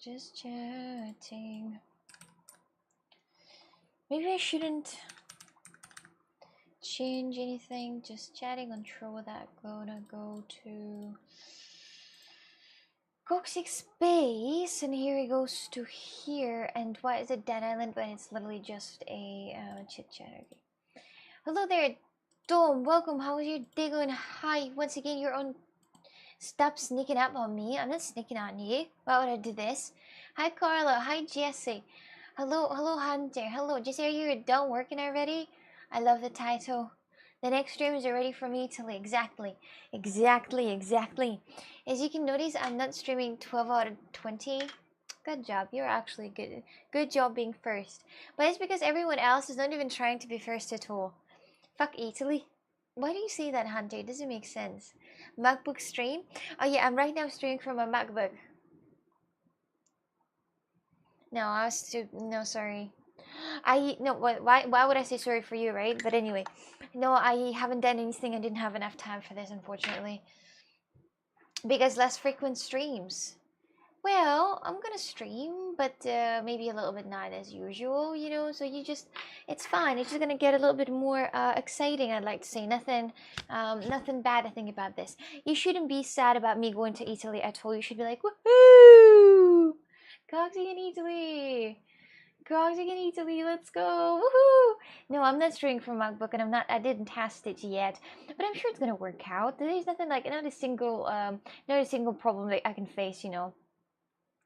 Just chatting. Maybe I shouldn't change anything. Just chatting. Control that. Gonna go to Coxic space, and here it goes to here. And why is it Dead Island when it's literally just a chit chat? Okay. Hello there, Dom. Welcome. How was your day going? Hi. Once again, you're on. Stop sneaking up on me. I'm not sneaking on you. Why would I do this? Hi, Carla. Hi, Jesse. Hello, Hunter. Hello, Jesse. Are you done working already? I love the title. The next stream is already from Italy. Exactly. As you can notice, I'm not streaming 12 out of 20. Good job. You're actually good. Good job being first. But it's because everyone else is not even trying to be first at all. Fuck Italy. Why do you say that, Hunter? It doesn't make sense. MacBook stream? Oh yeah, I'm right now streaming from a MacBook. No, sorry. Why would I say sorry for you, right? But anyway, no, I haven't done anything. I didn't have enough time for this, unfortunately. Because less frequent streams. Well, I'm gonna stream, but maybe a little bit not as usual, you know. So it's fine. It's just gonna get a little bit more exciting. I'd like to say nothing bad to think about this. You shouldn't be sad about me going to Italy at all. You should be like, woohoo! Coxie in Italy. Coxie in Italy. Let's go! Woohoo! No, I'm not streaming from MacBook, and I didn't test it yet, but I'm sure it's gonna work out. There's nothing like not a single problem that I can face, you know.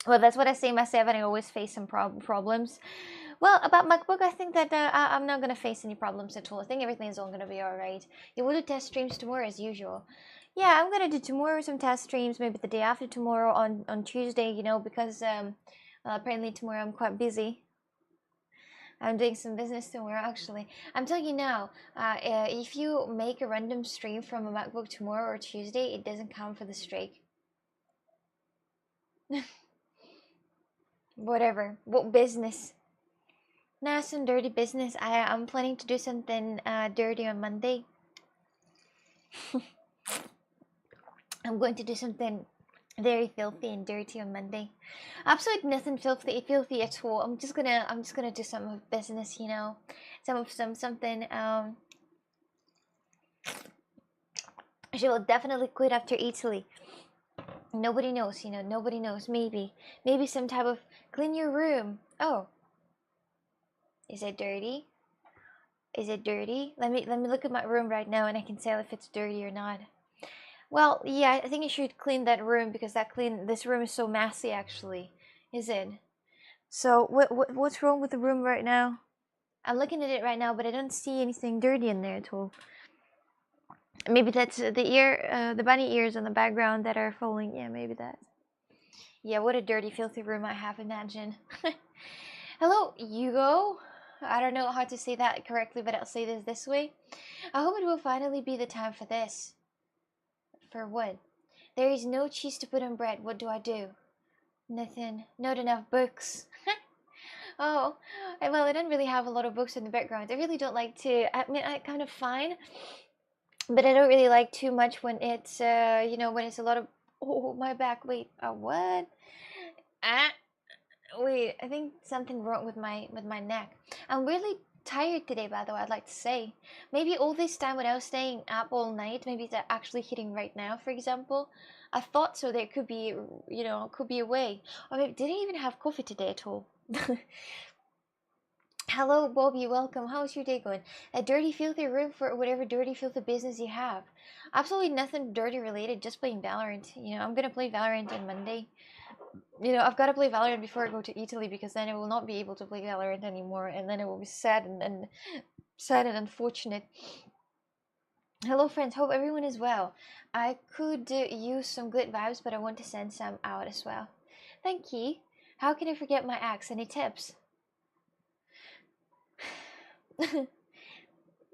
Well, that's what I say myself, and I always face some problems. Well, about MacBook, I think that I'm not gonna face any problems at all. I think everything's all gonna be alright. You will do test streams tomorrow as usual. Yeah, I'm gonna do tomorrow some test streams, maybe the day after tomorrow on Tuesday, you know, because apparently tomorrow I'm quite busy. I'm doing some business tomorrow, actually. I'm telling you now, if you make a random stream from a MacBook tomorrow or Tuesday, it doesn't count for the streak. Whatever. What business? Nah, some dirty business. I'm planning to do something dirty on Monday. I'm going to do something very filthy and dirty on Monday. Absolutely nothing filthy at all. I'm just gonna do some business, you know, something. She will definitely quit after Italy. Nobody knows, you know. Nobody knows. Maybe some type of clean your room. Oh, is it dirty? Is it dirty? Let me look at my room right now, and I can tell if it's dirty or not. Well, yeah, I think you should clean that room because this room is so messy. Actually, is it? So what's wrong with the room right now? I'm looking at it right now, but I don't see anything dirty in there at all. Maybe that's the bunny ears in the background that are falling. Yeah, maybe that. Yeah, what a dirty, filthy room I have. Imagine. Hello, Hugo. I don't know how to say that correctly, but I'll say this way. I hope it will finally be the time for this. For what? There is no cheese to put on bread. What do I do? Nothing. Not enough books. Oh, well, I don't really have a lot of books in the background. I really don't like to. I mean, I kind of fine, but I don't really like too much when it's, you know, when it's a lot of. Oh, my back. Wait, what? Ah, wait. I think something wrong with my neck. I'm really tired today, by the way. I'd like to say, maybe all this time when I was staying up all night, maybe it's actually hitting right now. For example, I thought so. There could be, you know, could be a way. Or maybe did I even have coffee today at all? Hello, Bobby. Welcome. How's your day going? A dirty, filthy room for whatever dirty, filthy business you have. Absolutely nothing dirty related. Just playing Valorant. You know, I'm gonna play Valorant on Monday. You know, I've got to play Valorant before I go to Italy because then I will not be able to play Valorant anymore, and then it will be sad and sad and unfortunate. Hello, friends. Hope everyone is well. I could use some good vibes, but I want to send some out as well. Thank you. How can I forget my ex? Any tips?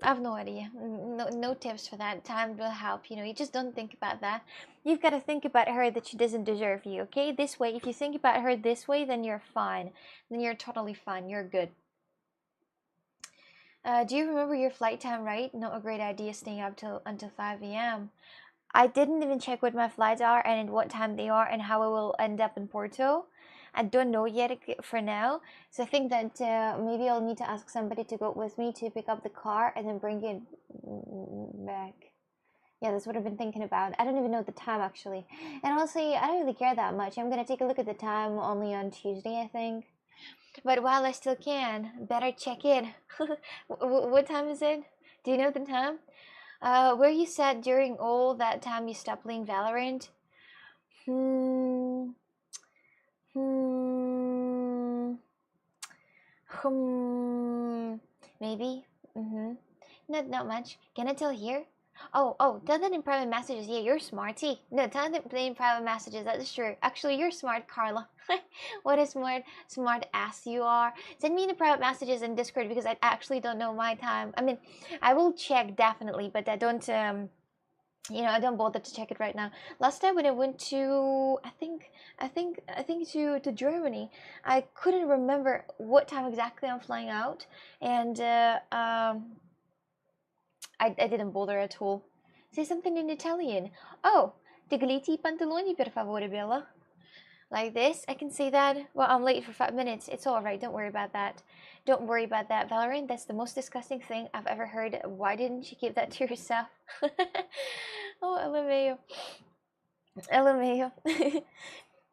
I have no idea. No tips for that. Time will help. You know, you just don't think about that. You've got to think about her that she doesn't deserve you, okay? This way, if you think about her this way, then you're fine. Then you're totally fine. You're good. Do you remember your flight time, right? Not a great idea staying up until 5 a.m. I didn't even check what my flights are and what time they are and how I will end up in Porto. I don't know yet for now. So I think that maybe I'll need to ask somebody to go with me to pick up the car and then bring it back. Yeah, that's what I've been thinking about. I don't even know the time actually. And honestly, I don't really care that much. I'm gonna take a look at the time only on Tuesday, I think. But while I still can, better check in. What time is it? Do you know the time? Where you said during all that time you stopped playing Valorant? Hmm. Hmm. Hmm. Maybe. Mm-hmm. Not much. Can I tell here? Oh, tell that in private messages. Yeah, you're smarty. No, tell that in private messages. That's true. Actually, you're smart, Carla. What a smart ass you are. Send me in the private messages in Discord because I actually don't know my time. I mean, I will check definitely, but I don't I don't bother to check it right now. Last time when I went to, I think to Germany, I couldn't remember what time exactly I'm flying out, and I didn't bother at all. Say something in Italian. Oh, degliti I pantaloni per favore, Bella. Like this, I can say that. Well, I'm late for 5 minutes. It's all right. Don't worry about that. Don't worry about that, Valorant. That's the most disgusting thing I've ever heard. Why didn't you keep that to yourself? Oh, LMAO. LMAO.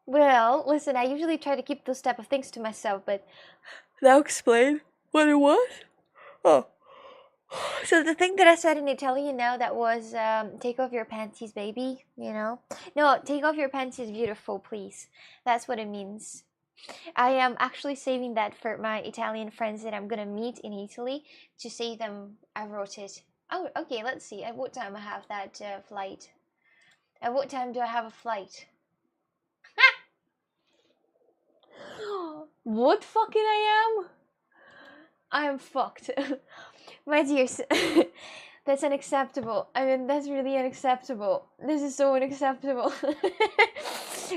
Well, listen, I usually try to keep those type of things to myself, but now explain what it was. Oh. So the thing that I said in Italian now that was take off your panties, baby, you know? No, take off your panties, beautiful, please. That's what it means. I am actually saving that for my Italian friends that I'm gonna meet in Italy to say them I wrote it. Oh, okay, let's see. At what time I have that flight? At what time do I have a flight? What fucking I am? I am fucked. My dears, that's unacceptable. I mean, that's really unacceptable. This is so unacceptable.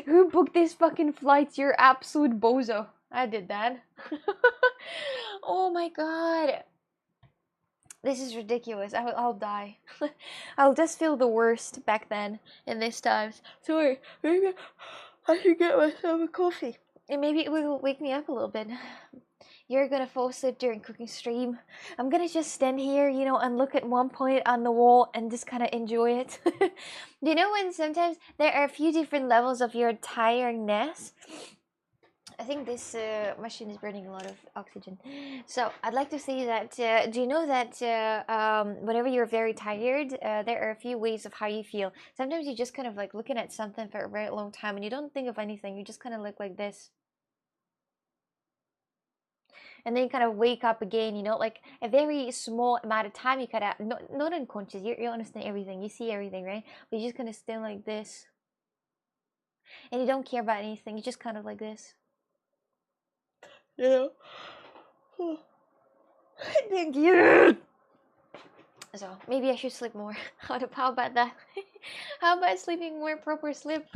Who booked this fucking flight? You're absolute bozo. I did that. Oh my god. This is ridiculous. I'll die. I'll just feel the worst back then in these times. Sorry, maybe I should get myself a coffee. And maybe it will wake me up a little bit. You're gonna fall asleep during cooking stream. I'm gonna just stand here, and look at one point on the wall and just kind of enjoy it. You know when sometimes there are a few different levels of your tiredness? I think this machine is burning a lot of oxygen. So I'd like to say that, do you know that whenever you're very tired, there are a few ways of how you feel. Sometimes you just kind of like looking at something for a very long time and you don't think of anything. You just kind of look like this. And then you kind of wake up again, like a very small amount of time you kind of, not unconscious, you understand everything, you see everything, right? But you just kind of stand like this. And you don't care about anything, you just kind of like this. You know? Thank you! So, maybe I should sleep more. How about that? How about sleeping more proper sleep?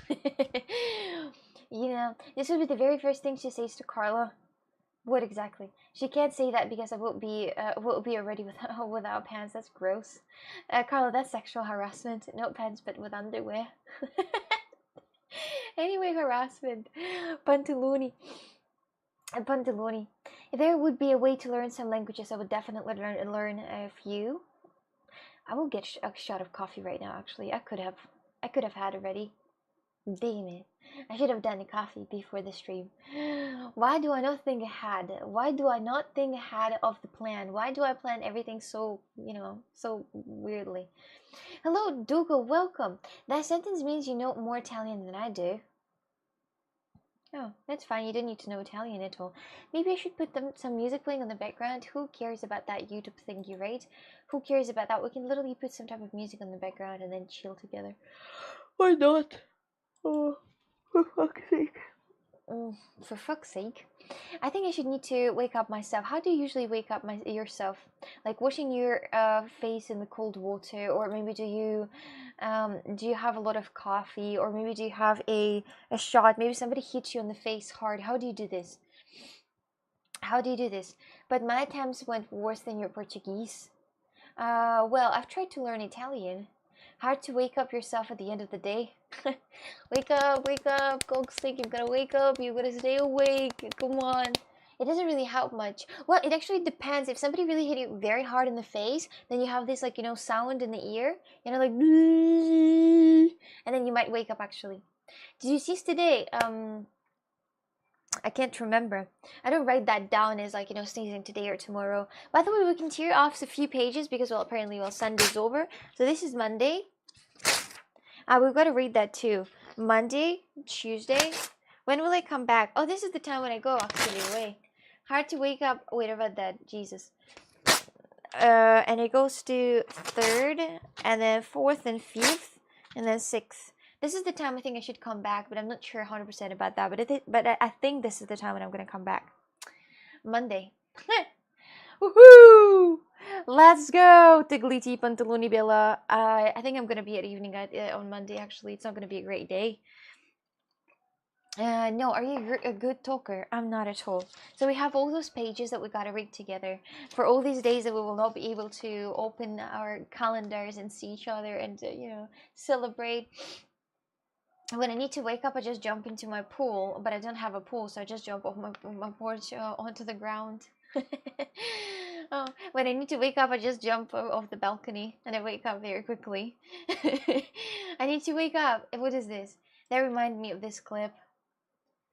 This would be the very first thing she says to Carla. What exactly? She can't say that because I won't be already without pants. That's gross. Carla, that's sexual harassment. No pants, but with underwear. Anyway, harassment. Pantaloni. Pantaloni. If there would be a way to learn some languages, I would definitely learn a few. I will get a shot of coffee right now. Actually, I could have had already. Damn it. I should have done the coffee before the stream. Why do I not think ahead? Why do I not think ahead of the plan? Why do I plan everything so, so weirdly? Hello, Dougal, welcome. That sentence means you know more Italian than I do. Oh, that's fine. You don't need to know Italian at all. Maybe I should put some music playing on the background. Who cares about that YouTube thingy, right? Who cares about that? We can literally put some type of music on the background and then chill together. Why not? Oh, for fuck's sake. For fuck's sake. I think I should need to wake up myself. How do you usually wake up yourself? Like washing your face in the cold water, or maybe do you have a lot of coffee, or maybe do you have a shot? Maybe somebody hits you on the face hard. How do you do this? How do you do this? But my attempts went worse than your Portuguese. Well, I've tried to learn Italian. Hard to wake up yourself at the end of the day. Wake up, go sleep. You're gonna wake up. You're gonna stay awake. Come on. It doesn't really help much. Well, it actually depends. If somebody really hit you very hard in the face, then you have this like, you know, sound in the ear, you know, like, and then you might wake up actually. Did you see today? I can't remember. I don't write that down as like, you know, sneezing today or tomorrow. By the way, we can tear off a few pages because, well, apparently, well, Sunday's over. So this is Monday. We've got to read that too. Monday, Tuesday. When will I come back? Oh, this is the time when I go actually away. Hard to wake up. Wait about that. Jesus. And it goes to 3rd, and then 4th and 5th, and then 6th. This is the time I think I should come back, but I'm not sure 100% about that. But I think this is the time when I'm gonna come back. Monday. Woohoo! Let's go, Tigliti Pantaloni Bella. I think I'm gonna be at evening on Monday. Actually, it's not gonna be a great day. No, are you a good talker? I'm not at all. So we have all those pages that we gotta read together for all these days that we will not be able to open our calendars and see each other and you know, celebrate. When I need to wake up, I just jump into my pool, but I don't have a pool, so I just jump off my porch onto the ground. Oh, when I need to wake up, I just jump off the balcony, and I wake up very quickly. I need to wake up. What is this? That reminds me of this clip.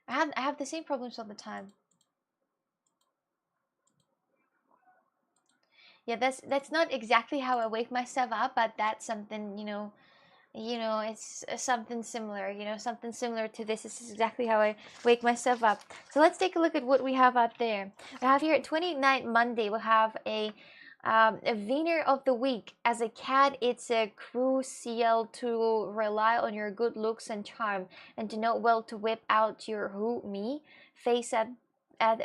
I have the same problems all the time. Yeah, that's not exactly how I wake myself up, but that's something, you know, it's something similar, you know, something similar to this. This is exactly how I wake myself up. So let's take a look at what we have out there. We have here 29th Monday, we'll have a winner of the week. As a cat, it's a crucial to rely on your good looks and charm, and to know well to whip out your who me face at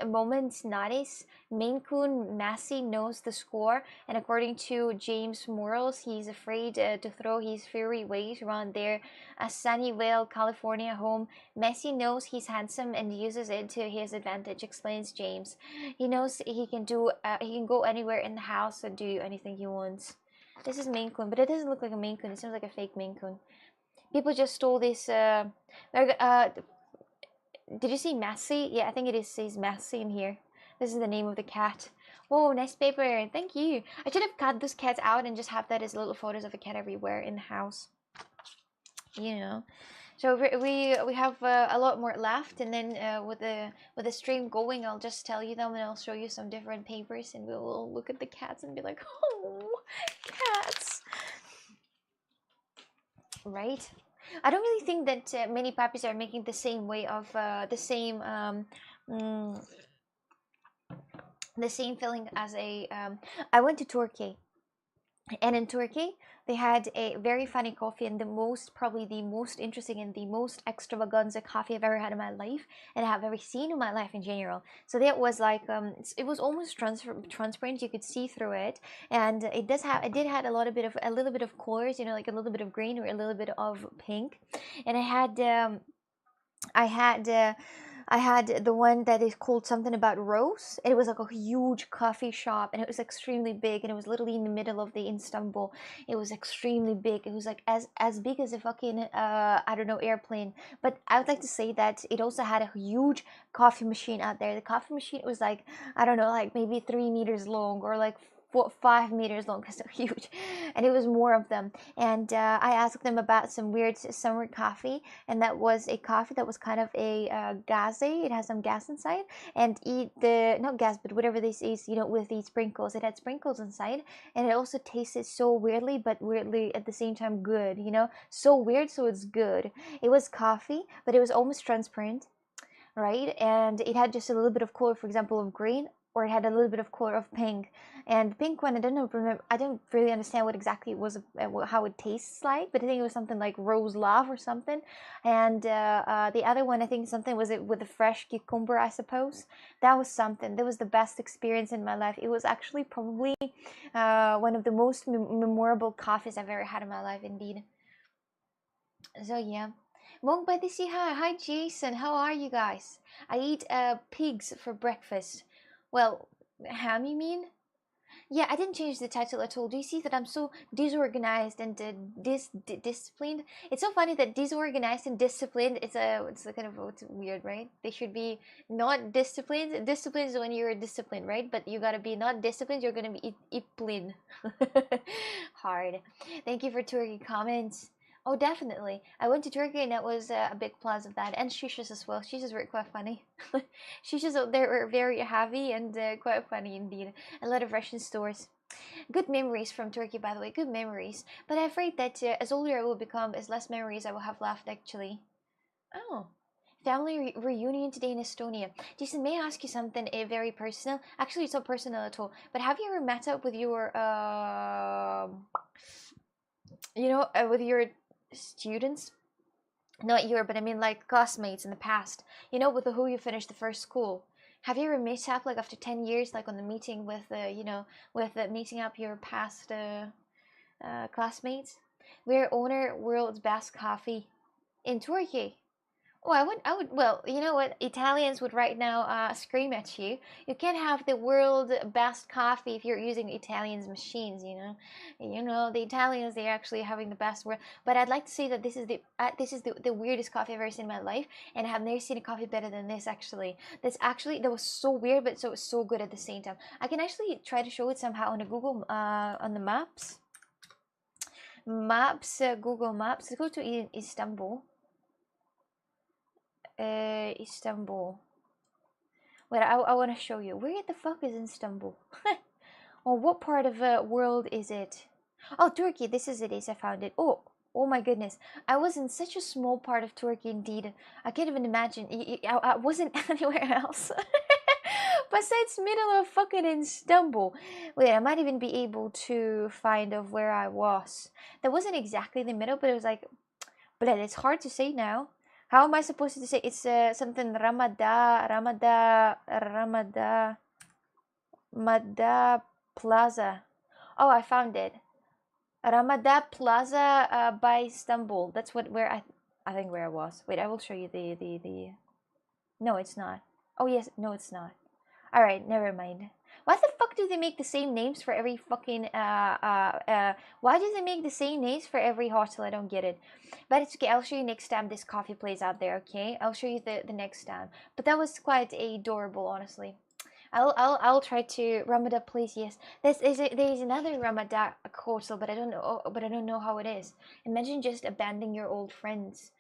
a moment's notice. Maine Coon Massey knows the score, and according to James Morals, he's afraid to throw his fiery weight around their Sunnyvale, California home. Massey knows he's handsome and uses it to his advantage, explains James. He knows he can go anywhere in the house and do anything he wants. This is Maine Coon, but it doesn't look like a Maine Coon. It seems like a fake Maine Coon. People just stole this. Did you see Massey? Yeah, I think it says Massey in here. This is the name of the cat. Whoa, nice paper. Thank you. I should have cut those cats out and just have that as little photos of a cat everywhere in the house. You know. So we have a lot more left, and then with the stream going, I'll just tell you them, and I'll show you some different papers, and we'll look at the cats and be like, oh, cats. Right? I don't really think that many puppies are making the same way of the same feeling as a. I went to Turkey, and in Turkey they had a very funny coffee, and probably the most interesting and the most extravaganza coffee I've ever had in my life, and I have ever seen in my life in general. So that was like it was almost transparent. You could see through it, and it did had a little bit of colors, you know, like a little bit of green or a little bit of pink, and I had the one that is called something about rose. It was like a huge coffee shop, and it was extremely big, and it was literally in the middle of the Istanbul. It was extremely big. It was like as big as a fucking I don't know, airplane. But I would like to say that it also had a huge coffee machine out there. The coffee machine was like, I don't know, like maybe 3 meters long, or like 5 meters long, because they're huge, and it was more of them. And I asked them about some weird summer coffee, and that was a coffee that was kind of a gassy. It has some gas inside, and not gas, but whatever this is, you know, with these sprinkles. It had sprinkles inside, and it also tasted so weirdly, but weirdly at the same time good. You know, so weird, so it's good. It was coffee, but it was almost transparent, right? And it had just a little bit of color, for example, of green, or it had a little bit of color of pink. And pink one, I don't really understand what exactly it was, how it tastes like, but I think it was something like rose love or something. And the other one, I think something was it with a fresh cucumber, I suppose. That was something. That was the best experience in my life. It was actually probably one of the most memorable coffees I've ever had in my life, indeed. So yeah. Mong Betty, say hi. Hi Jason, how are you guys? I eat pigs for breakfast. Well, ham, you mean? Yeah, I didn't change the title at all. Do you see that I'm so disorganized and disciplined? It's so funny that disorganized and disciplined. It's a kind of it's weird, right? They should be not disciplined. Disciplined is when you're disciplined, right? But you gotta be not disciplined. You're gonna be iplin. Hard. Thank you for Turkey comments. Oh, definitely. I went to Turkey and that was a big plus of that. And shishas as well. Shishas were quite funny. Shishas out there were very heavy and quite funny indeed. A lot of Russian stores. Good memories from Turkey, by the way. Good memories. But I'm afraid that as older I will become, as less memories I will have left, actually. Oh. Family reunion today in Estonia. Jason, may I ask you something very personal? Actually, it's not personal at all. But have you ever met up with your, with your students? Not your, but I mean like classmates in the past. With who you finished the first school. Have you ever met up like after 10 years, like on the meeting with, meeting up your past classmates? We're owner world's best coffee in Turkey. Oh, well, you know what? Italians would right now scream at you. You can't have the world best coffee if you're using Italians' machines, the Italians, they're actually having the best world. But I'd like to say that this is the weirdest coffee I've ever seen in my life, and I have never seen a coffee better than this, actually. That was so weird, but so good at the same time. I can actually try to show it somehow on the Google, on the maps. Google Maps. Let's go to Istanbul. Istanbul. Wait, I want to show you. Where the fuck is Istanbul? Well, what part of the world is it? Oh, Turkey. This is it. I found it. Oh my goodness. I was in such a small part of Turkey indeed. I can't even imagine. I wasn't anywhere else. Besides middle of fucking Istanbul. Wait, I might even be able to find of where I was. That wasn't exactly the middle, but it was like, but it's hard to say now. How am I supposed to say it's something Ramada Plaza? Oh, I found it. Ramada Plaza by Istanbul. That's where I think where I was. Wait, I will show you the. No, it's not. Oh yes, no, it's not. All right, never mind. Why the fuck do they make the same names for every fucking why do they make the same names for every hotel? I don't get it. But it's okay. I'll show you next time this coffee place out there. Okay, I'll show you the next time. But that was quite adorable, honestly. I'll try to Ramada place. Yes, there is another Ramada hotel, but I don't know how it is. Imagine just abandoning your old friends.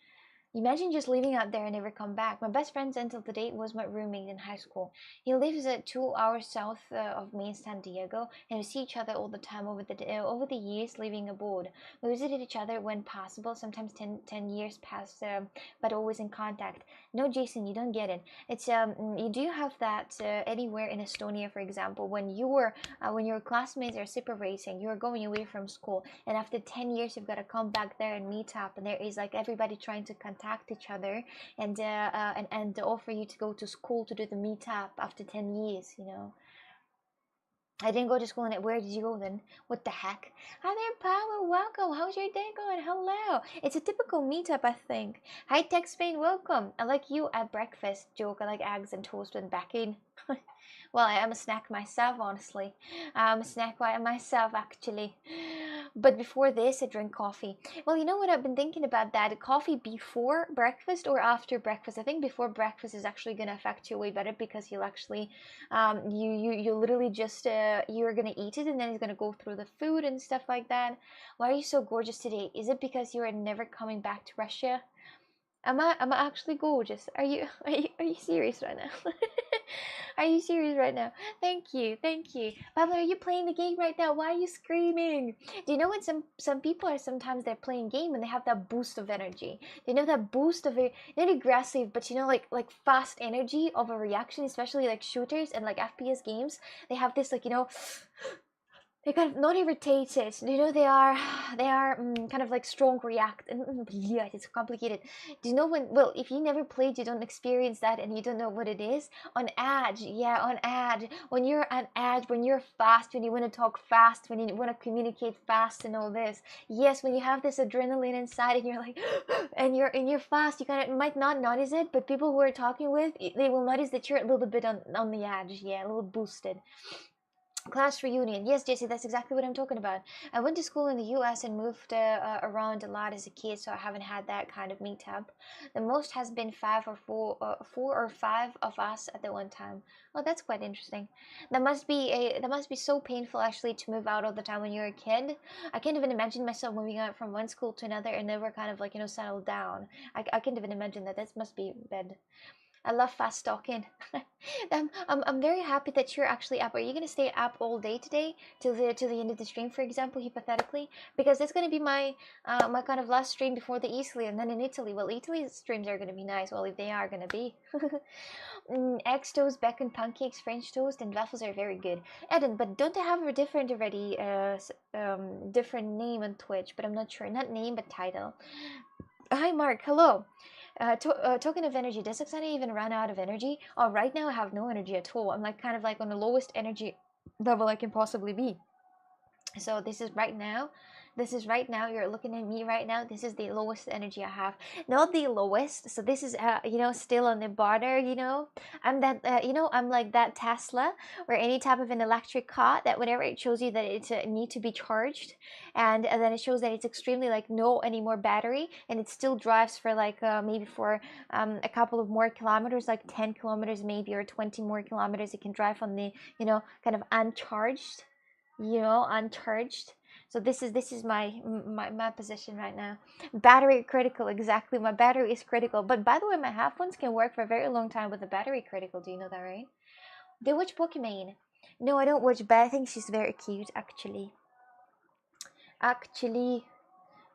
Imagine just living out there and never come back. My best friend until today was my roommate in high school. He lives 2 hours south of me in San Diego, and we see each other all the time over the years living abroad. We visited each other when possible, sometimes 10 years past, but always in contact. No, Jason, you don't get it. It's you do have that anywhere in Estonia, for example, when your classmates are separating, you're going away from school, and after 10 years you've got to come back there and meet up, and there is like everybody trying to contact each other and offer you to go to school to do the meetup after 10 years. I didn't go to school, and where did you go then? What the heck? Hi there, Power. Welcome. How's your day going? Hello. It's a typical meetup, I think. Hi, Tech Spain. Welcome. I like you at breakfast. Joke. I like eggs and toast with bacon. Well, I am a snack myself, honestly. I'm a snack myself, actually. But before this, I drink coffee. Well, you know what? I've been thinking about that. Coffee before breakfast or after breakfast? I think before breakfast is actually going to affect you way better, because you'll actually, you literally just, you're going to eat it and then it's going to go through the food and stuff like that. Why are you so gorgeous today? Is it because you are never coming back to Russia? Am I actually gorgeous? Are you serious right now? Are you serious right now? Thank you. Pablo, are you playing the game right now? Why are you screaming? Do you know what some people are, sometimes they're playing game and they have that boost of energy. They know that boost of not aggressive, but like fast energy of a reaction, especially like shooters and like FPS games. They have this like they kind of not irritated. They are kind of like strong react. Yeah, it's complicated. Do you know when? Well, if you never played, you don't experience that, and you don't know what it is. On edge, yeah, on edge. When you're on edge, when you're fast, when you want to talk fast, when you want to communicate fast, and all this. Yes, when you have this adrenaline inside, and you're like, and you're fast. You kind of might not notice it, but people who are talking with, they will notice that you're a little bit on the edge. Yeah, a little boosted. Class reunion. Yes, Jesse, that's exactly what I'm talking about. I went to school in the US and moved around a lot as a kid, so I haven't had that kind of meetup. The most has been four or five of us at the one time. Oh, that's quite interesting. That must be so painful actually to move out all the time when you're a kid. I can't even imagine myself moving out from one school to another and never kind of like settled down. I can't even imagine that. That must be bad. I love fast talking. I'm very happy that you're actually up. Are you gonna stay up all day today till the end of the stream, for example, hypothetically? Because that's gonna be my my kind of last stream before the Italy, and then in Italy. Well, Italy's streams are gonna be nice. Well, if they are gonna be. Eggs toast, bacon pancakes, French toast, and waffles are very good. Eden, but don't they have a different already? Different name on Twitch, but I'm not sure. Not name, but title. Hi, Mark. Hello. Token of energy. Does Oksana even run out of energy? Oh, right now I have no energy at all. I'm like kind of like on the lowest energy level I can possibly be. So this is right now. This is right now. You're looking at me right now. This is the lowest energy I have. Not the lowest. So this is still on the border. I'm that I'm like that Tesla or any type of an electric car that whenever it shows you that it's need to be charged, and then it shows that it's extremely like no anymore battery, and it still drives for like maybe for a couple of more kilometers, like 10 kilometers maybe, or 20 more kilometers. It can drive on the kind of uncharged. Uncharged. So this is my position right now. Battery critical, exactly. My battery is critical. But by the way, my half ones can work for a very long time with the battery critical. Do you know that, right? Do you watch Pokemon? No, I don't watch, but I think she's very cute, actually.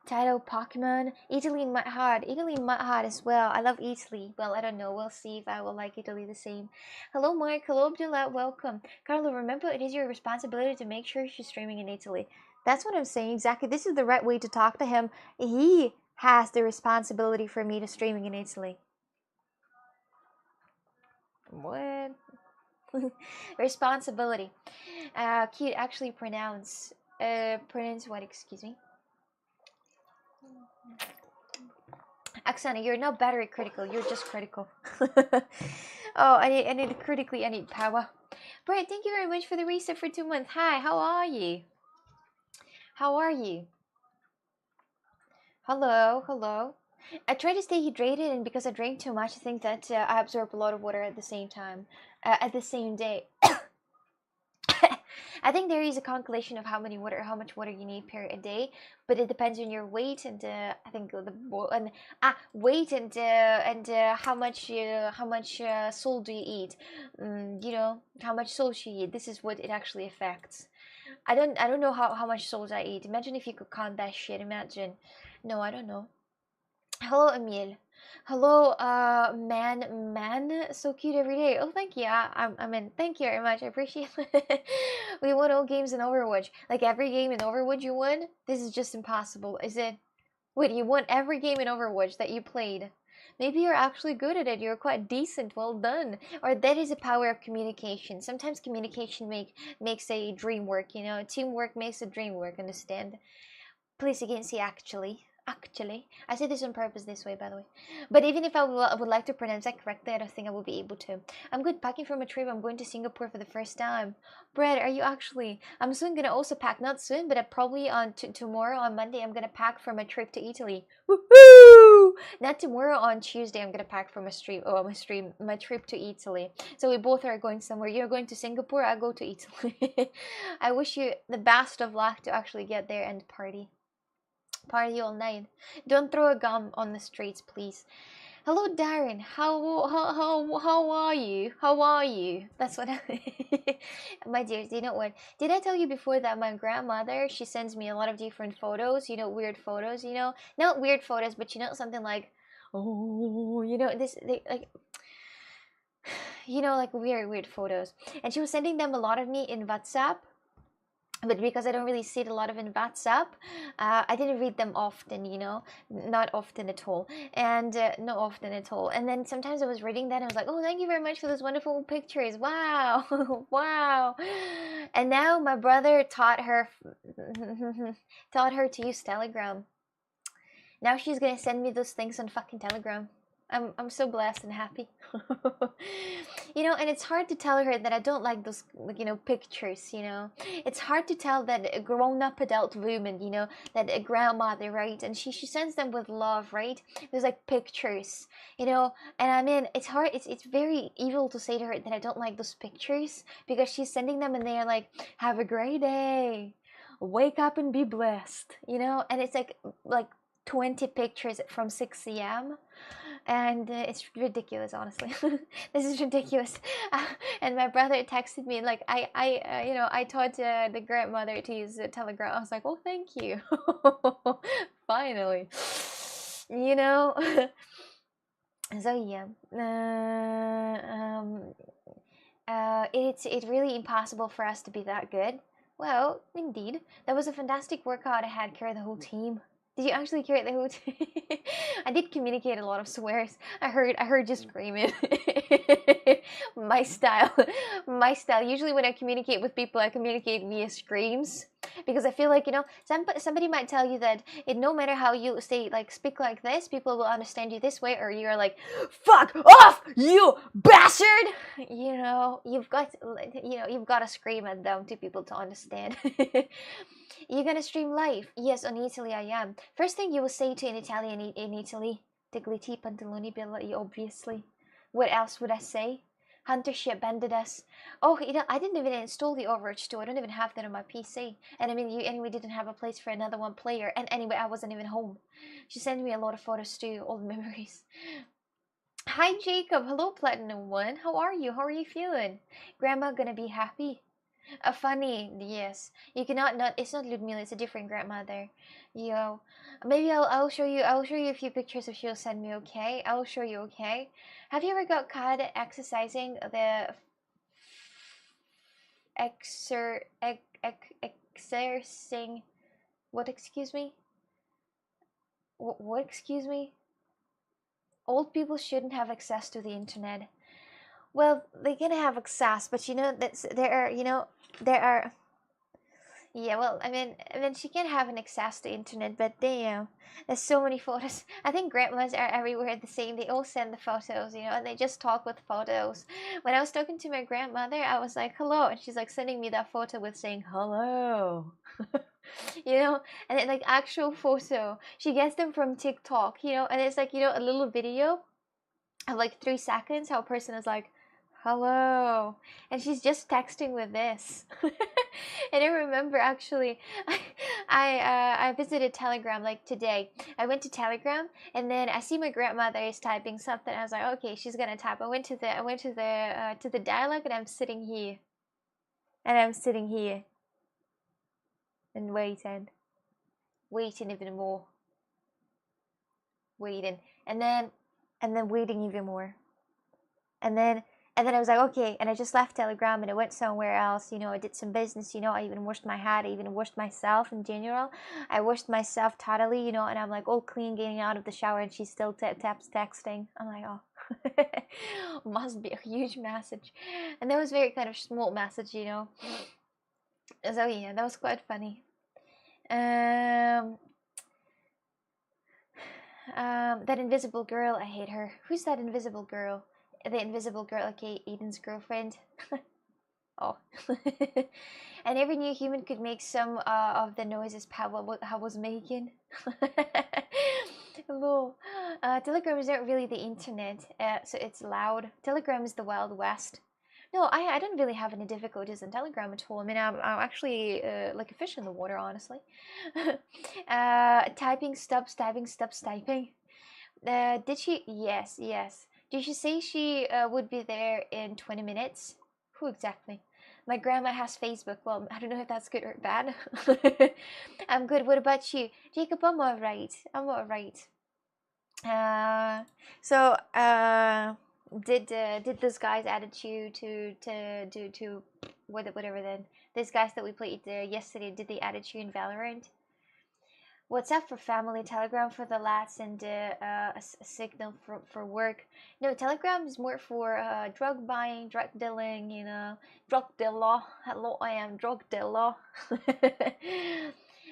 Title Pokemon. Italy in my heart. Italy in my heart as well. I love Italy. Well, I don't know. We'll see if I will like Italy the same. Hello, Mark. Hello, Abdullah. Welcome. Carlo, remember it is your responsibility to make sure she's streaming in Italy. That's what I'm saying. Exactly. This is the right way to talk to him. He has the responsibility for me to streaming in Italy. What? Responsibility. Cute. Actually pronounce. Pronounce what? Excuse me. Oksana, you're not battery critical. You're just critical. Oh, I need critically. I need power. Brett, thank you very much for the reset for 2 months. Hi, how are you? How are you? Hello. I try to stay hydrated, and because I drink too much, I think that I absorb a lot of water at the same time, at the same day. I think there is a calculation of how much water you need per a day, but it depends on your weight and I think weight and how much salt do you eat? How much salt you eat. This is what it actually affects. I don't know how much salt I eat. Imagine if you could count that shit. Imagine. No, I don't know. Hello, Emil. Hello, man, so cute every day. Oh, thank you. I mean, thank you very much. I appreciate it. We won all games in Overwatch. Like every game in Overwatch you won? This is just impossible. Is it? Wait, you won every game in Overwatch that you played. Maybe you're actually good at it. You're quite decent. Well done. Or that is the power of communication. Sometimes communication makes a dream work. Teamwork makes a dream work. Understand? Please, again, see actually. Actually, I say this on purpose this way, by the way. But even if I would like to pronounce that correctly, I don't think I will be able to. I'm good packing from a trip. I'm going to Singapore for the first time. Brad, are you actually? I'm soon gonna also pack. Not soon, but probably on tomorrow on Monday. I'm gonna pack for my trip to Italy. Woohoo! Not tomorrow. On Tuesday, I'm gonna pack for my trip to Italy. So we both are going somewhere. You're going to Singapore. I go to Italy. I wish you the best of luck to actually get there and party. Party all night. Don't throw a gum on the streets, please. Hello, Darren. How are you? How are you? That's what my dears, you know what? Did I tell you before that my grandmother, she sends me a lot of different photos, weird photos, not weird photos, but something like, oh, like weird photos. And she was sending them a lot of me in WhatsApp. But because I don't really see it a lot of in WhatsApp, I didn't read them often, not often at all. And not often at all. And then sometimes I was reading that and I was like, oh, thank you very much for those wonderful pictures. Wow. Wow. And now my brother taught her to use Telegram. Now she's going to send me those things on fucking Telegram. I'm so blessed and happy. You know, and it's hard to tell her that I don't like those, like, you know, pictures, you know. It's hard to tell that a grown-up adult woman, you know, that a grandmother, right? And she sends them with love, right? There's like pictures, you know, and I mean, it's hard, it's very evil to say to her that I don't like those pictures because she's sending them and they're like, have a great day. Wake up and be blessed, you know, and it's like 20 pictures from 6 a.m. and it's ridiculous, honestly. This is ridiculous. And my brother texted me like you know, I taught the grandmother to use Telegram. I was like, oh, thank you. Finally, you know. So yeah, it's really impossible for us to be that good. Well, indeed, that was a fantastic workout. I had carried the whole team. Did you actually carry the whole team? I did communicate a lot of swears. I heard you screaming. My style, my style. Usually when I communicate with people, I communicate via screams because I feel like, you know, somebody might tell you that no matter how you say, like, speak like this, people will understand you this way, or you're like, fuck off, you bastard. You know, you've got to scream at them to people to understand. You're gonna stream live? Yes, on Italy I am. First thing you will say to an Italian in Italy, Digliti pantaloni bianchi, obviously. What else would I say? Hunter ship banded us. Oh, you know, I didn't even install the Overwatch store. I don't even have that on my PC. And I mean, you anyway didn't have a place for another one player. And anyway, I wasn't even home. She sent me a lot of photos too, old memories. Hi Jacob, hello Platinum One. How are you? How are you feeling? Grandma gonna be happy? Funny, yes. You cannot not. It's not Ludmila. It's a different grandmother. You know, maybe I'll show you. I'll show you a few pictures if she'll send me. Okay, I'll show you. Okay. Have you ever got caught exercising the exercising? What? Excuse me. What? Excuse me. Old people shouldn't have access to the internet. Well, they can have access, but you know that there are. Yeah, well, I mean, she can have an access to internet, but damn, there's so many photos. I think grandmas are everywhere the same. They all send the photos, you know, and they just talk with photos. When I was talking to my grandmother, I was like, "Hello," and she's like sending me that photo with saying "hello," you know, and it, like actual photo. She gets them from TikTok, you know, and it's like, you know, a little video of like 3 seconds. How a person is like, hello, and she's just texting with this. And I remember actually I visited Telegram like today. I went to Telegram and then I see my grandmother is typing something. I was like, okay, she's gonna type. I went to the dialogue, and I'm sitting here and waiting even more, waiting, and then waiting even more, and then I was like, okay, and I just left Telegram and I went somewhere else. You know, I did some business. You know, I even washed my head. I even washed myself in general. I washed myself totally. You know, and I'm like all clean, getting out of the shower, and she's still taps texting. I'm like, oh, must be a huge message, and that was very kind of small message. You know, so yeah, that was quite funny. That invisible girl, I hate her. Who's that invisible girl? The invisible girl, okay, Aiden's girlfriend. Oh. And every new human could make some of the noises I was making. Lol. Telegram is not really the internet, so it's loud. Telegram is the Wild West. No, I don't really have any difficulties in Telegram at all. I mean, I'm actually like a fish in the water, honestly. Typing, stops, typing, stops, typing. Did she? Yes, yes. Did she say she would be there in 20 minutes? Who exactly? My grandma has Facebook. Well, I don't know if that's good or bad. I'm good. What about you? Jacob, I'm alright. I'm alright. So, did those guys added you to whatever then? These guys that we played yesterday, did they added you in Valorant? WhatsApp for family, Telegram for the lads, and a Signal for work. No, Telegram is more for drug buying, drug dealing, you know, drug dealer. Hello, I am drug dealer.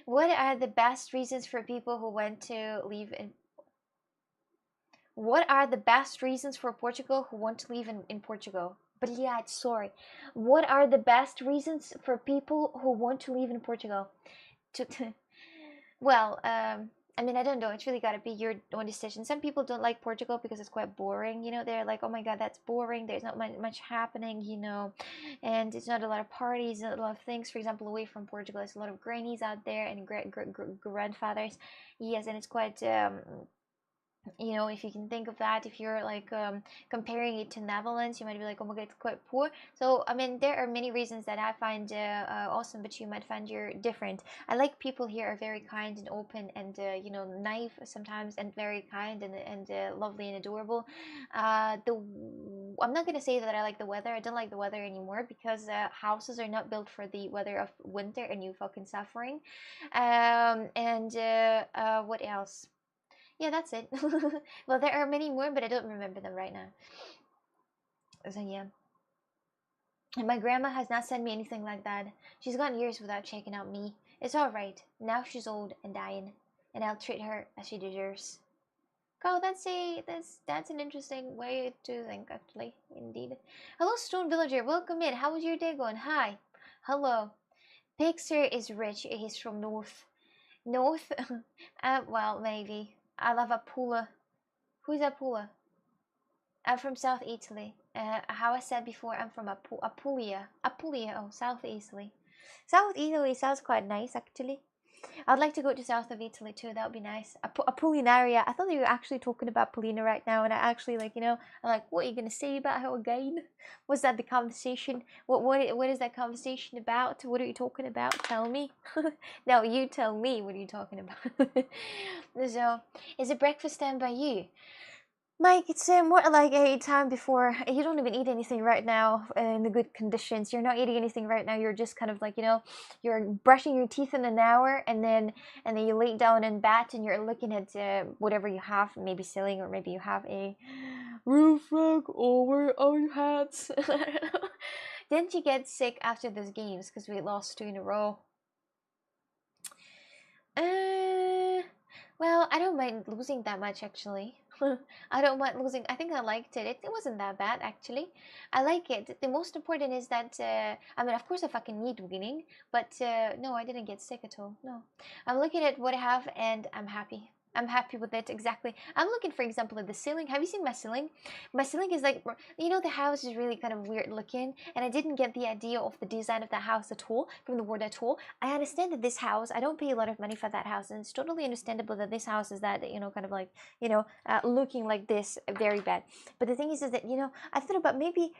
What are the best reasons for people who want to leave in What are the best reasons for Portugal who want to live in Portugal? But yeah, sorry. What are the best reasons for people who want to live in Portugal? Well, I mean, I don't know. It's really got to be your own decision. Some people don't like Portugal because it's quite boring. You know, they're like, oh my God, that's boring. There's not much happening, you know, and it's not a lot of parties, not a lot of things. For example, away from Portugal, there's a lot of grannies out there and grandfathers. Yes, and it's quite you know, if you can think of that, if you're like comparing it to Netherlands, you might be like, oh my God, it's quite poor. So I mean, there are many reasons that I find awesome, but you might find you're different. I like people here are very kind and open and you know, naive sometimes, and very kind and lovely and adorable. I'm not gonna say that I like the weather. I don't like the weather anymore because houses are not built for the weather of winter and you fucking suffering. And what else? Yeah, that's it. Well, there are many more, but I don't remember them right now. So yeah. And my grandma has not sent me anything like that. She's gone years without checking out me. It's alright. Now she's old and dying, and I'll treat her as she deserves. Oh, that's an interesting way to think, actually. Indeed. Hello, Stone Villager. Welcome in. How was your day going? Hi. Hello. Pixar is rich. He's from North. North? Well, maybe. I love Apula. Who's Apula? I'm from South Italy. How I said before, I'm from Apulia. Apulia, oh, South Italy. South Italy sounds quite nice, actually. I'd like to go to south of Italy too. That would be nice. Apullinaria. I thought you were actually talking about Polina right now, and I actually like, you know, I'm like, what are you gonna say about her again? Was that the conversation? What is that conversation about? What are you talking about? Tell me. No, you tell me. What are you talking about? So, is it breakfast time by you? Mike, it's more like a time before. You don't even eat anything right now in the good conditions. You're not eating anything right now. You're just kind of like, you know, you're brushing your teeth in an hour, and then you lay down in bed and you're looking at whatever you have, maybe ceiling, or maybe you have a roof rug over our heads. Didn't you get sick after those games because we lost 2 in a row? Well, I don't mind losing that much actually. I don't mind losing. I think I liked it. It wasn't that bad actually. I like it. The most important is that I mean, of course, I fucking need winning, but no, I didn't get sick at all. No, I'm looking at what I have and I'm happy. I'm happy with it, exactly. I'm looking, for example, at the ceiling. Have you seen my ceiling? My ceiling is like, you know, the house is really kind of weird looking, and I didn't get the idea of the design of the house at all from the word at all. I understand that this house, I don't pay a lot of money for that house, and it's totally understandable that this house is that, you know, kind of like, you know, looking like this, very bad. But the thing is that, you know, I thought about maybe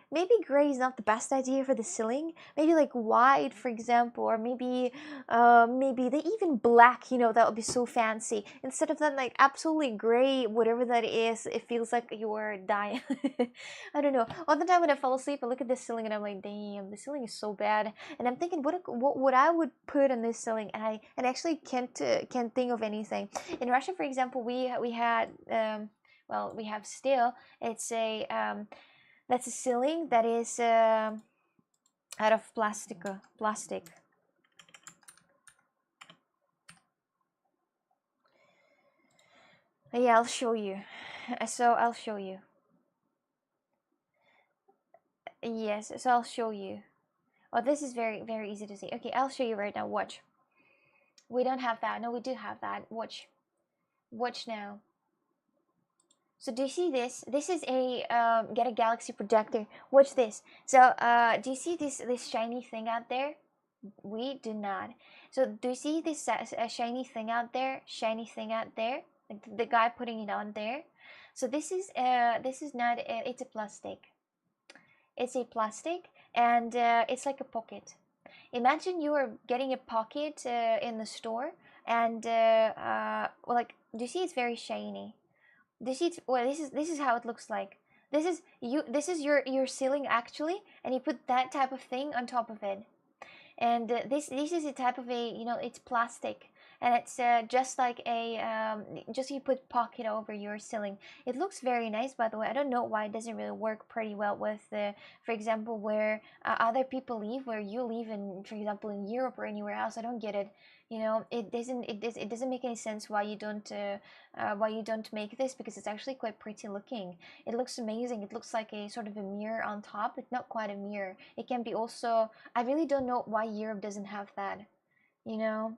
gray is not the best idea for the ceiling. Maybe like white, for example, or maybe they even black, you know, that would be so fancy. Instead of that, like absolutely gray, whatever that is, it feels like you're dying. I don't know. All the time when I fall asleep, I look at this ceiling and I'm like, damn, the ceiling is so bad. And I'm thinking, what I would put on this ceiling, and I actually can't think of anything. In Russia, for example, we had well, we have still. It's a that's a ceiling that is out of plastic. Yeah, I'll show you. So I'll show you. Yes, so I'll show you. Oh, this is very easy to see. Okay, I'll show you right now. Watch. We don't have that. No, we do have that. Watch. Watch now. So do you see this? This is a get a galaxy projector. Watch this. So do you see this shiny thing out there? We do not. So do you see this shiny thing out there? Shiny thing out there? Like the guy putting it on there. So this is not. It's a plastic. It's a plastic, and it's like a pocket. Imagine you are getting a pocket in the store, and well, like, do you see it's very shiny? Do you see it's, well, this is how it looks like. This is you. This is your ceiling actually, and you put that type of thing on top of it. And this is a type of a, you know, it's plastic, and it's just like a just you put pocket over your ceiling. It looks very nice, by the way. I don't know why it doesn't really work pretty well with for example, where other people live, where you live in, for example, in Europe or anywhere else. I don't get it. You know, it doesn't make any sense why you don't make this, because it's actually quite pretty looking. It looks amazing. It looks like a sort of a mirror on top. It's not quite a mirror. It can be also, I really don't know why Europe doesn't have that, you know.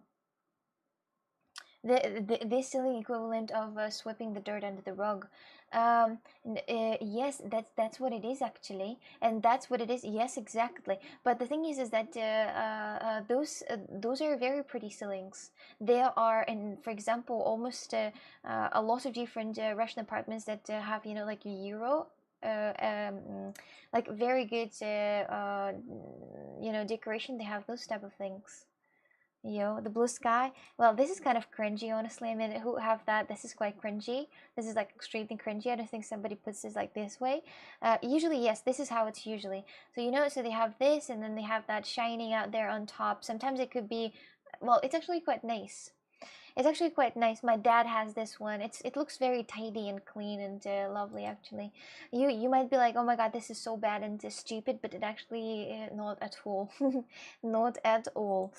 The silly equivalent of sweeping the dirt under the rug. Yes, that's what it is actually, and that's what it is. Yes, exactly. But the thing is that those are very pretty ceilings. There are, and for example, almost a lot of different Russian apartments that have, you know, like Euro. Like very good, you know, decoration. They have those type of things. Yo, the blue sky. Well, this is kind of cringy, honestly. I mean, who have that? This is quite cringy. This is like extremely cringy. I don't think somebody puts this like this way. Usually, yes, this is how it's usually. So, you know, so they have this, and then they have that shining out there on top. Sometimes it could be, well, it's actually quite nice. It's actually quite nice. My dad has this one. It looks very tidy and clean and lovely, actually. You might be like, oh my god, this is so bad and stupid, but it actually not at all, not at all.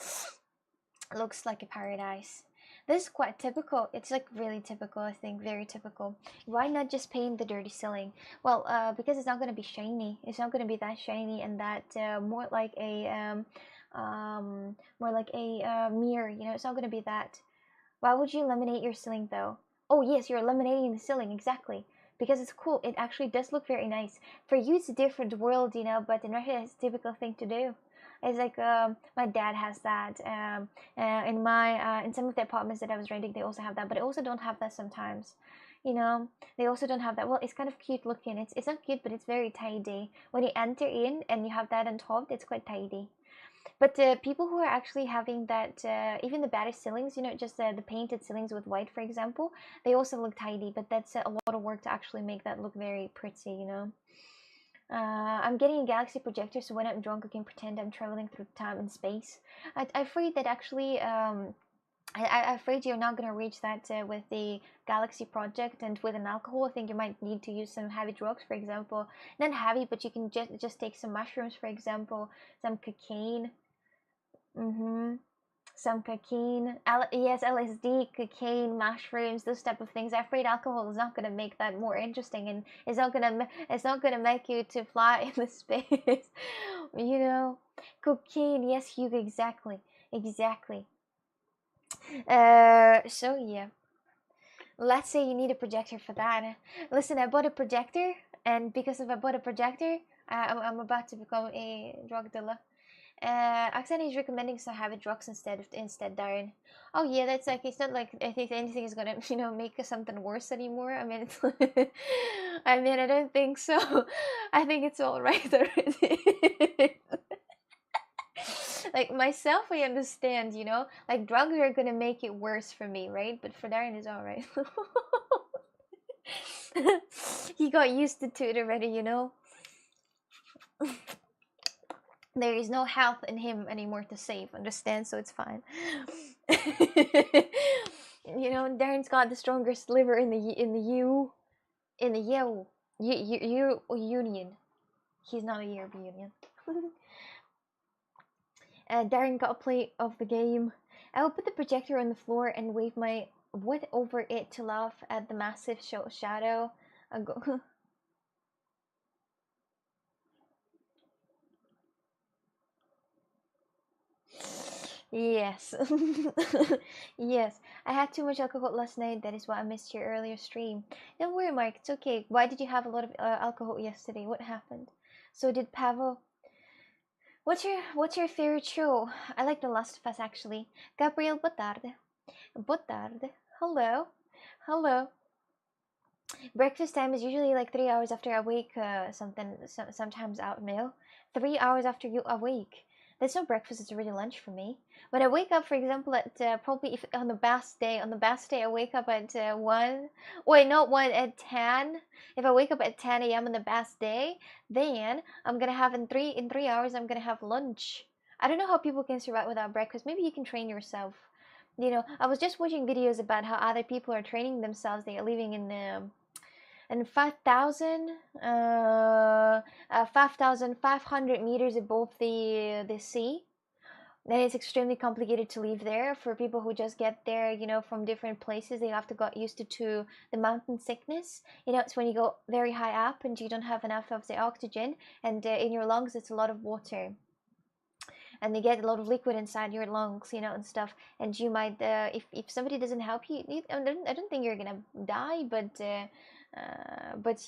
Looks like a paradise. This is quite typical. It's like really typical, I think, very typical. Why not just paint the dirty ceiling? Well, because it's not going to be shiny. It's not going to be that shiny and that more like a mirror. You know, it's not going to be that. Why would you laminate your ceiling though? Oh yes, you're laminating the ceiling, exactly. Because it's cool. It actually does look very nice. For you, it's a different world, you know, but in Russia, it's a typical thing to do. It's like my dad has that. In my in some of the apartments that I was renting, they also have that, but I also don't have that sometimes. You know, they also don't have that. Well, it's kind of cute looking. It's not cute, but it's very tidy. When you enter in and you have that on top, it's quite tidy. But people who are actually having that, even the better ceilings, you know, just the painted ceilings with white, for example, they also look tidy. But that's a lot of work to actually make that look very pretty, you know. I'm getting a galaxy projector, so when I'm drunk, I can pretend I'm traveling through time and space. I'm afraid that actually, I'm afraid you're not gonna reach that with the galaxy project, and with an alcohol, I think you might need to use some heavy drugs, for example. Not heavy, but you can just take some mushrooms, for example, some cocaine. Mm-hmm. Some cocaine, yes, LSD, cocaine, mushrooms, those type of things. I'm afraid alcohol is not gonna make that more interesting, and it's not gonna make you to fly in the space. You know, cocaine. Yes, Hugo, exactly, exactly. So yeah, let's say you need a projector for that. Listen, I bought a projector, and because of I bought a projector, I'm about to become a drug dealer. Oksana is recommending some heavy drugs instead, Darren. Oh yeah, that's like, it's not like I think anything is gonna, you know, make something worse anymore. I mean, I mean, I don't think so. I think it's all right already. Like myself, I understand, you know, like drugs are gonna make it worse for me, right? But for Darren, it's all right. He got used to it already, you know. There is no health in him anymore to save, understand? So it's fine. You know, Darren's got the strongest liver in the union. He's not a European Union. Darren got a plate of the game. I will put the projector on the floor and wave my wood over it to laugh at the massive shadow. Yes. Yes. I had too much alcohol last night. That is why I missed your earlier stream. Don't worry, Mark. It's okay. Why did you have a lot of alcohol yesterday? What happened? So did Pavel. What's your favorite show? I like The Last of Us actually. Gabriel, boa tarde. Boa tarde. Hello. Hello. Breakfast time is usually like 3 hours after I wake. Sometimes out meal. 3 hours after you awake. That's no breakfast. It's already lunch for me. When I wake up, for example, at probably if on the best day, I wake up at 1. Wait, not 1, at 10. If I wake up at 10 a.m. on the best day, then I'm gonna have in 3 hours. I'm gonna have lunch. I don't know how people can survive without breakfast. Maybe you can train yourself. You know, I was just watching videos about how other people are training themselves. They are living in 5,500 meters above the sea. Then it's extremely complicated to live there for people who just get there, you know, from different places. They have to get used to the mountain sickness. You know, it's when you go very high up and you don't have enough of the oxygen, and in your lungs it's a lot of water, and they get a lot of liquid inside your lungs, you know, and stuff. And you might, if somebody doesn't help you, I don't think you're gonna die, but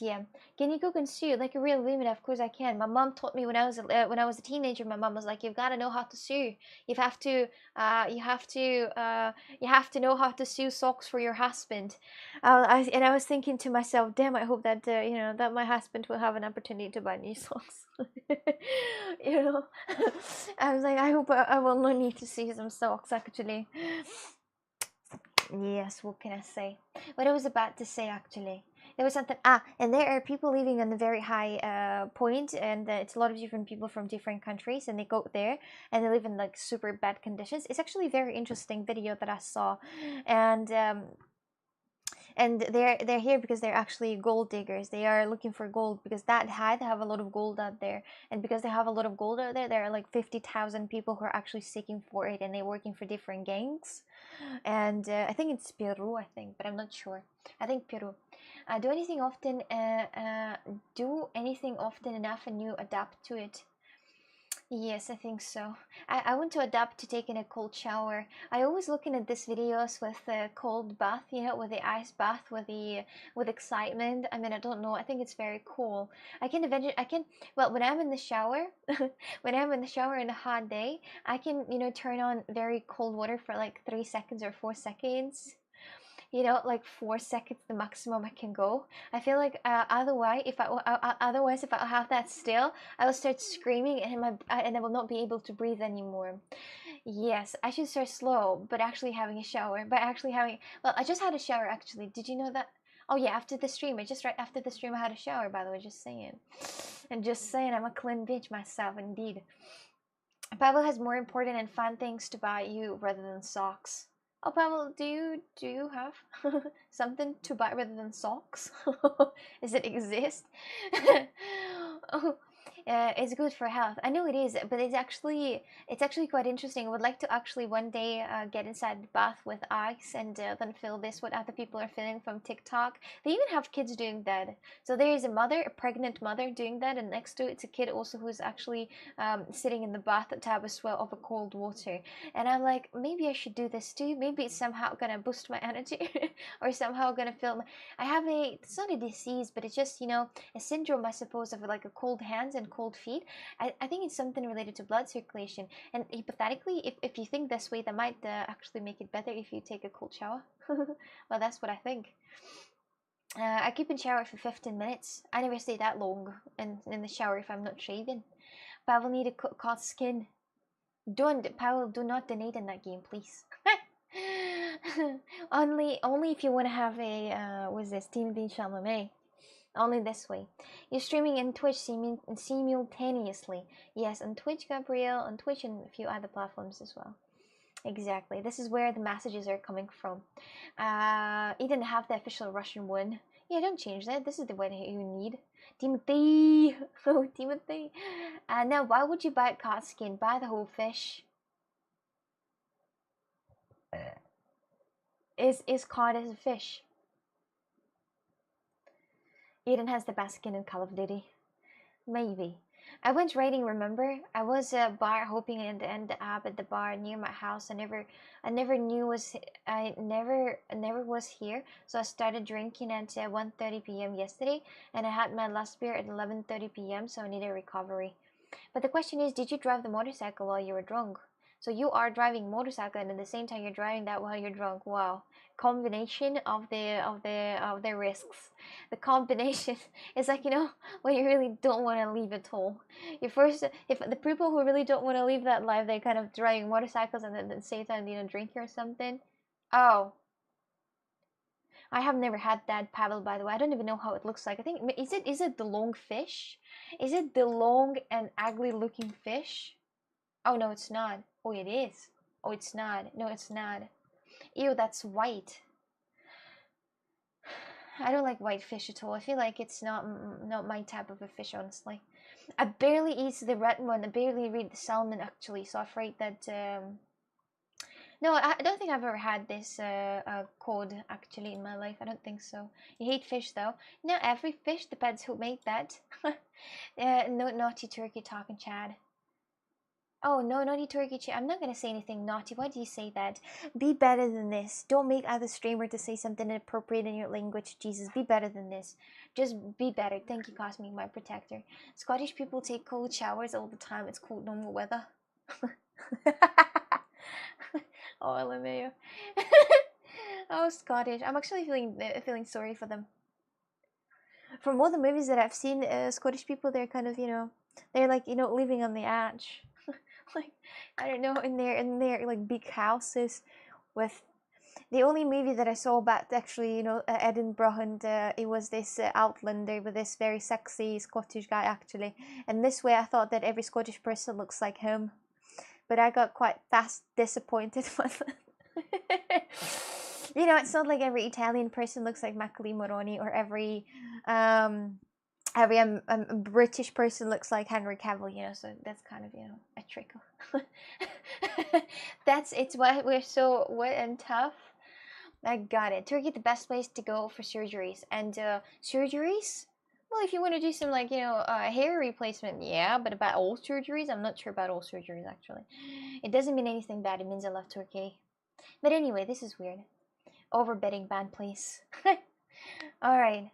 yeah. Can you cook and sew like a real woman? Of course I can. My mom taught me when I was a teenager. My mom was like, "You've got to know how to sew. You have to, you have to, you have to know how to sew socks for your husband." And I was thinking to myself, "Damn, I hope that you know that my husband will have an opportunity to buy new socks." You know, I was like, I hope I will not need to see some socks actually. Yes, what can I say? What I was about to say actually. There was something. And there are people living on a very high point, and it's a lot of different people from different countries, and they go there and they live in like super bad conditions. It's actually a very interesting video that I saw, and they're here because they're actually gold diggers. They are looking for gold because that high they have a lot of gold out there, and because they have a lot of gold out there, there are like 50,000 people who are actually seeking for it, and they're working for different gangs. And I think it's Peru, I think, but I'm not sure. I think Peru. Do anything often. Do anything often enough, and you adapt to it. Yes, I think so. I want to adapt to taking a cold shower. I always looking at these videos with the cold bath, you know, with the ice bath, with excitement. I mean, I don't know. I think it's very cool. Well, when I'm in the shower, when I'm in the shower in a hot day, I can, you know, turn on very cold water for like 3 seconds or 4 seconds. You know, like 4 seconds the maximum I can go. I feel like otherwise if I have that still, I will start screaming and I will not be able to breathe anymore. Yes, I should start slow, but actually having a shower. But actually having well, I just had a shower actually. Did you know that? Oh yeah, after the stream, right after the stream I had a shower. By the way, just saying, and just saying, I'm a clean bitch myself, indeed. Pavel has more important and fun things to buy you rather than socks. Oh, Pavel, do you have something to buy rather than socks? Does it exist? Oh, it's good for health. I know it is, but it's actually quite interesting. I would like to actually one day get inside the bath with ice and then feel this what other people are feeling from TikTok. They even have kids doing that. So there is a pregnant mother doing that, and next to it's a kid also who's actually sitting in the bathtub as well of a cold water. And I'm like, maybe I should do this too. Maybe it's somehow gonna boost my energy, or somehow gonna feel. It's not a disease, but it's just a syndrome, I suppose, of like a cold hands and cold feet. I think it's something related to blood circulation. And hypothetically, if you think this way, that might actually make it better if you take a cold shower. Well, that's what I think. I keep in shower for 15 minutes. I never stay that long in the shower if I'm not shaving. But I will need a cut skin. Pavel, do not donate in that game, please. only if you want to have a what's this, Timothy Chalamet. Only this way. You're streaming in Twitch simultaneously. Yes, on Twitch, Gabriel, on Twitch and a few other platforms as well. Exactly. This is where the messages are coming from. You didn't have the official Russian one. Yeah, don't change that. This is the one you need. Timothy! Oh, Timothy. Now, why would you buy a cod skin? Buy the whole fish. Is cod as a fish? Eden has the best skin in Call of Duty. Maybe. I went raiding, remember? I was bar hoping and end up at the bar near my house. I never was here. So I started drinking at 1:30 p.m. yesterday, and I had my last beer at 11:30 p.m. So I need a recovery. But the question is, did you drive the motorcycle while you were drunk? So you are driving motorcycle, and at the same time you're driving that while you're drunk. Wow, combination of the risks. The combination is like when you really don't want to leave at all. If the people who really don't want to leave that life, they're kind of driving motorcycles and then at the same time drinking or something. Oh, I have never had that paddle, by the way. I don't even know how it looks like. I think is it the long fish? Is it the long and ugly looking fish? Oh no, it's not. Oh, it is. Oh, it's not. No, it's not. Ew, that's white. I don't like white fish at all. I feel like it's not my type of a fish, honestly. I barely eat the red one. I barely eat the salmon, actually. So I'm afraid that no, I don't think I've ever had this cod actually in my life. I don't think so. You hate fish though. No, every fish depends who made that. No naughty turkey talking, Chad. Oh no, naughty turkey Chad. I'm not gonna say anything naughty. Why do you say that? Be better than this. Don't make other streamer to say something inappropriate in your language. Jesus, be better than this. Just be better. Thank you, Cosmic, my protector. Scottish people take cold showers all the time. It's called normal weather. Oh, LMAO. Oh, Scottish. I'm actually feeling sorry for them. From all the movies that I've seen, Scottish people, they're kind of, they're like, living on the edge. Like, I don't know, in their like big houses with. The only movie that I saw about actually, Edinburgh, and it was this Outlander with this very sexy Scottish guy actually. And this way, I thought that every Scottish person looks like him. But I got quite fast disappointed with it. It's not like every Italian person looks like Macaulay Moroni, or every British person looks like Henry Cavill, so that's kind of, a trickle. It's why we're so wet and tough. I got it. Turkey, the best place to go for surgeries. And surgeries? Well, if you want to do some, like, hair replacement, yeah, but about all surgeries? I'm not sure about all surgeries, actually. It doesn't mean anything bad. It means I love Turkey. But anyway, this is weird. Overbidding ban, please. Alright.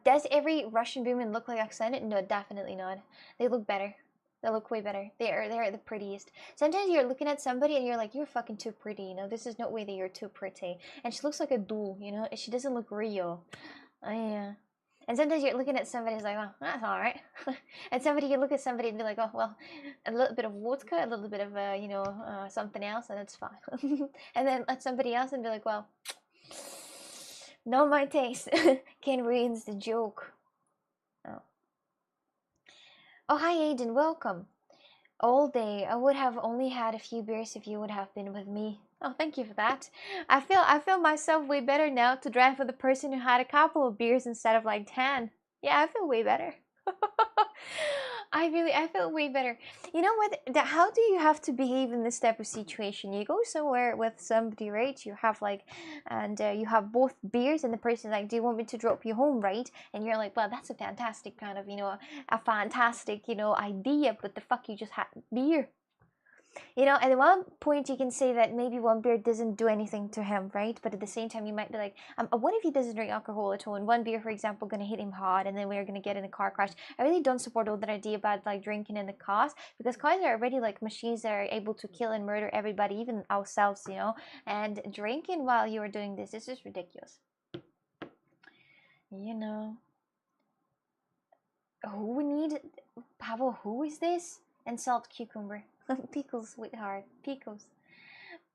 Does every Russian woman look like Oksana? No, definitely not. They look better. They look way better. They're the prettiest. Sometimes you're looking at somebody and you're like, you're fucking too pretty, This is no way that you're too pretty. And she looks like a doll, She doesn't look real. Yeah. And sometimes you're looking at somebody, it's like, oh, that's alright. And you look at somebody and be like, oh, well, a little bit of vodka, a little bit of, something else, and it's fine. And then at somebody else and be like, well, not my taste. Ken ruins the joke. Oh, hi, Aiden, welcome. All day, I would have only had a few beers if you would have been with me. Oh, thank you for that. I feel myself way better now to drive with a person who had a couple of beers instead of like 10. Yeah, I feel way better. I feel way better. You know what? How do you have to behave in this type of situation? You go somewhere with somebody, right? You have and you have both beers, and the person's like, "Do you want me to drop you home, right?" And you're like, "Well, that's a fantastic kind of, a fantastic, idea, but the fuck, you just had beer." At one point you can say that maybe one beer doesn't do anything to him, right? But at the same time, you might be like, what if he doesn't drink alcohol at all? And one beer, for example, gonna hit him hard, and then we're gonna get in a car crash. I really don't support all that idea about like drinking in the cars, because cars are already like machines that are able to kill and murder everybody, even ourselves, And drinking while you are doing this is just ridiculous. Who we need? Pavel, who is this? And salt cucumber. Pickles, sweetheart. Pickles.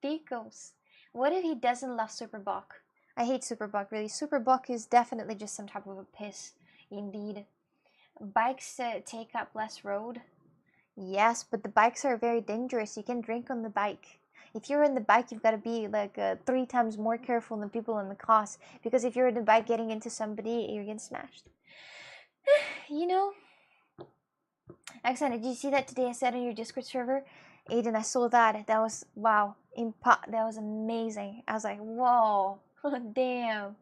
Pickles. What if he doesn't love Superbok? I hate Superbok, really. Superbok is definitely just some type of a piss. Indeed. Bikes take up less road. Yes, but the bikes are very dangerous. You can drink on the bike. If you're in the bike, you've got to be like 3 times more careful than people in the cars. Because if you're in the bike getting into somebody, you're getting smashed. Oksana, did you see that today I said on your Discord server? Aiden, I saw that. That was, wow. That was amazing. I was like, whoa. Damn.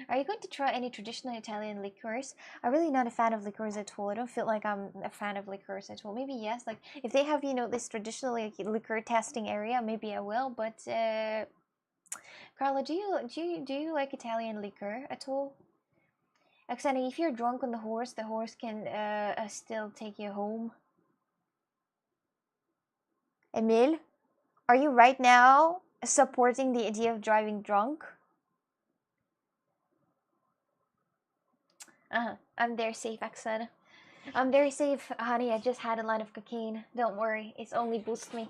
Are you going to try any traditional Italian liqueurs? I'm really not a fan of liqueurs at all. I don't feel like I'm a fan of liqueurs at all. Maybe yes. Like, if they have, this traditional liqueur testing area, maybe I will. But, Carla, do you like Italian liqueur at all? Oksana, if you're drunk on the horse can still take you home. Emil, are you right now supporting the idea of driving drunk? I'm very safe, Oksana. I'm very safe, honey. I just had a line of cocaine. Don't worry, it's only boosted me.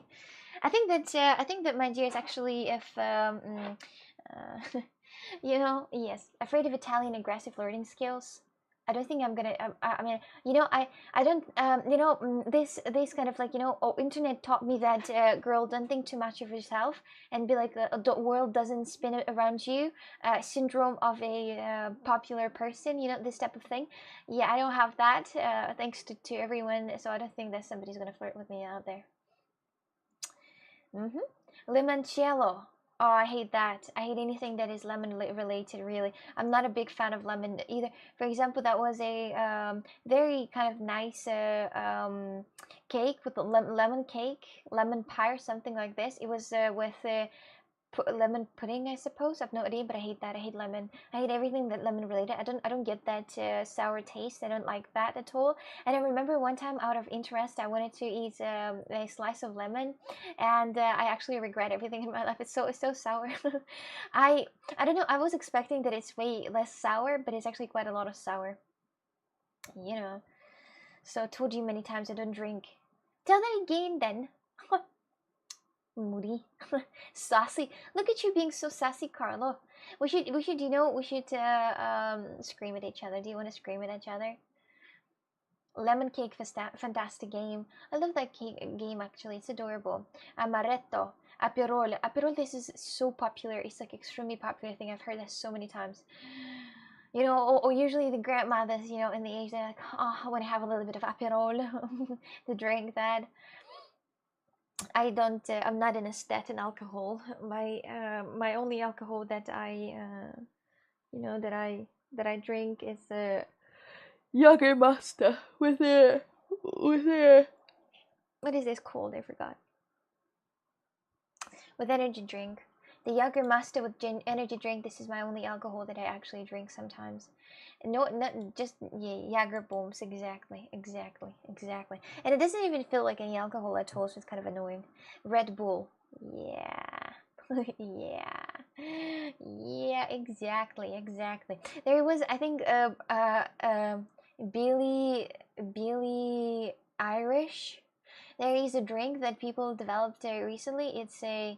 I think that my dear is actually if yes, afraid of Italian aggressive flirting skills. I don't think I'm gonna. I mean, I don't. This kind of like, internet taught me that, girl, don't think too much of yourself and be like, the world doesn't spin around you. Syndrome of a popular person. This type of thing. Yeah, I don't have that. Thanks to everyone. So I don't think that somebody's gonna flirt with me out there. Limoncello. Oh, I hate that. I hate anything that is lemon related, really. I'm not a big fan of lemon either. For example, that was a very kind of nice cake with lemon cake, lemon pie or something like this. It was with lemon pudding, I suppose. I've no idea, but I hate that. I hate lemon. I hate everything that lemon related. I don't get that sour taste. I don't like that at all. And I remember one time, out of interest, I wanted to eat a slice of lemon, and I actually regret everything in my life. It's so sour. I don't know. I was expecting that it's way less sour, but it's actually quite a lot of sour. You know. So I told you many times I don't drink. Tell that again, then. Moody. Sassy. Look at you being so sassy, Carlo. We should scream at each other. Do you want to scream at each other? Lemon cake fantastic game. I love that game, actually. It's adorable. Amaretto. Aperol. Aperol, this is so popular. It's like extremely popular thing. I've heard this so many times. Or usually the grandmothers, in the age, they're like, oh, I want to have a little bit of Aperol to drink that. I don't. I'm not an aesthete in alcohol. My only alcohol that I drink is Jägermeister with what is this called? I forgot. With energy drink, the Jägermeister with energy drink. This is my only alcohol that I actually drink sometimes. No, not just, yeah, Jager bombs. Exactly. And it doesn't even feel like any alcohol at all, so it's kind of annoying. Red Bull. Yeah. Yeah, exactly. There was, I think, Billy Irish. There is a drink that people developed recently. It's a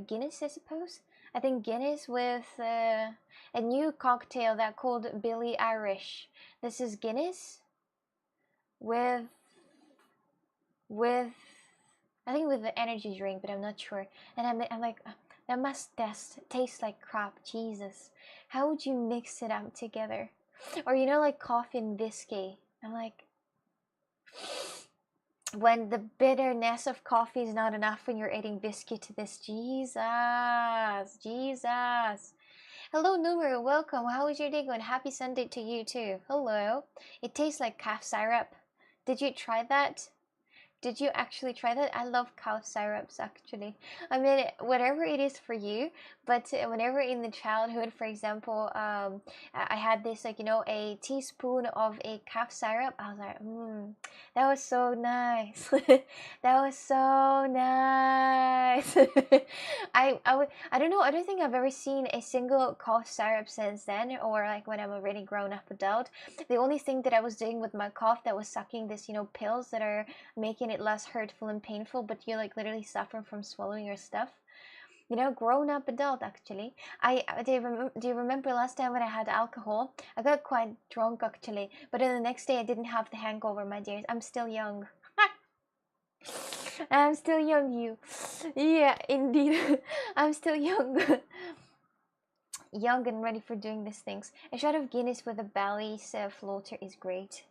Guinness, I suppose. I think Guinness with a new cocktail that called Billy Irish. This is Guinness with I think with the energy drink, but I'm not sure. And I'm like, that must taste like crap. Jesus, how would you mix it up together? Or like coffee and whiskey. I'm like, when the bitterness of coffee is not enough when you're adding whiskey to this. Jesus. Hello, Numeru, welcome. How is your day going? Happy Sunday to you too. Hello. It tastes like calf syrup. Did you try that? Did you actually try that? I love cow syrups, actually. I mean, whatever it is for you, but whenever in the childhood, for example, I had this, like, a teaspoon of a calf syrup, I was like, that was so nice. That was so nice. I don't know, I don't think I've ever seen a single cough syrup since then, or like when I'm a really grown-up adult. The only thing that I was doing with my cough, that was sucking this, pills that are making it less hurtful and painful, but you like literally suffer from swallowing your stuff. Grown-up adult, actually. Do you remember last time when I had alcohol? I got quite drunk, actually, but then the next day I didn't have the hangover, my dears. I'm still young. I'm still young, you. Yeah, indeed. I'm still young. Young and ready for doing these things. A shot of Guinness with a Bally's floater is great.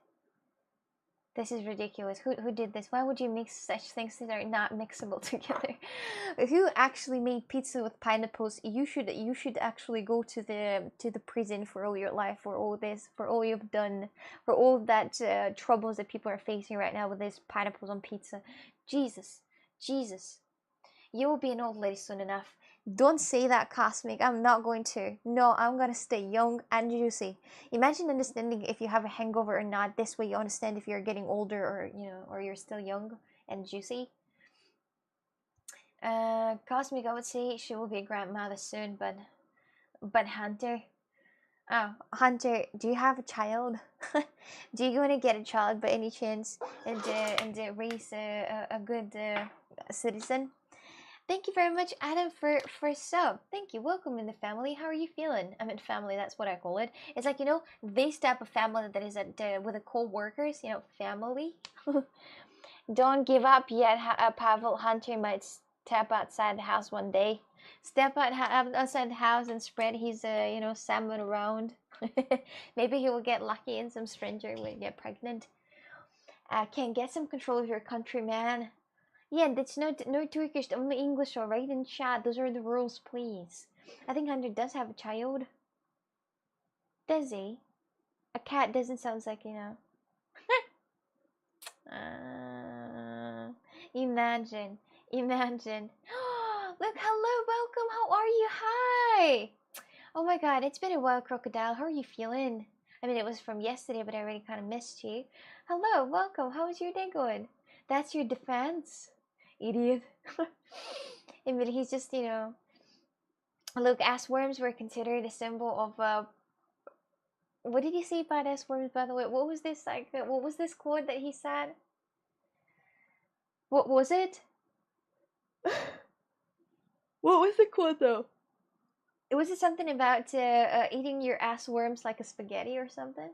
This is ridiculous. Who did this? Why would you mix such things that are not mixable together? If you actually made pizza with pineapples, you should actually go to the prison for all your life, for all this, for all you've done, for all that troubles that people are facing right now with these pineapples on pizza. Jesus. You will be an old lady soon enough. Don't say that, Cosmic. I'm not going to. No, I'm gonna stay young and juicy. Imagine understanding if you have a hangover or not. This way you understand if you're getting older, or or you're still young and juicy. Cosmic, I would say she will be a grandmother soon, but Hunter. Oh, Hunter, do you have a child? Do you want to get a child by any chance and raise a good citizen? Thank you very much, Adam, for sub. Thank you. Welcome in the family. How are you feeling? I mean, family. That's what I call it. It's like, you know, this type of family that is at with the co-workers. You know, family. Don't give up yet. Pavel Hunter might step outside the house one day. Step outside the house and spread his, you know, salmon around. Maybe he will get lucky and some stranger will get pregnant. Can get some control of your country, man. Yeah, that's no Turkish, only English, alright? In chat, those are the rules, please. I think Hunter does have a child. Does he? A cat doesn't sound like, you know. Imagine. Look, hello, welcome, how are you? Hi! Oh my god, it's been a while, Crocodile. How are you feeling? I mean, it was from yesterday, but I already kind of missed you. Hello, welcome. How is your day going? That's your defense? Idiot. I mean, he's just, you know... Look, ass worms were considered a symbol of, what did he say about ass worms, by the way? What was this, like, what was this quote that he said? What was it? What was the quote, though? Was it something about eating your ass worms like a spaghetti or something?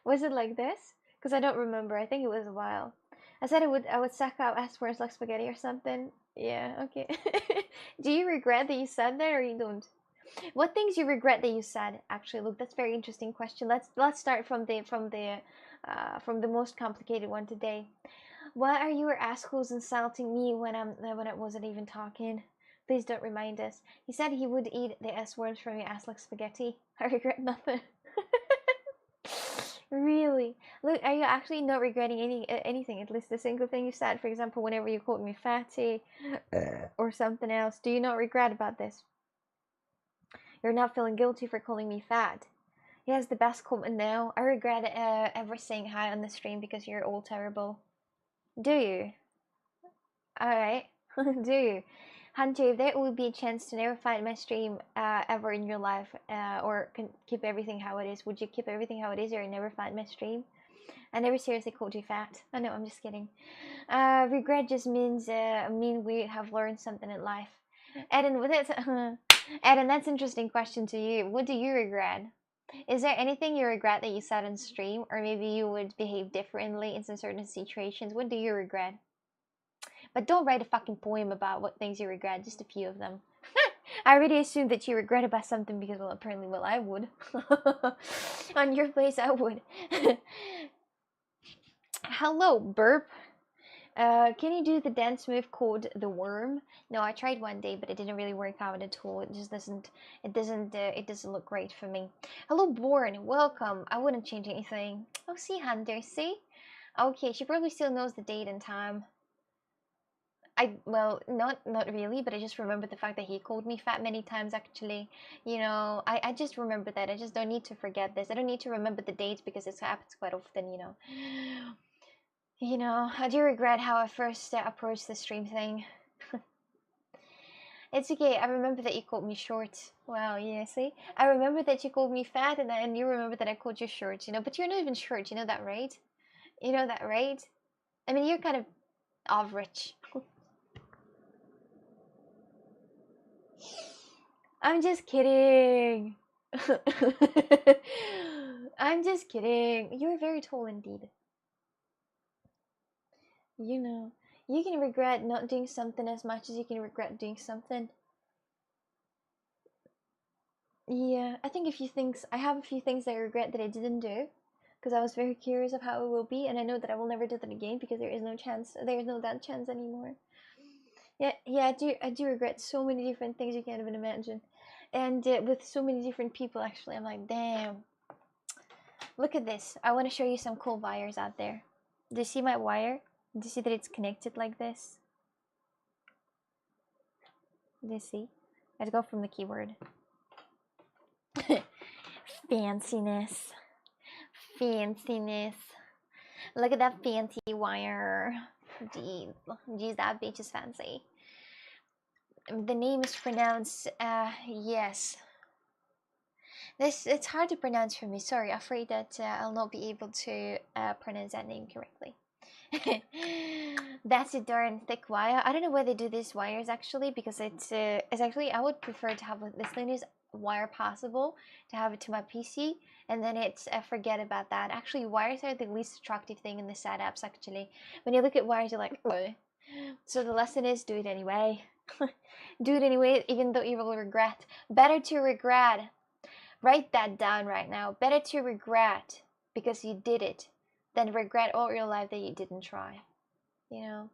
Was it like this? Because I don't remember. I think it was a while. I said I would suck out ass worms like spaghetti or something. Yeah, okay. Do you regret that you said that, or you don't? What things you regret that you said? Actually, look, that's a very interesting question. Let's start from the most complicated one today. Why are your assholes insulting me when I wasn't even talking? Please don't remind us. He said he would eat the S worms from your ass like spaghetti. I regret nothing. Really? Look, are you actually not regretting anything? At least a single thing you said. For example, whenever you called me fatty or something else. Do you not regret about this? You're not feeling guilty for calling me fat. He has the best comment now. I regret ever saying hi on the stream because you're all terrible. Do you? Alright. Do you? Hunter, if there would be a chance to never find my stream ever in your life, or keep everything how it is, would you keep everything how it is or never find my stream? I never seriously called you fat. Oh no, I'm just kidding. Regret just means we have learned something in life. Eden, with it, Eden, that's an interesting question to you. What do you regret? Is there anything you regret that you said on stream, or maybe you would behave differently in some certain situations? What do you regret? But don't write a fucking poem about what things you regret, just a few of them. I already assumed that you regret about something because, well, apparently, well, I would. On your place, I would. Hello, burp. Can you do the dance move called the worm? No, I tried one day, but it didn't really work out at all. It just doesn't. It doesn't look great for me. Hello, Born. Welcome. I wouldn't change anything. Oh, see, Hunter. See? Okay, she probably still knows the date and time. Well, not really, but I just remember the fact that he called me fat many times, actually. You know, I just remember that. I just don't need to forget this. I don't need to remember the dates because it happens quite often, you know. You know, I do regret how I first approached the stream thing. It's okay, I remember that you called me short. Wow, yeah, see? I remember that you called me fat, and you remember that I called you short, you know? But you're not even short, you know that, right? You know that, right? I mean, you're kind of average. I'm just kidding. I'm just kidding. You're very tall indeed. You know, you can regret not doing something as much as you can regret doing something. Yeah, I think I have a few things that I regret that I didn't do. Because I was very curious of how it will be, and I know that I will never do that again because there is no chance. There is no that chance anymore. Yeah, I do regret so many different things you can't even imagine. And with so many different people, actually, I'm like, damn. Look at this. I want to show you some cool wires out there. Do you see my wire? Do you see that it's connected like this? Do you see? Let's go from the keyboard. Fanciness. Fanciness. Look at that fancy wire. Geez, that bitch is fancy. The name is pronounced, yes. It's hard to pronounce for me. Sorry, afraid that I'll not be able to pronounce that name correctly. That's a darn thick wire. I don't know why they do these wires actually, because it's actually, I would prefer to have this thinnest wire possible to have it to my PC, and then it's forget about that. Actually, wires are the least attractive thing in the setups. Actually, when you look at wires, you're like, ugh. So the lesson is, do it anyway. Do it anyway, even though you will regret. Better to regret. Write that down right now. Better to regret because you did it than regret all your life that you didn't try. You know,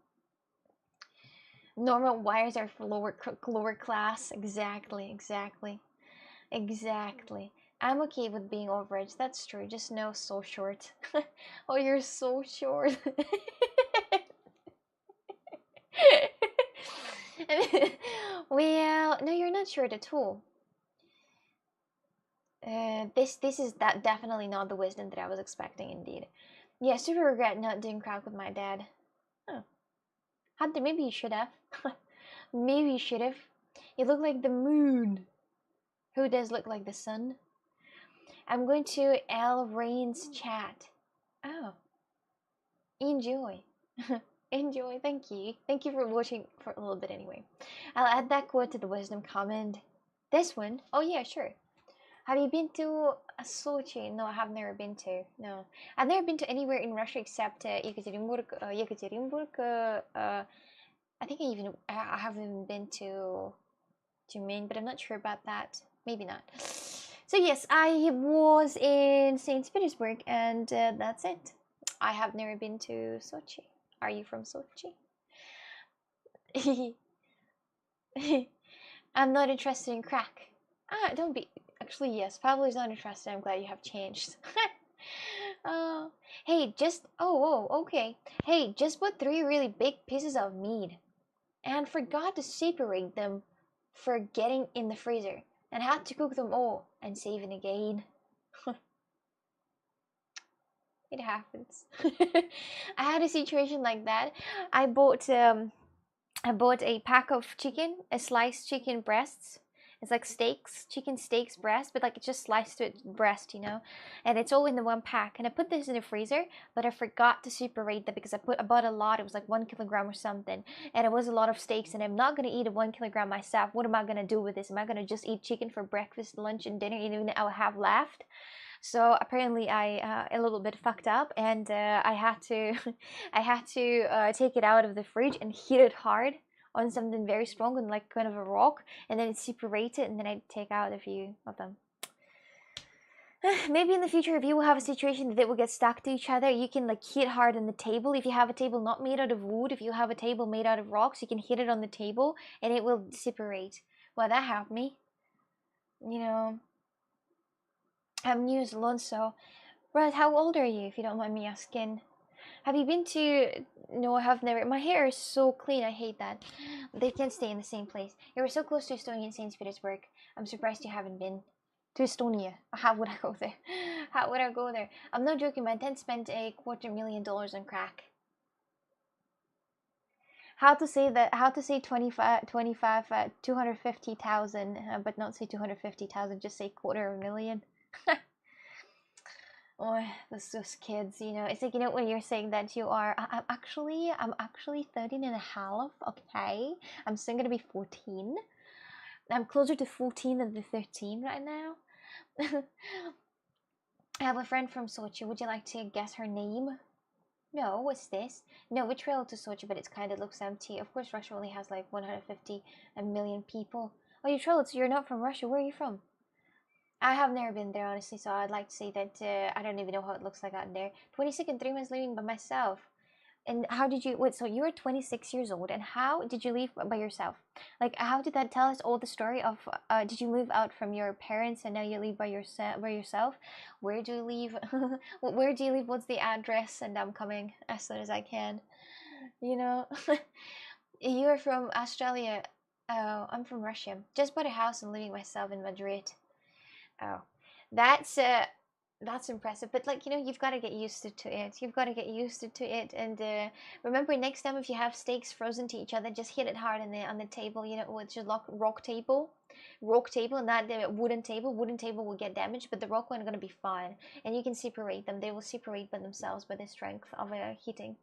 normal wires are for lower class. Exactly. I'm okay with being overage. That's true. Just no, so short. Oh, you're so short. Well, no, you're not short at all. This is definitely not the wisdom that I was expecting. Indeed, yeah. Super regret not doing crack with my dad. Huh. Maybe you should have. Maybe you should have. You look like the moon. Who does look like the sun? I'm going to L Rain's chat. Oh, enjoy. Enjoy. Thank you. Thank you for watching for a little bit anyway. I'll add that quote to the wisdom comment. This one? Oh yeah, sure. Have you been to Sochi? No, I have never been to. No, I've never been to anywhere in Russia except Yekaterinburg. I think I haven't even been to Maine, but I'm not sure about that. Maybe not. So yes, I was in St. Petersburg, and that's it. I have never been to Sochi. Are you from Sochi? I'm not interested in crack. Don't be. Actually, yes, Pablo is not interested. I'm glad you have changed. Hey, okay. Hey, just put 3 really big pieces of meat and forgot to separate them for getting in the freezer and had to cook them all and save it again. It happens. I had a situation like that. I bought a pack of chicken, a sliced chicken breasts. It's like steaks, chicken steaks breast, but like it's just sliced breast, you know. And it's all in the one pack. And I put this in the freezer, but I forgot to separate them because I bought a lot. It was like 1 kilogram or something, and it was a lot of steaks. And I'm not gonna eat a 1 kilogram myself. What am I gonna do with this? Am I gonna just eat chicken for breakfast, lunch, and dinner, even I'll have left? So apparently I a little bit fucked up, and I had to take it out of the fridge and heat it hard on something very strong and like kind of a rock, and then it's separated, and then I take out a few of them. Maybe in the future, if you will have a situation that they will get stuck to each other, you can like hit hard on the table. If you have a table not made out of wood, if you have a table made out of rocks, you can hit it on the table and it will separate. Well, that helped me. You know, I'm new as Alonso. Right, how old are you, if you don't mind me asking? Have you been to... No, I have never. My hair is so clean, I hate that. They can't stay in the same place. You were so close to Estonia and St. Petersburg. I'm surprised you haven't been to Estonia. How would I go there? How would I go there? I'm not joking, my dad spent $250,000 on crack. How to say 250,000, but not say 250,000, just say $250,000. Oh, those kids, you know. It's like, you know, when you're saying that you are, I'm actually 13 and a half, okay? I'm soon gonna be 14. I'm closer to 14 than the 13 right now. I have a friend from Sochi. Would you like to guess her name? No, what's this? No, we traveled to Sochi, but it kind of looks empty. Of course, Russia only has like 150 million people. Oh, you traveled, so you're not from Russia. Where are you from? I have never been there, honestly, so I'd like to say that I don't even know how it looks like out there. 26 and 3 months living by myself. And how did you... Wait, so you were 26 years old, and how did you leave by yourself? Like, how did that tell us all the story of... did you move out from your parents and now you live by yourself? Where do you live? Where do you live? What's the address? And I'm coming as soon as I can. You know? You are from Australia. Oh, I'm from Russia. Just bought a house and living myself in Madrid. Oh, that's impressive. But like, you know, you've got to get used to it. You've got to get used to it. And remember, next time if you have steaks frozen to each other, just hit it hard on the table. You know, with your rock table. rock table, not the wooden table. Wooden table will get damaged, but the rock one are gonna be fine, and you can separate them. They will separate by themselves by the strength of a heating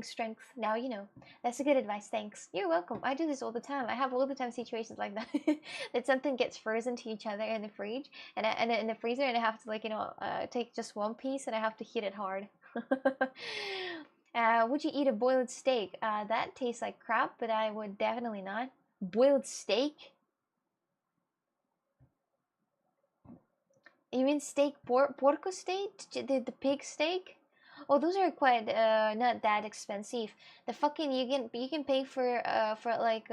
strength. Now you know. That's a good advice. Thanks. You're welcome. I do this all the time. I have all the time situations like that. That something gets frozen to each other in the fridge and in the freezer, and I have to, like, take just one piece and I have to heat it hard. Would you eat a boiled steak? That tastes like crap, but I would definitely not. Boiled steak? You mean steak, porco steak? The pig steak? Oh, those are quite not that expensive. The fucking you can pay for like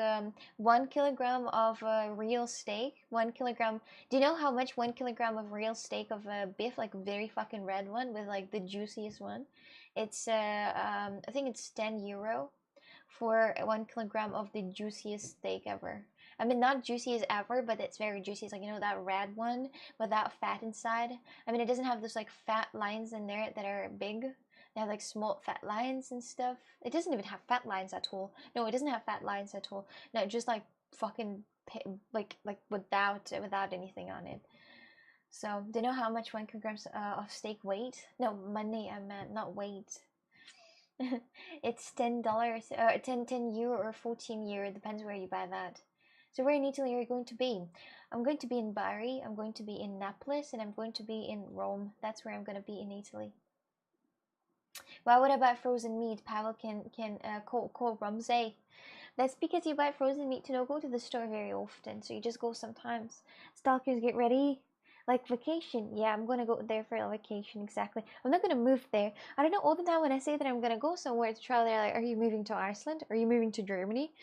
1 kilogram of real steak. 1 kilogram. Do you know how much 1 kilogram of real steak of beef, like very fucking red one with like the juiciest one? It's I think it's €10 for 1 kilogram of the juiciest steak ever. I mean, not juicy as ever, but it's very juicy. It's like, that red one without fat inside. I mean, it doesn't have those like fat lines in there that are big. They have like small fat lines and stuff. It doesn't even have fat lines at all. No, it doesn't have fat lines at all. No, just like fucking like without anything on it. So, do you know how much 1 kilogram of steak weight? No, money. I meant, not weight. It's $10, €10 or €14. Depends where you buy that. So where in Italy are you going to be? I'm going to be in Bari, I'm going to be in Naples, and I'm going to be in Rome. That's where I'm going to be in Italy. Well, what about frozen meat? Pavel can call Ramsey. That's because you buy frozen meat to not go to the store very often, so you just go sometimes. Stalkers, get ready. Like vacation. Yeah, I'm gonna go there for a vacation, exactly. I'm not gonna move there. I don't know, all the time when I say that I'm gonna go somewhere to travel, they're like, are you moving to Iceland? Are you moving to Germany?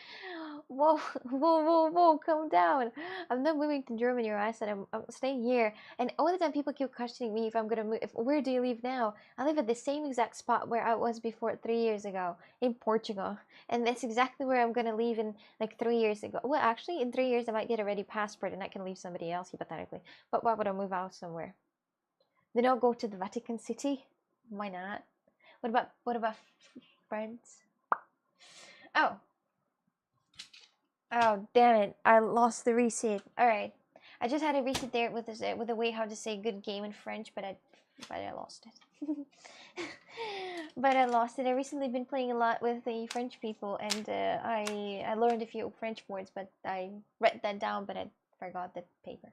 Whoa, whoa, calm down. I'm not moving to Germany or Iceland. I'm staying here. And all the time people keep questioning me if I'm gonna move. Where do you live now? I live at the same exact spot where I was before 3 years ago, in Portugal. And that's exactly where I'm gonna leave in like 3 years ago. Well, actually, in 3 years I might get a ready passport and I can leave somebody else, hypothetically. But why would I move out somewhere? Then I'll go to the Vatican City. Why not? What about France? Oh, damn it. I lost the reset. Alright. I just had a reset there with a way how to say good game in French, but I lost it. But I lost it. I recently been playing a lot with the French people, and I learned a few French words, but I read that down, but I forgot the paper.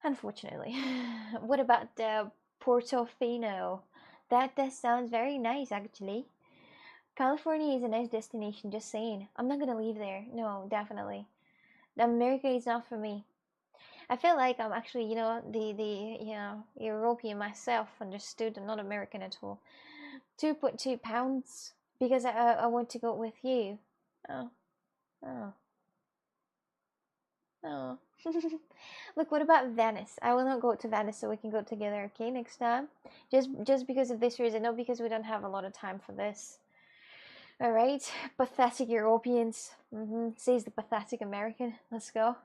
Unfortunately. What about the Portofino? That sounds very nice, actually. California is a nice destination, just saying. I'm not gonna leave there. No, definitely. America is not for me. I feel like I'm actually, the European myself understood. I'm not American at all. 2.2 pounds because I want to go with you. Oh. Look, what about Venice? I will not go to Venice, so we can go together, okay, next time. Just because of this reason, not because we don't have a lot of time for this. Alright, pathetic Europeans, says the pathetic American. Let's go.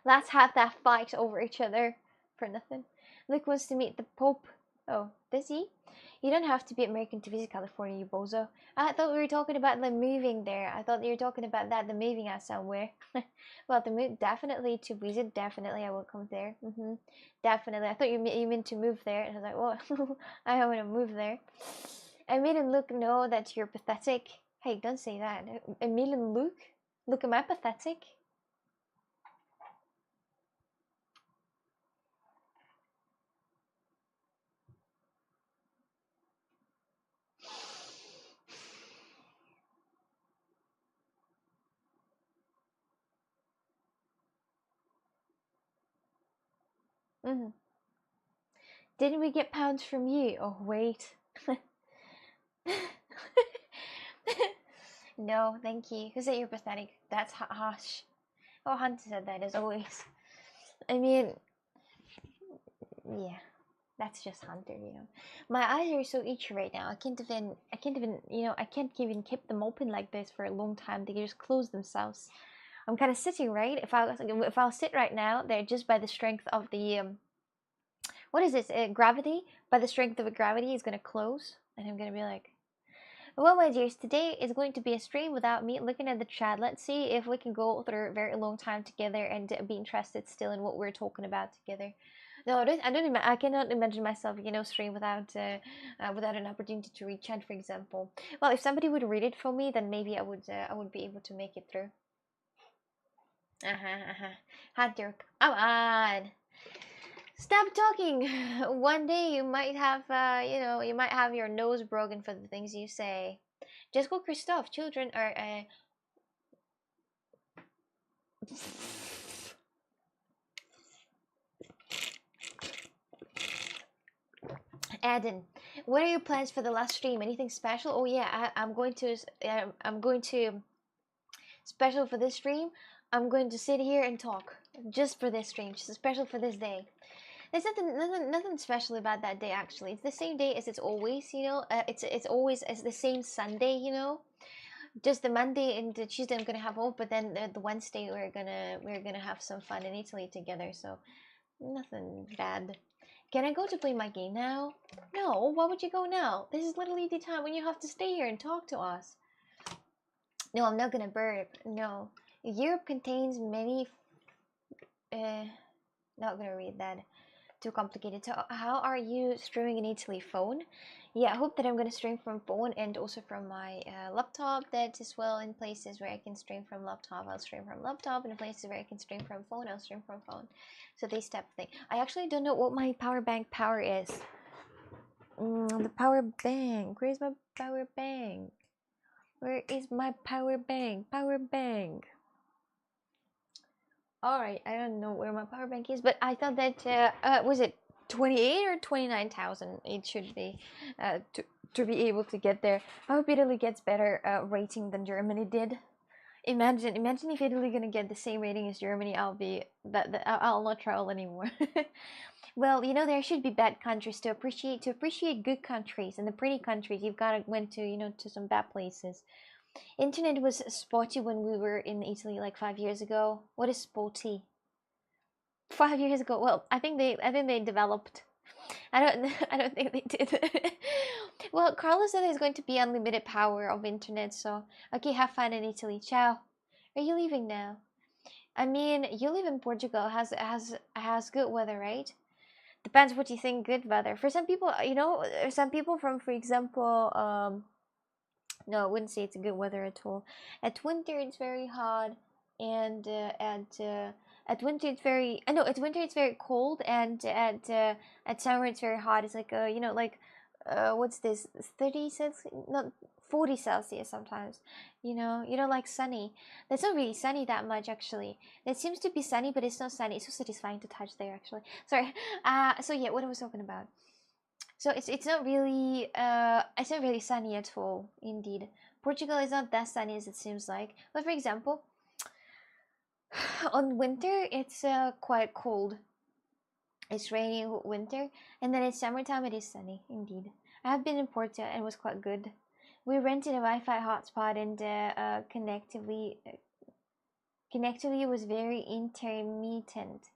Let's have that fight over each other for nothing. Luke wants to meet the Pope. Oh, does he? You don't have to be American to visit California, you bozo. I thought we were talking about the moving there. I thought you were talking about the moving out somewhere. Well, the move, definitely to visit, definitely I will come there. Definitely. I thought you meant to move there. And I was like, well, I want to move there. I made him know that you're pathetic. Hey, don't say that. I made him look, am I pathetic? Didn't we get pounds from you? Oh, wait. No, thank you. Who said you're pathetic? That's harsh. Oh, Hunter said that as always. I mean, yeah, that's just Hunter, My eyes are so itchy right now. I can't even, I can't even keep them open like this for a long time. They just close themselves. I'm kind of sitting, right? If I'll sit right now, they're just by the strength of the, what is this? Gravity? By the strength of the gravity, it's gonna close, and I'm gonna be like, Well, my dears, today is going to be a stream without me looking at the chat. Let's see if we can go through a very long time together and be interested still in what we're talking about together. No, I cannot imagine myself, stream without without an opportunity to read chat, for example. Well, if somebody would read it for me, then maybe I would be able to make it through. Hot Dirk, come on. Stop talking. One day you might have, you might have your nose broken for the things you say. Just go, Christophe. Children are. Aden, what are your plans for the last stream? Anything special? Oh yeah, I'm going to. Special for this stream. I'm going to sit here and talk just for this stream, just special for this day. There's nothing special about that day actually. It's the same day as it's always, it's always as the same Sunday, Just the Monday and the Tuesday I'm gonna have off, but then the Wednesday we're gonna have some fun in Italy together. So nothing bad. Can I go to play my game now? No. Why would you go now? This is literally the time when you have to stay here and talk to us. No, I'm not gonna burp. No. Europe contains many. Not gonna read that. Too complicated. So how are you streaming in Italy? Phone? Yeah, I hope that I'm gonna stream from phone and also from my laptop. That as well in places where I can stream from laptop, I'll stream from laptop. And in places where I can stream from phone, I'll stream from phone. So this type of thing. I actually don't know what my power bank power is. The power bank. Where's my power bank? Where is my power bank? Power bank. Alright, I don't know where my power bank is, but I thought that, was it 28 or 29,000 it should be to be able to get there. I hope Italy gets better rating than Germany did. Imagine if Italy gonna get the same rating as Germany. I'll not travel anymore. Well, there should be bad countries to appreciate good countries and the pretty countries. You've got to went to to some bad places. Internet was spotty when we were in Italy like 5 years ago. What is spotty? 5 years ago. Well, I think they developed. I don't think they did. Well, Carlos said there's going to be unlimited power of internet, so okay, have fun in Italy. Ciao. Are you leaving now? I mean, you live in Portugal. Has good weather, right? Depends what you think good weather. For some people, some people from, for example, no, I wouldn't say it's good weather at all. At winter it's very hot, and at winter it's very no, at winter it's very cold, and at summer it's very hot. It's like what's this, 30 Celsius, not 40 Celsius sometimes. You don't like sunny. That's not really sunny that much actually. It seems to be sunny, but it's not sunny. It's so satisfying to touch there actually. Sorry. So yeah, what I was talking about. So it's not really sunny at all. Indeed, Portugal is not that sunny as it seems like. But for example, on winter it's quite cold. It's raining winter, and then in summertime it is sunny. Indeed, I have been in Porto and it was quite good. We rented a Wi-Fi hotspot, and connectivity was very intermittent.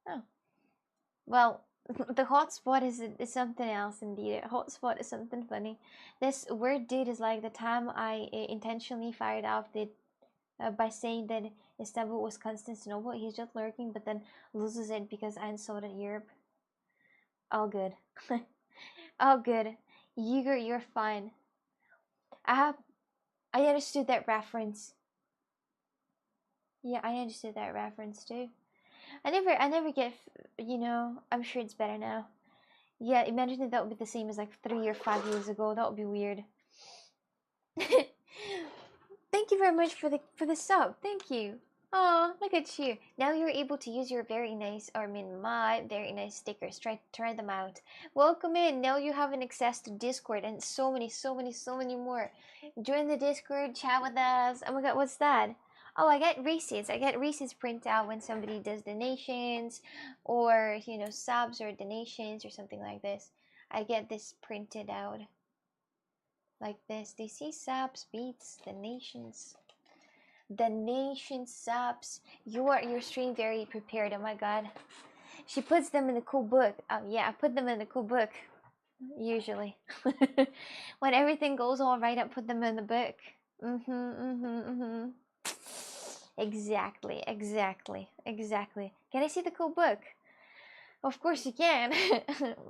Oh, well. The hotspot is something else indeed. Hotspot is something funny. This word "did" is like the time I intentionally fired off the by saying that Istanbul was Constantinople. He's just lurking, but then loses it because I insulted Europe. All good. All good. You're fine. I understood that reference. Yeah, I understood that reference too. I never get, I'm sure it's better now. Yeah, imagine if that would be the same as like 3 or 5 years ago. That would be weird. Thank you very much for the sub. Thank you. Oh, look at you. Now you're able to use your very nice, or I mean my very nice stickers. Try them out. Welcome in. Now you have an access to Discord and so many more. Join the Discord, chat with us. Oh my god, what's that? Oh, I get receipts. I get receipts print out when somebody does donations, or subs or donations or something like this. I get this printed out like this. DC subs, beats, donations. The nation subs. Your stream very prepared. Oh my god. She puts them in the cool book. Oh yeah, I put them in the cool book. Usually. When everything goes all right, I put them in the book. Exactly, exactly, exactly. Can I see the cool book? Of course you can.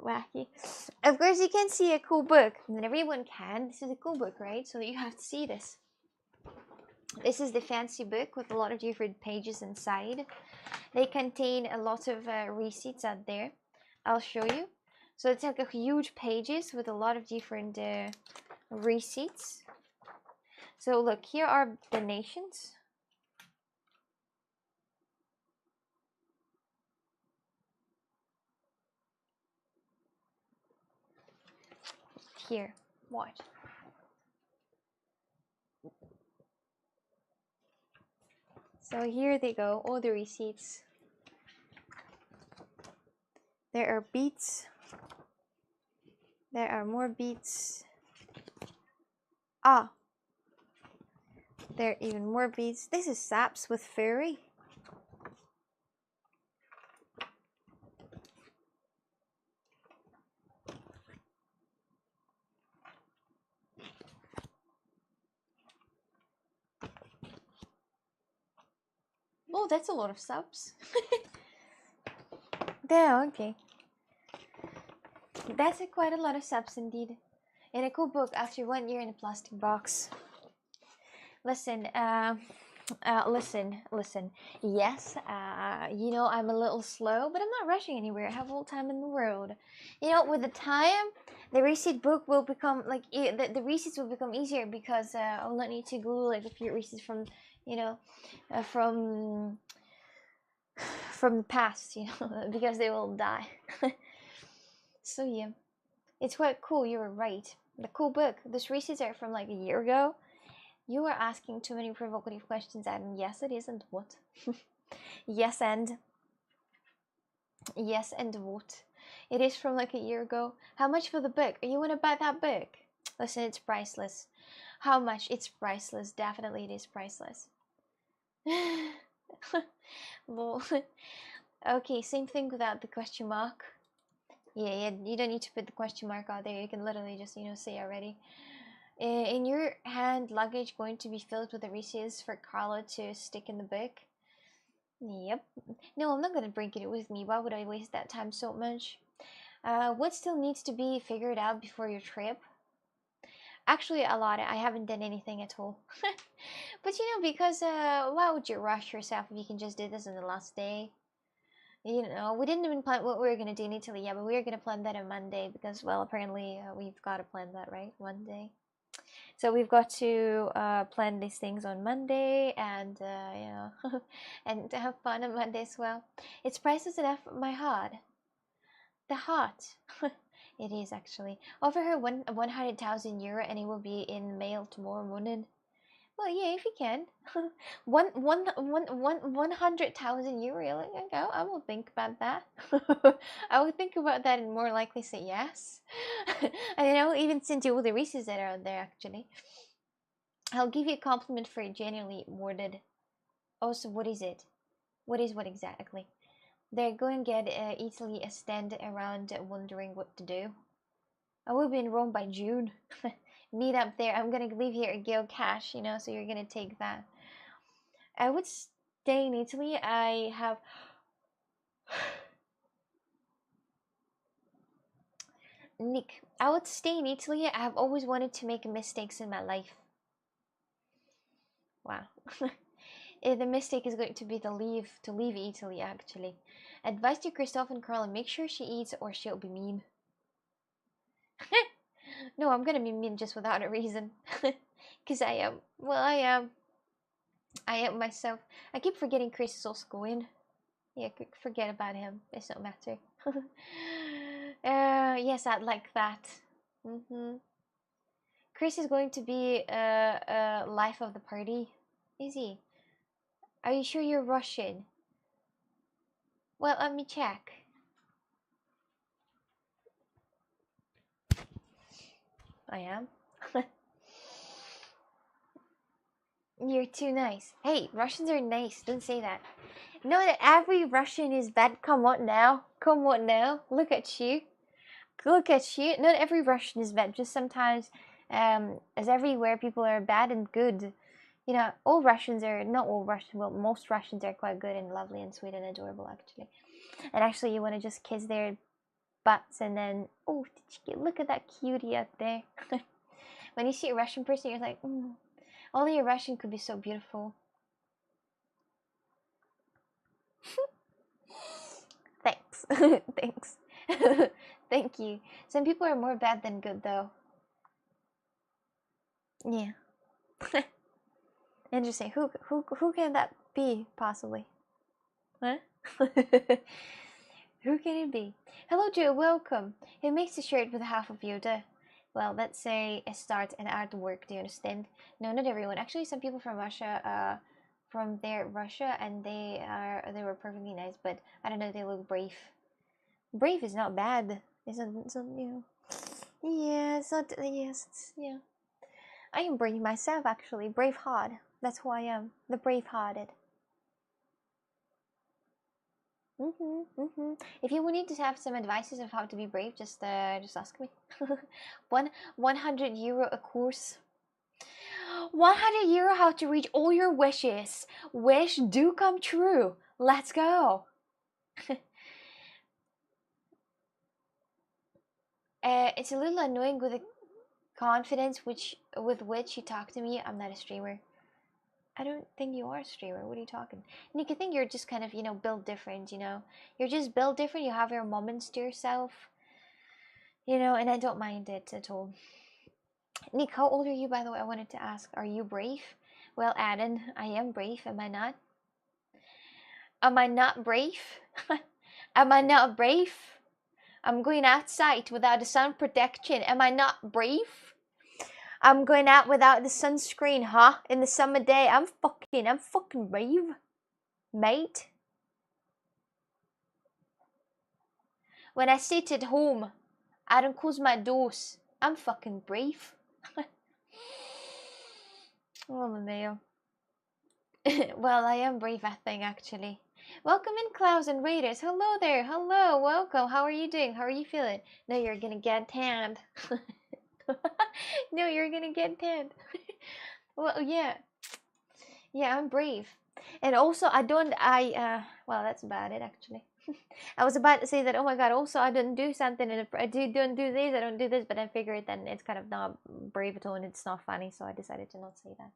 Wacky. Of course you can see a cool book. And everyone can. This is a cool book, right? So you have to see this. This is the fancy book with a lot of different pages inside. They contain a lot of receipts out there. I'll show you. So it's like a huge pages with a lot of different receipts. So look, here are the nations. Here, watch. So here they go, all the receipts. There are beets. There are more beets. Ah, there are even more beets. This is saps with fairy. Oh, that's a lot of subs. There, okay. That's quite a lot of subs indeed. In a cool book after 1 year in a plastic box. Listen, listen. Yes, you know, I'm a little slow, but I'm not rushing anywhere. I have all time in the world. You know, with the time, the receipt book will become, like, the receipts will become easier because I'll not need to glue, like, a few receipts from, you know, from the past, you know, because they will die. So, yeah. It's quite cool, you were right. The cool book. Those receipts are from, like, a year ago. You are asking too many provocative questions, and yes, it is, and what? Yes, and what? It is from like a year ago. How much for the book? You want to buy that book? Listen, it's priceless. How much? It's priceless. Definitely, it is priceless. Lol. Okay, same thing without the question mark. Yeah, you don't need to put the question mark out there. You can literally just, you know, say already. In your hand, luggage going to be filled with the receipts for Carla to stick in the book? Yep. No, I'm not gonna bring it with me. Why would I waste that time so much? What still needs to be figured out before your trip? Actually, a lot. I haven't done anything at all. But you know, because why would you rush yourself if you can just do this on the last day? You know, we didn't even plan what we were gonna do in Italy. Yeah, but we were gonna plan that on Monday because, well, apparently we've got to plan that, right? Monday. So we've got to plan these things on Monday and, you know, and have fun on Monday as well. It's priceless enough, my heart. The heart. It is actually. Offer her 100,000 euro and it will be in mail tomorrow morning. Well, yeah, if you can. 100,000 euro. Like, okay, I will think about that. I will think about that and more likely say yes. I know, even send you all the receipts that are out there actually. I'll give you a compliment for it genuinely worded. Also, what is it? What is what exactly? They're going to get Italy a stand around wondering what to do. I will be in Rome by June. Meet up there. I'm gonna leave here a Gil cash, you know, so you're gonna take that. I would stay in Italy. I have Nick, I would stay in Italy. I have always wanted to make mistakes in my life. Wow. The mistake is going to be to leave Italy actually. Advice to Christoph and Carla, make sure she eats or she'll be mean. No, I'm gonna be mean just without a reason. Cause I am. Well, I am. I am myself. I keep forgetting Chris is also going. Yeah, forget about him. It's no matter. Yes, I'd like that. Chris is going to be life of the party. Is he? Are you sure you're Russian? Well, let me check. I am. You're too nice. Hey, Russians are nice. Don't say that. No, that every Russian is bad. Come on now. Come on now. Look at you. Look at you. Not every Russian is bad. Just sometimes, as everywhere, people are bad and good. You know, all Russians are, not all Russians, well, most Russians are quite good and lovely and sweet and adorable, actually. And actually, you want to just kiss their butts and then, oh, look at that cutie out there. When you see a Russian person, you're like, only a Russian could be so beautiful. Thanks. Thanks. Thank you. Some people are more bad than good, though. Yeah. Interesting. Who can that be, possibly? Huh? Who can it be? Hello, Joe. Welcome. Who makes a shirt with half of Yoda? Well, let's say a start and artwork. Do you understand? No, not everyone. Actually, some people from Russia, Russia, and they were perfectly nice. But I don't know. They look brave. Brave is not bad. It's not you know. Yeah, it's not. Yes, it's, yeah. I am brave myself, actually. Brave heart. That's who I am. The brave-hearted. If you need to have some advices of how to be brave, just ask me. 100 euro a course. 100 euro how to reach all your wishes. Wish do come true. Let's go. It's a little annoying with the confidence with which you talk to me. I'm not a streamer. I don't think you are a streamer. What are you talking? Nick, I think you're just kind of, built different, You're just built different. You have your moments to yourself, and I don't mind it at all. Nick, how old are you, by the way? I wanted to ask. Are you brave? Well, Adam, I am brave. Am I not? Am I not brave? Am I not brave? I'm going outside without the sun protection. Am I not brave? I'm going out without the sunscreen, huh? In the summer day. I'm fucking brave, mate. When I sit at home, I don't close my doors. I'm fucking brave. Oh, Mameo. Well, I am brave, I think, actually. Welcome in, Klaus and Raiders. Hello there. Hello. Welcome. How are you doing? How are you feeling? No, you're gonna get tanned. No, you're gonna get tanned. Well, yeah. Yeah, I'm brave. And also, well, that's about it, actually. I was about to say that, oh my god, also I don't do something, and I don't do this, I don't do this, but I figured then it's kind of not brave at all, and it's not funny, so I decided to not say that.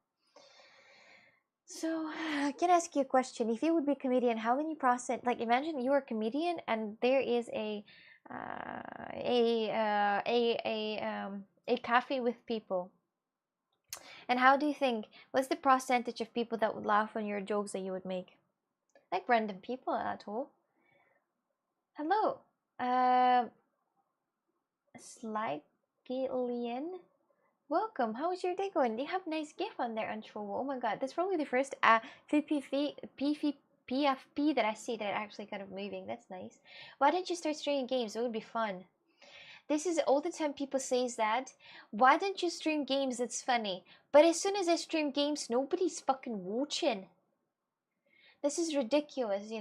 So, can I ask you a question? If you would be a comedian, how many percent, like, imagine you're a comedian, and there is a cafe with people. And how do you think, what's the percentage of people that would laugh on your jokes that you would make? Like random people at all. Hello. Slygillian. Welcome. How is your day going? They have a nice GIF on there on Troll. Oh my god, that's probably the first PFP that I see that actually kind of moving. That's nice. Why don't you start streaming games? It would be fun. This is all the time people says that. Why don't you stream games? That's funny. But as soon as I stream games, nobody's fucking watching. This is ridiculous,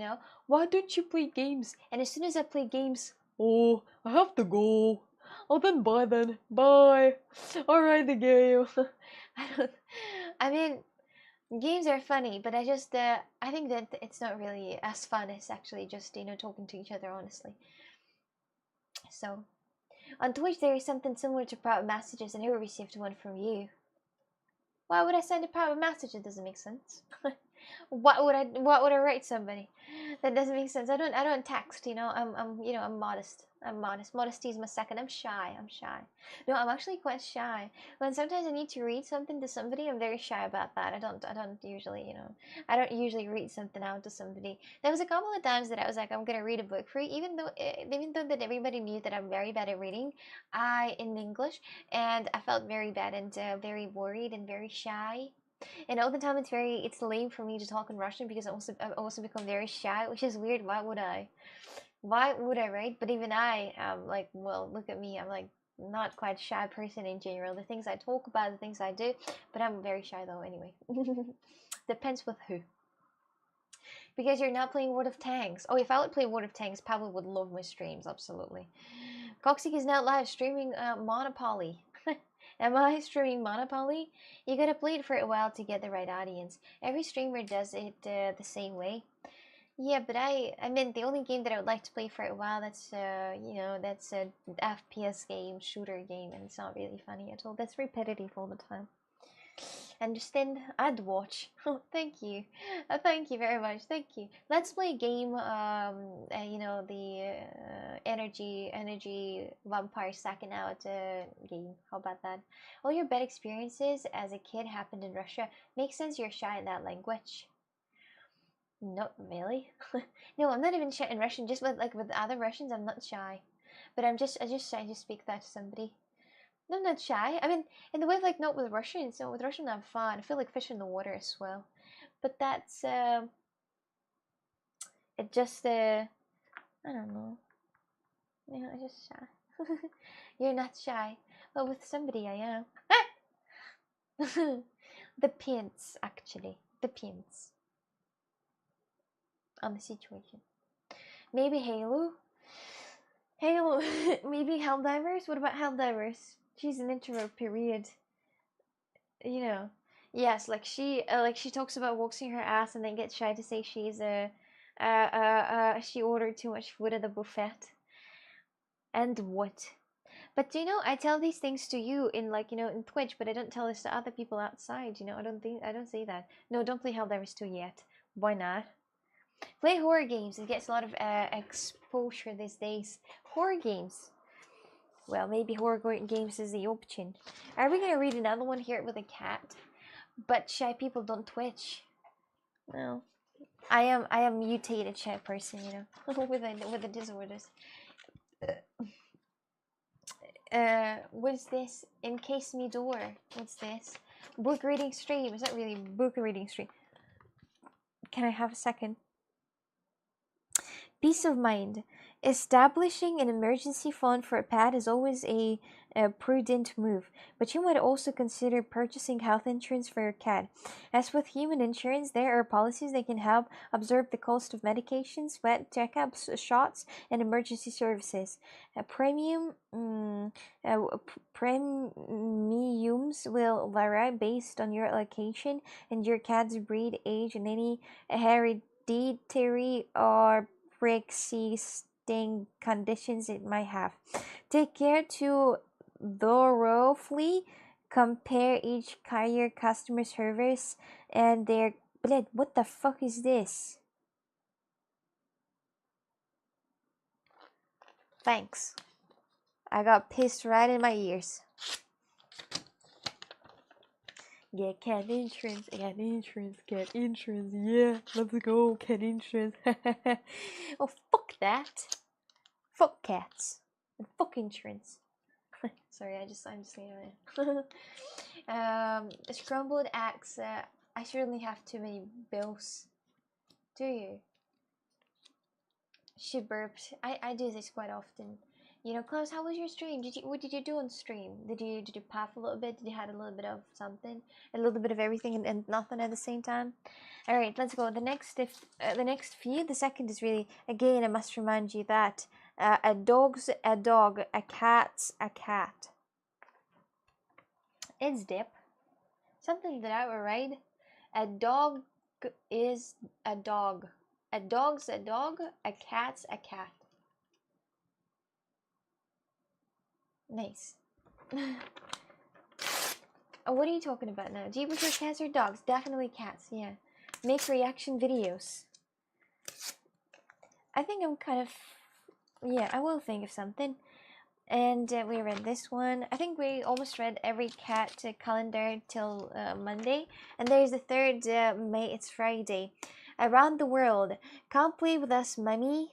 Why don't you play games? And as soon as I play games, oh, I have to go. Oh, then bye then. Bye. Alright, the game. I mean, games are funny, but I think that it's not really as fun as actually just, talking to each other, honestly. So, on Twitch, there is something similar to private messages, and I received one from you. Why would I send a private message? It doesn't make sense. What would I write somebody? That doesn't make sense. I don't text, I'm modest. Modesty is my second. I'm shy. No, I'm actually quite shy. When sometimes I need to read something to somebody, I'm very shy about that. I don't usually read something out to somebody. There was a couple of times that I was like, I'm gonna read a book for you, even though that everybody knew that I'm very bad at reading, in English, and I felt very bad and very worried and very shy. And all the time it's lame for me to talk in Russian because I've also become very shy, which is weird. Why would I, right? But even I like, well, look at me, I'm like not quite a shy person in general. The things I talk about, the things I do, but I'm very shy though anyway. Depends with who. Because you're not playing World of Tanks. Oh, if I would play World of Tanks, Pablo would love my streams, absolutely. Coxic is now live streaming Monopoly. Am I streaming Monopoly? You gotta play it for a while to get the right audience. Every streamer does it the same way. Yeah, but I mean, the only game that I would like to play for a while, that's, you know, that's a FPS game, shooter game, and it's not really funny at all. That's repetitive all the time. Understand? I'd watch. Oh, thank you. Thank you very much. Thank you. Let's play a game, you know, the energy vampire second out game. How about that? All your bad experiences as a kid happened in Russia. Makes sense you're shy in that language. Not really. No, I'm not even shy in Russian. Just with other Russians, I'm not shy. But I just shy to speak that to somebody. No, I'm not shy. I mean, in the way of, like, not with Russians. So with Russian, I'm fine. I feel like fish in the water as well. But that's it just I don't know. You know, I'm just shy. You're not shy. Well, with somebody I am. The pins, actually. The pins on the situation. Maybe Halo. Halo. Maybe Helldivers. What about Helldivers? She's an introvert. Period. You know. Yes, like she talks about waxing her ass and then gets shy to say she's she ordered too much food at the buffet. And what? But you know, I tell these things to you in, like, you know, in Twitch, but I don't tell this to other people outside. You know, I don't say that. No, don't play Helldivers 2 yet. Why not? Play horror games. It gets a lot of exposure these days. Horror games. Well, maybe horror games is the option. Are we gonna read another one here with a cat? But shy people don't Twitch. No, I am mutated shy person. You know, with the disorders. What's this? Encase me door. What's this? Book reading stream. Is that really book reading stream? Can I have a second? Peace of mind. Establishing an emergency fund for a pet is always a prudent move, but you might also consider purchasing health insurance for your cat. As with human insurance, there are policies that can help absorb the cost of medications, vet checkups, shots, and emergency services. Premiums will vary based on your location and your cat's breed, age, and any hereditary or pre-existing conditions it might have. Take care to thoroughly compare each carrier customer service and their blood. What the fuck is this? Thanks. I got pissed right in my ears. Get cat insurance, cat insurance, cat insurance. Yeah, let's go, cat insurance. Oh, fuck that. Fuck cats. And fuck insurance. Sorry, I'm just saying it. Scrambled eggs. I certainly have too many bills. Do you? She burped. I do this quite often. You know, Klaus, how was your stream? What did you do on stream? Did you puff a little bit? Did you have a little bit of something, a little bit of everything, and nothing at the same time? All right, let's go. The next few. The second is really, again, I must remind you that a dog's a dog, a cat's a cat. It's dip. Something that I would write. A dog is a dog. A dog's a dog. A cat's a cat. Nice. Oh, what are you talking about now? Do you prefer cats or dogs? Definitely cats, yeah. Make reaction videos. I think I'm kind of... Yeah, I will think of something. And we read this one. I think we almost read every cat calendar till Monday. And there's the 3rd May. It's Friday. Around the world. Come play with us, mummy.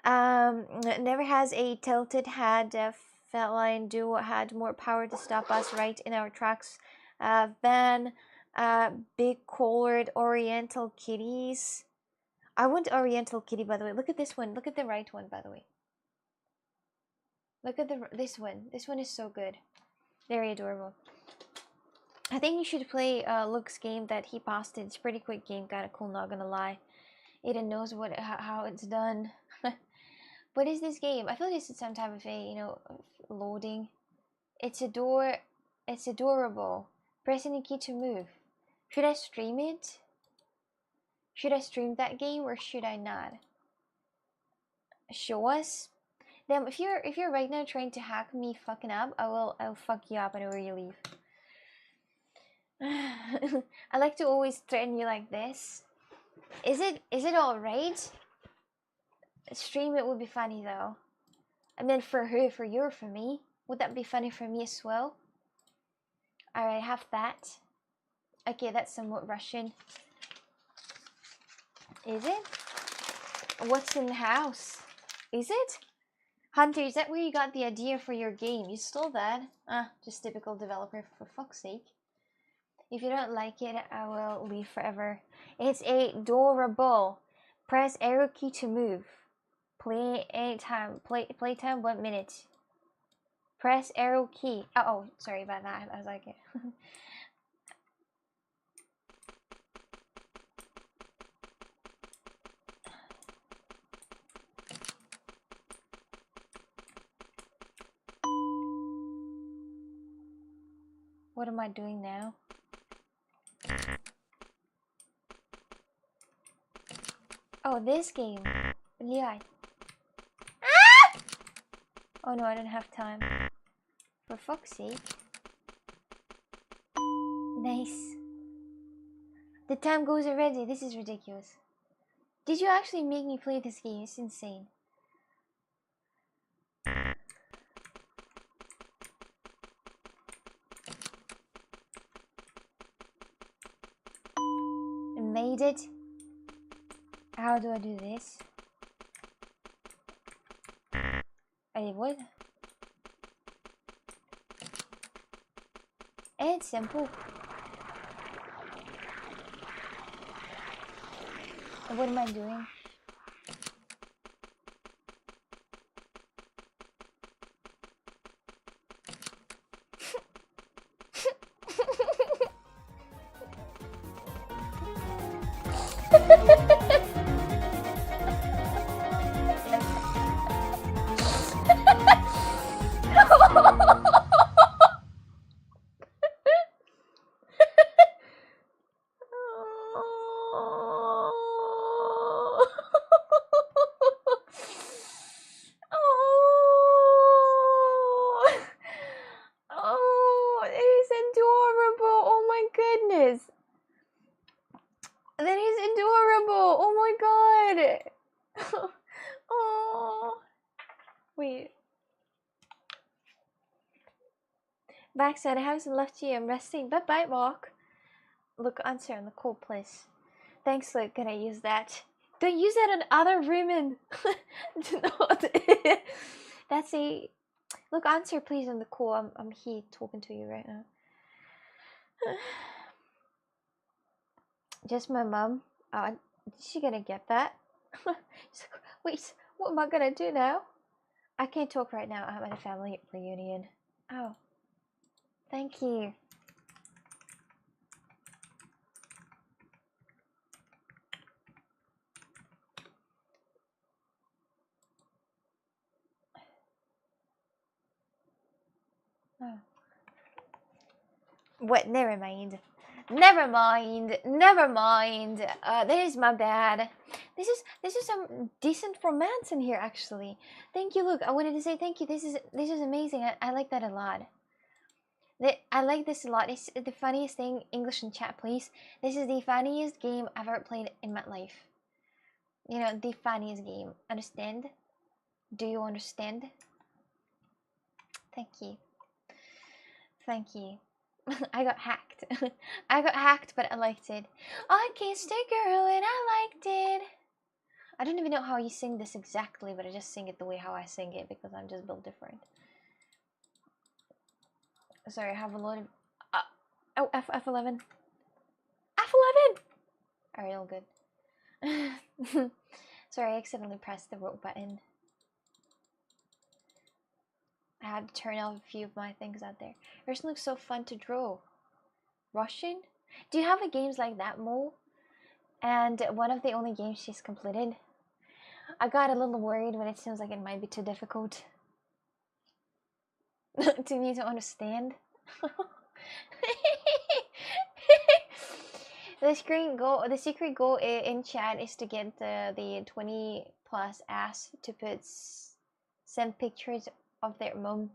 Never has a tilted head feline duo had more power to stop us right in our tracks than big collared oriental kitties. I want oriental kitty, by the way. Look at this one. Look at the right one, by the way. Look at this one. This one is so good. Very adorable. I think you should play Luke's game that he posted. It's a pretty quick game, kind of cool, not gonna lie. Aiden knows how it's done. What is this game? I feel this is some type of a, you know, loading. It's adorable. Pressing the key to move. Should I stream it? Should I stream that game or should I not? Show us? Damn, if you're right now trying to hack me fucking up, I'll fuck you up whenever you leave. I like to always threaten you like this. Is it alright? Stream it would be funny though. I mean for who? For you or for me? Would that be funny for me as well? Alright, have that. Okay, that's somewhat Russian. Is it? What's in the house? Is it? Hunter, is that where you got the idea for your game? You stole that? Ah, just typical developer, for fuck's sake. If you don't like it, I will leave forever. It's adorable. Press arrow key to move. Playtime 1 minute. Press arrow key. Oh, sorry about that. I was like it. What am I doing now? Oh, this game. Yeah. Ah! Oh no, I don't have time. For fuck's sake. Nice. The time goes already. This is ridiculous. Did you actually make me play this game? It's insane. I made it. How do I do this? I did what? It's simple. What am I doing? Backside, I haven't left you. I'm resting. Bye bye, walk. Look, answer on the cold place. Thanks, Luke. Gonna use that. Don't use that on other women. That's a. Look, answer please on the call. I'm here talking to you right now. Just my mom. Is she gonna get that? Wait, what am I gonna do now? I can't talk right now. I'm at a family reunion. Oh. Thank you. Oh. What? Never mind. Never mind. Never mind. That is my bad. This is some decent romance in here, actually. Thank you, Luke. I wanted to say thank you. This is amazing. I like that a lot. I like this a lot. It's the funniest thing. English in chat, please. This is the funniest game I've ever played in my life. You know, the funniest game. Understand? Do you understand? Thank you. Thank you. I got hacked. I got hacked, but I liked it. I kissed a girl and I liked it. I don't even know how you sing this exactly, but I just sing it the way how I sing it because I'm just built different. Sorry, I have a lot of... oh, F11. F11! Alright, all good. Sorry, I accidentally pressed the wrong button. I had to turn off a few of my things out there. Yours looks so fun to draw. Russian? Do you have games like that, Mo? And one of the only games she's completed? I got a little worried when it seems like it might be too difficult to me to understand. The secret goal in chat is to get the 20 plus ass to send pictures of their mom.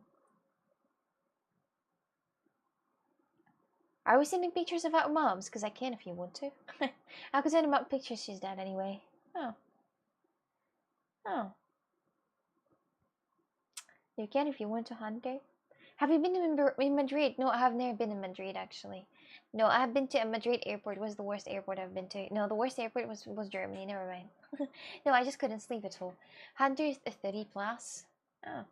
Are we sending pictures of our moms? Because I can if you want to. I could send them out pictures she's dead anyway. Oh. Oh. You can if you want to, Hunter. Have you been in Madrid? No, I have never been in Madrid, actually. No, I have been to Madrid airport. It was the worst airport I've been to. No, the worst airport was Germany. Never mind. No, I just couldn't sleep at all. Hunter is 30 plus. Oh.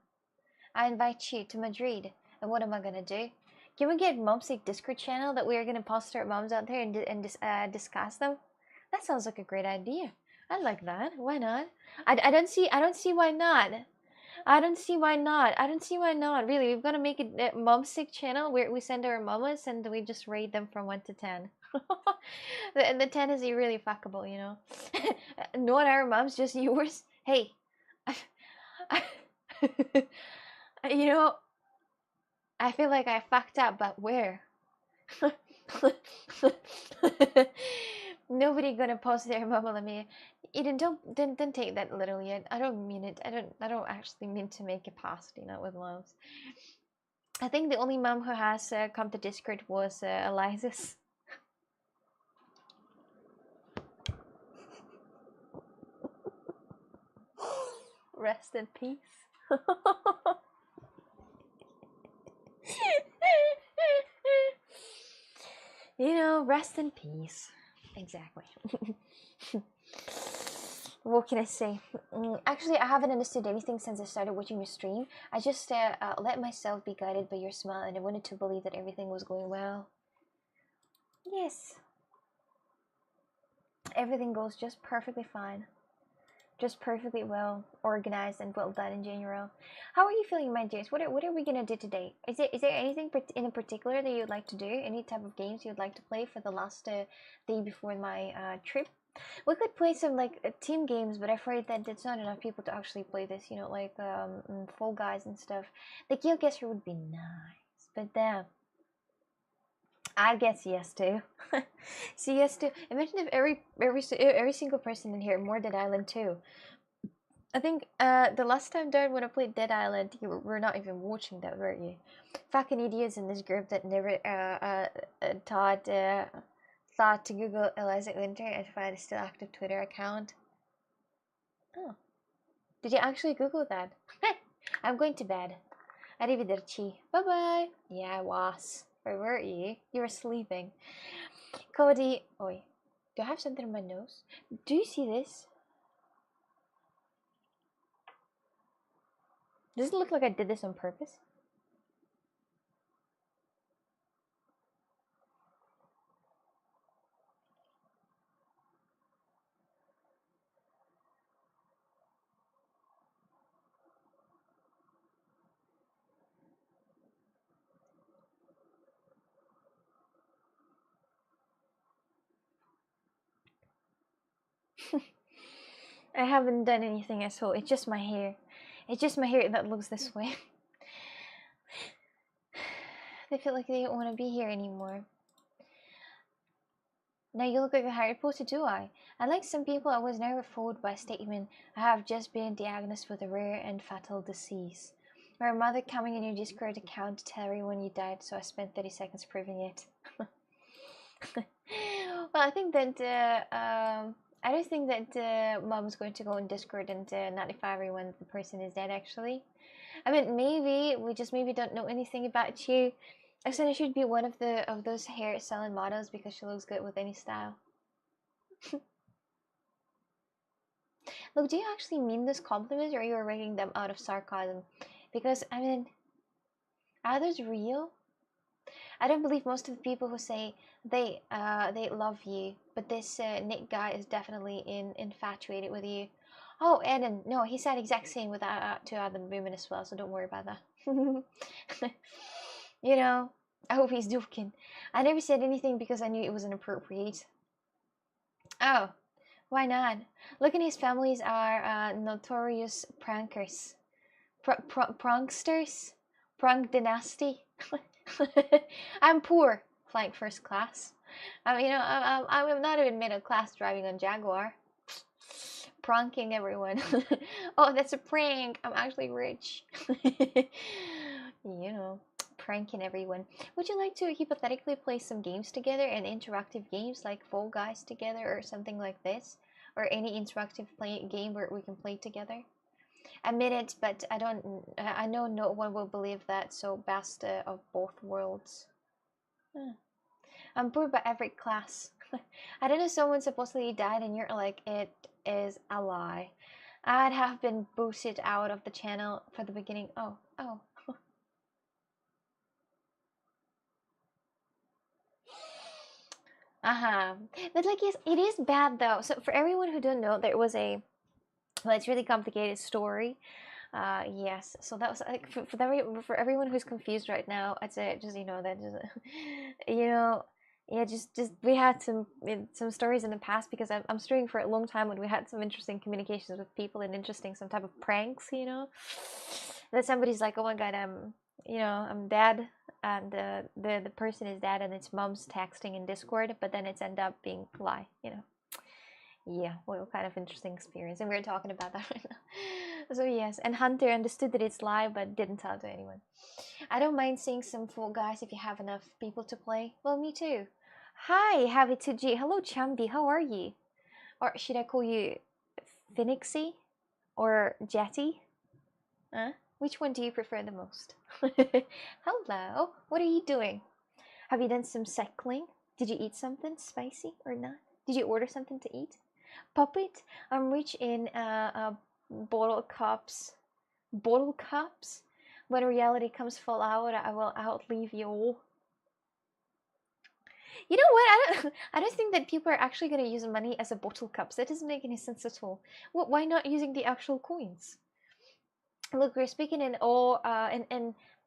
I invite you to Madrid. And what am I gonna do? Can we get Momsick Discord channel that we are gonna post our moms out there and discuss them? That sounds like a great idea. I like that. Why not? I don't see why not. I don't see why not. I don't see why not. Really, we've got to make it a Momsick channel where we send our mamas and we just rate them from 1 to 10. the 10 is really fuckable, you know. Not our moms, just yours. Hey, you know, I feel like I fucked up, but where? Nobody gonna post their mama at me. Eden, don't take that literally. I don't mean it. I don't actually mean to make a past, you know, with moms. I think the only mom who has come to Discord was Eliza's. Rest in peace. You know, rest in peace. Exactly. What can I say? Actually, I haven't understood anything since I started watching your stream. I just let myself be guided by your smile, and I wanted to believe that everything was going well. Yes. Everything goes just perfectly fine. Just perfectly well organized and well done in general. How are you feeling, my dears? What are we gonna do today? Is there anything in particular that you'd like to do? Any type of games you'd like to play for the last day before my trip? We could play some like team games, but I'm afraid that it's not enough people to actually play this. You know, like Fall Guys and stuff. The GeoGuessr would be nice, but then I'd guess yes too. See yes too. Imagine if every single person in here more Dead Island 2. I think the last time, Darren, when I played Dead Island, you were not even watching that, were you? Fucking idiots in this group that never thought to Google Eliza Winter and find a still active Twitter account. Oh, did you actually Google that? I'm going to bed. Arrivederci. Bye bye. Yeah, I was. Where were you? You were sleeping. Cody. Oi. Do I have something on my nose? Do you see this? Does it look like I did this on purpose? I haven't done anything at all. It's just my hair. It's just my hair that looks this way. They feel like they don't want to be here anymore. Now you look like a Harry Potter, do I? Unlike some people, I was never fooled by a statement, I have just been diagnosed with a rare and fatal disease. My mother coming in your Discord account to tell everyone you died, so I spent 30 seconds proving it. Well, I think that I don't think that mom's going to go on Discord and notify everyone the person is dead, actually. I mean, maybe we just maybe don't know anything about you. I said I should be one of those hair salon models because she looks good with any style. Look, do you actually mean this compliment, or are you writing them out of sarcasm? Because I mean, are those real? I don't believe most of the people who say they love you, but this Nick guy is definitely infatuated with you. Oh, Eden, no, he said exact same with two other women as well, so don't worry about that. You know, I hope he's joking. I never said anything because I knew it was inappropriate. Oh, Why not? Look, at his families are notorious prankers. Pranksters? Prank dynasty? I'm poor, flying first class. I'm not even middle class driving on Jaguar. Pranking everyone. Oh, that's a prank. I'm actually rich. Pranking everyone. Would you like to hypothetically play some games together, and interactive games like Fall Guys together or something like this? Or any interactive game where we can play together? Admit it, but I know no one will believe that, so best of both worlds. I'm poor by every class. I don't know, someone supposedly died and you're like, it is a lie. I'd have been booted out of the channel for the beginning. Oh. But like, yes, it is bad though. So for everyone who don't know, there was it's really complicated story. Yes. So that was like for everyone who's confused right now, I'd say just yeah, just we had some stories in the past, because I'm streaming for a long time when we had some interesting communications with people and interesting some type of pranks, that somebody's like, oh my god, I'm dead, and the person is dead, and its mom's texting in Discord, but then it's end up being a lie. Yeah, well, kind of interesting experience, and we're talking about that right now. So yes, and Hunter understood that it's live, but didn't tell it to anyone. I don't mind seeing some Fall Guys if you have enough people to play. Well, me too. Hi, Havi2G. Hello, Chambi. How are you? Or should I call you Phoenixy or Jetty? Which one do you prefer the most? Hello. What are you doing? Have you done some cycling? Did you eat something spicy or not? Did you order something to eat? Puppet, I'm rich in bottle cups. Bottle cups? When reality comes full out, I will outlive you all. You know what? I don't think that people are actually going to use money as a bottle cups. That doesn't make any sense at all. Why not using the actual coins? Look, we're speaking in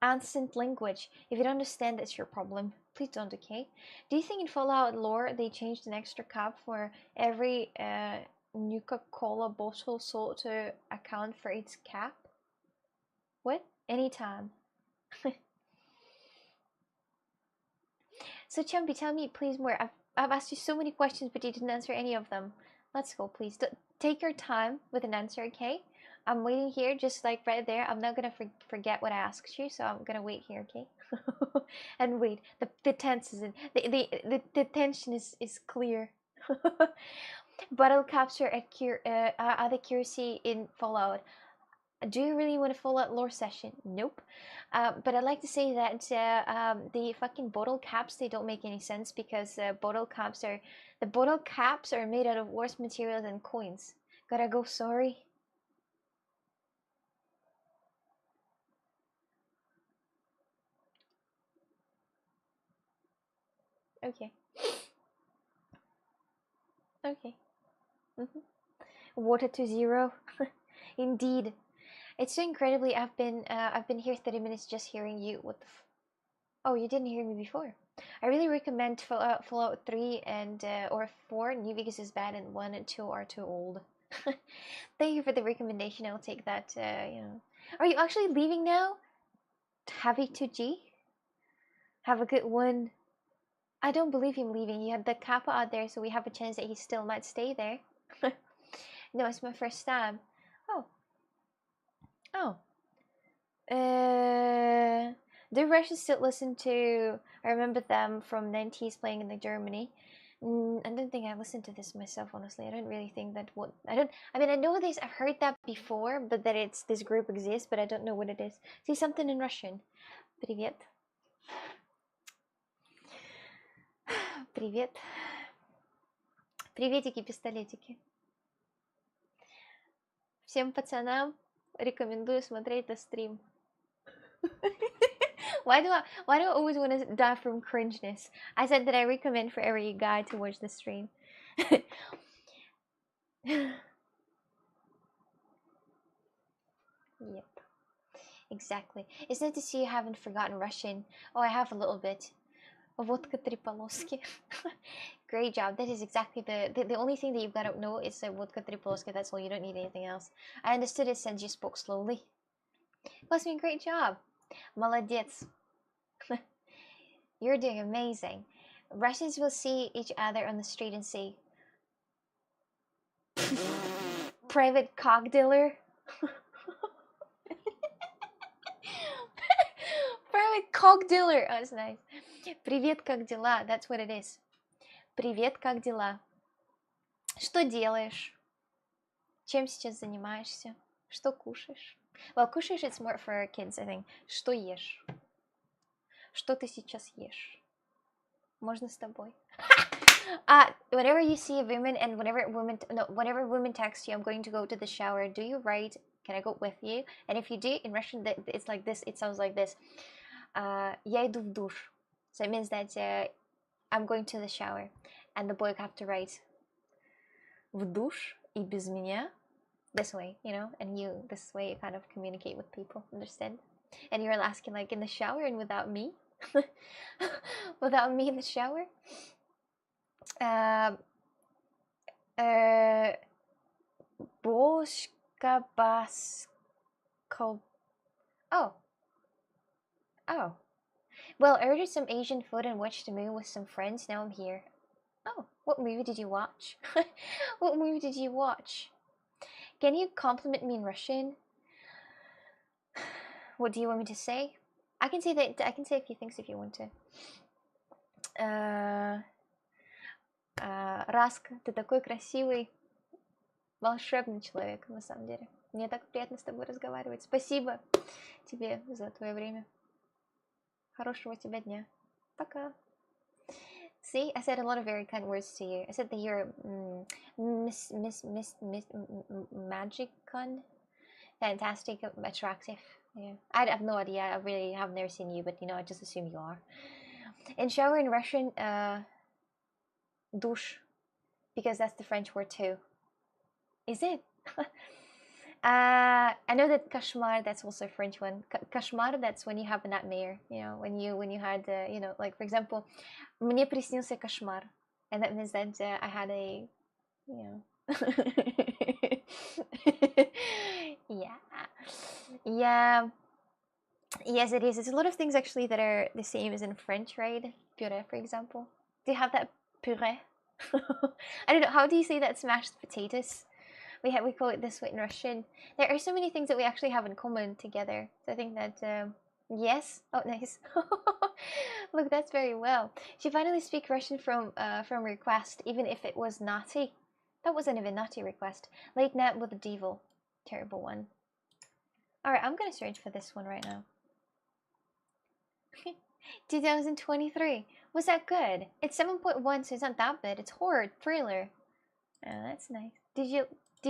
ancient language. If you don't understand, that's your problem. Please don't, okay? Do you think in Fallout lore they changed an extra cup for every Nuka-Cola bottle sold to account for its cap? What? Anytime. So Chumpy, tell me please more. I've asked you so many questions, but you didn't answer any of them. Let's go, please. Take your time with an answer, okay? I'm waiting here, just like right there. I'm not gonna forget what I asked you, so I'm gonna wait here, okay? And wait, the tense is in the tension is clear. Bottle caps are at accuracy in Fallout. Do you really want a Fallout lore session? Nope. But I'd like to say that the fucking bottle caps, they don't make any sense, because the bottle caps are made out of worse material than coins. Gotta go, sorry. Okay. Okay. Water to zero. Indeed. It's so incredibly. I've been here 30 minutes just hearing you. What the Oh, you didn't hear me before. I really recommend Fallout 3 and or 4. New Vegas is bad, and 1 and 2 are too old. Thank you for the recommendation. I'll take that. Are you actually leaving now? Havi2G? Have a good one. I don't believe him leaving. You had the Kappa out there, so we have a chance that he still might stay there. No, it's my first time. Oh. The Russians still listen to. I remember them from 90s playing in Germany. I don't think I listened to this myself, honestly. I don't really think that what I don't. I mean, I know this. I've heard that before, but that it's this group exists, but I don't know what it is. See something in Russian. Привет. Привет. Приветики, пистолетики. Всем пацанам рекомендую смотреть этот стрим. Why do I always want to die from cringeness? I said that I recommend for every guy to watch the stream. Yep. Exactly. It's nice to see you haven't forgotten Russian. Oh, I have a little bit. Водка 3 полоски. Great job. That is exactly the only thing that you've got to know is the vodka 3 полоски. That's all. You don't need anything else. I understood it since you spoke slowly. Jasmine, great job. Молодец. You're doing amazing. Russians will see each other on the street and say, private cock dealer. Private cock dealer. Oh, that's nice. Привет, как дела? That's what it is. Привет, как дела? Что делаешь? Чем сейчас занимаешься? Что кушаешь? Well, кушаешь it's more for kids, I think. Что ешь? Что ты сейчас ешь? Можно с тобой? Whenever you see a woman and whenever women text you, I'm going to go to the shower, do you write, can I go with you? And if you do, in Russian, it's like this, it sounds like this. Я иду в душ. So it means that I'm going to the shower. And the boy have to write в душ и без меня. This way, you know, and this way you kind of communicate with people, understand? And you're asking like in the shower and without me? Without me in the shower? Boshka basko. Oh. Well, I ordered some Asian food and watched a movie with some friends. Now I'm here. Oh, what movie did you watch? What movie did you watch? Can you compliment me in Russian? What do you want me to say? I can say that. I can say a few things if you want to. Раска, ты такой красивый, волшебный человек, на самом деле. Мне так приятно с тобой разговаривать. Спасибо тебе за твое время. Хорошего тебе дня. Пока. See, I said a lot of very kind words to you. I said that you're magicon, fantastic, attractive. Yeah, I have no idea. I really have never seen you, but you know, I just assume you are. In shower in Russian, douche, because that's the French word too. Is it? I know that kashmar, that's also a French one. Kashmar, that's when you have a nightmare. You know, when you had, you know, like for example, мне приснился кошмар, and that means that I had a, you know, yeah. Yes, it is. It's a lot of things actually that are the same as in French, right? Puree, for example. Do you have that puree? I don't know. How do you say that? Smashed potatoes. We call it this way in Russian. There are so many things that we actually have in common together. So I think that yes. Oh, nice. Look, that's very well. She finally speak Russian from request, even if it was naughty. That wasn't even naughty request. Late night with the devil. Terrible one. All right, I'm gonna search for this one right now. 2023. Was that good? It's 7.1, so it's not that bad. It's horror thriller. Oh, that's nice. Did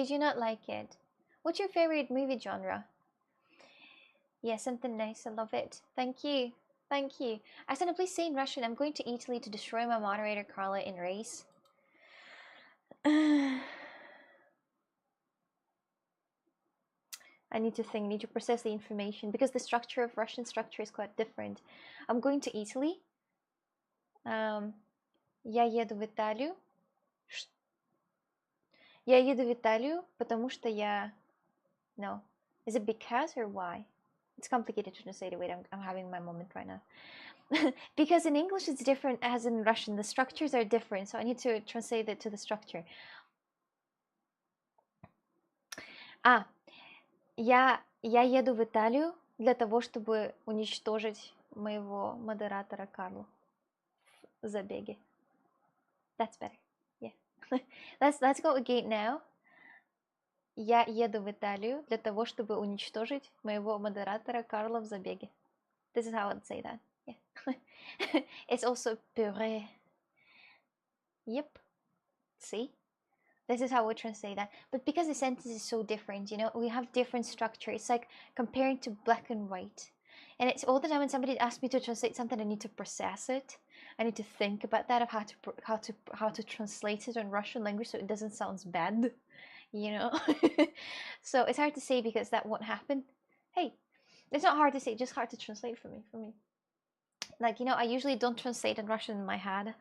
you not like it? What's your favorite movie genre? Yeah, something nice. I love it. Thank you. Thank you. I said, please say in Russian, I'm going to Italy to destroy my moderator Carla in race. I need to think, I need to process the information because the structure of Russian structure is quite different. I'm going to Italy. Я еду в Италию. Я еду в Италию, потому что я... No. Is it because or why? It's complicated to translate it. Wait, I'm having my moment right now. Because in English it's different as in Russian. The structures are different, so I need to translate it to the structure. Я еду в Италию для того, чтобы уничтожить моего модератора Карлу в забеге. That's better. Yeah. Let's go again now. Я еду в Италию для того, чтобы уничтожить моего модератора Карла в забеге. This is how I'd say that. Yeah. It's also purée. Yep. See? This is how we translate that. But because the sentence is so different, you know, we have different structure. It's like comparing to black and white. And it's all the time when somebody asks me to translate something, I need to process it. I need to think about that, of how to translate it in Russian language so it doesn't sound bad, you know. So it's hard to say because that won't happen. Hey, it's not hard to say, just hard to translate for me. Like, I usually don't translate in Russian in my head.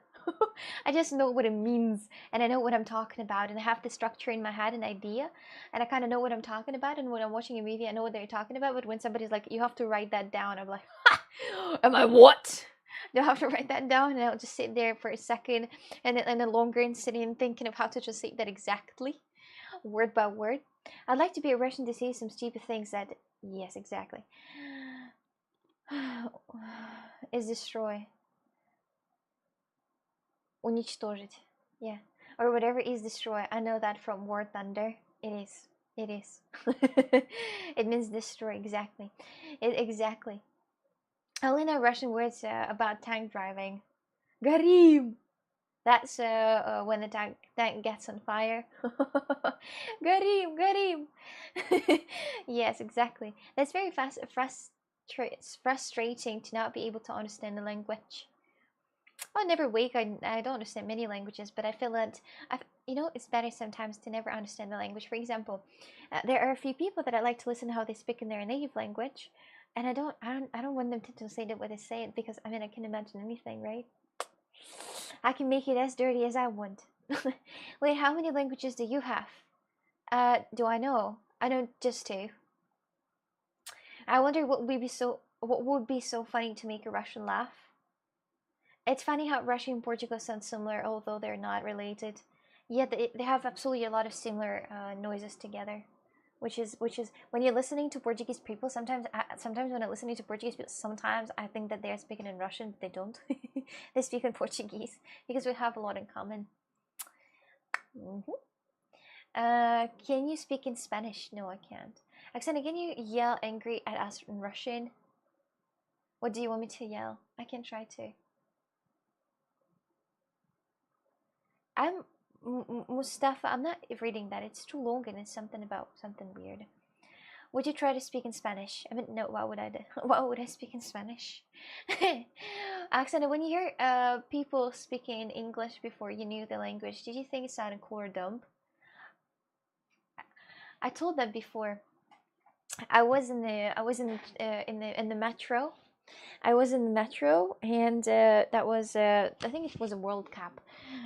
I just know what it means, and I know what I'm talking about, and I have the structure in my head, an idea, and I kind of know what I'm talking about. And when I'm watching a movie, I know what they're talking about. But when somebody's like, "You have to write that down," I'm like, "Am I what? Do I have to write that down?" And I'll just sit there for a second, and then longer, and sitting and thinking of how to translate that exactly, word by word. I'd like to be a Russian to say some stupid things that, yes, exactly, is destroy. Уничтожить. Yeah. Or whatever is destroy. I know that from War Thunder. It is. It is. It means destroy, exactly. Exactly. I only know Russian words about tank driving. Garim! That's when the tank gets on fire. Garim! Garim! Yes, exactly. That's very frustrating to not be able to understand the language. I never wake. I don't understand many languages, but I feel that it's better sometimes to never understand the language. For example, there are a few people that I like to listen to how they speak in their native language, and I don't want them to translate it what they say it, because I mean I can imagine anything, right? I can make it as dirty as I want. Wait, how many languages do you have? Do I know? I know just two. I wonder what would be so funny to make a Russian laugh. It's funny how Russia and Portugal sound similar, although they're not related. Yet they have absolutely a lot of similar noises together, which is when you're listening to Portuguese people. Sometimes when I'm listening to Portuguese people, sometimes I think that they're speaking in Russian. They don't. They speak in Portuguese because we have a lot in common. Can you speak in Spanish? No, I can't. Oksana, can you yell angry at us in Russian? What do you want me to yell? I can try to. I'm Mustafa. I'm not reading that. It's too long and it's something about something weird. Would you try to speak in Spanish? I mean, no. Why would I do? Why would I speak in Spanish? Oksana, when you hear people speaking English before you knew the language, did you think it sounded cool or dumb? I told them before. I was in the metro. I was in the metro, and that was I think it was a World Cup,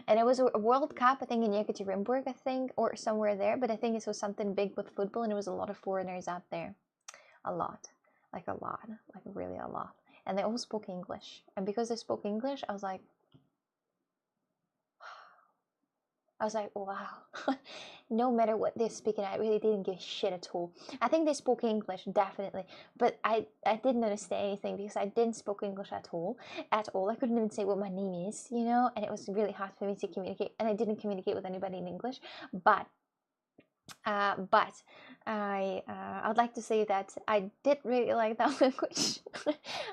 and it was a World Cup, I think, in Yekaterinburg, I think, or somewhere there. But I think it was something big with football, and it was a lot of foreigners out there, a lot, like really a lot, and they all spoke English. And because they spoke English, I was like, wow. No matter what they're speaking, I really didn't give a shit at all. I think they spoke English, definitely, but I didn't understand anything because I didn't speak English at all. At all. I couldn't even say what my name is, and it was really hard for me to communicate, and I didn't communicate with anybody in English. But I'd like to say that I did really like that language.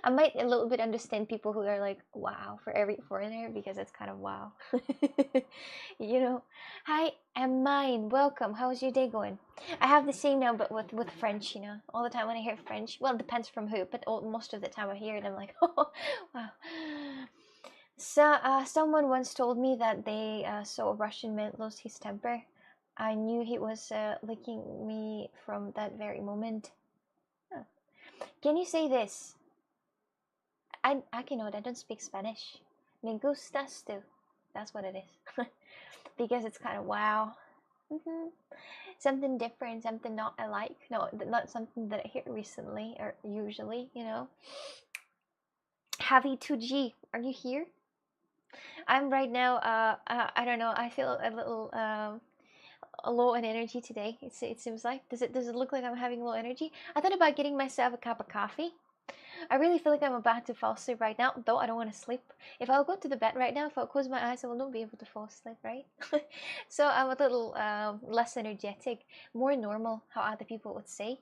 I might a little bit understand people who are like, wow, for every foreigner, because it's kind of wow. Hi, I'm mine. Welcome. How's your day going? I have the same now, but with French. All the time when I hear French, well, it depends from who, but most of the time I hear it, I'm like, oh, wow. So, someone once told me that they saw a Russian man lose his temper. I knew he was licking me from that very moment. Huh. Can you say this? I cannot. I don't speak Spanish. Me gustas tú. That's what it is. Because it's kind of wow. Something different, something not alike. No, not something that I hear recently or usually. Javi 2G, are you here? I'm right now. I don't know. I feel a little low in energy today. It seems like. Does it look like I'm having low energy? I thought about getting myself a cup of coffee. I really feel like I'm about to fall asleep right now, though I don't want to sleep. If I'll go to the bed right now, if I'll close my eyes, I will not be able to fall asleep, right? So I'm a little less energetic, more normal, how other people would say.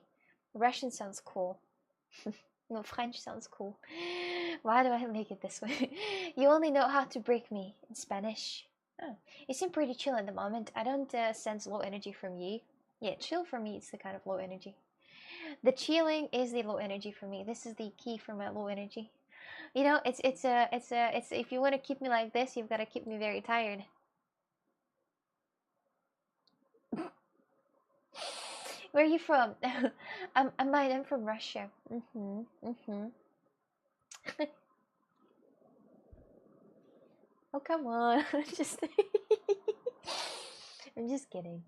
Russian sounds cool. No, French sounds cool. Why do I make it this way? You only know how to break me in Spanish. Oh, you seem pretty chill at the moment. I don't sense low energy from you. Yeah, chill for me, it's the kind of low energy. The chilling is the low energy for me. This is the key for my low energy. It's if you want to keep me like this, you've got to keep me very tired. Where are you from? I'm from Russia. Oh, come on. Just I'm just kidding.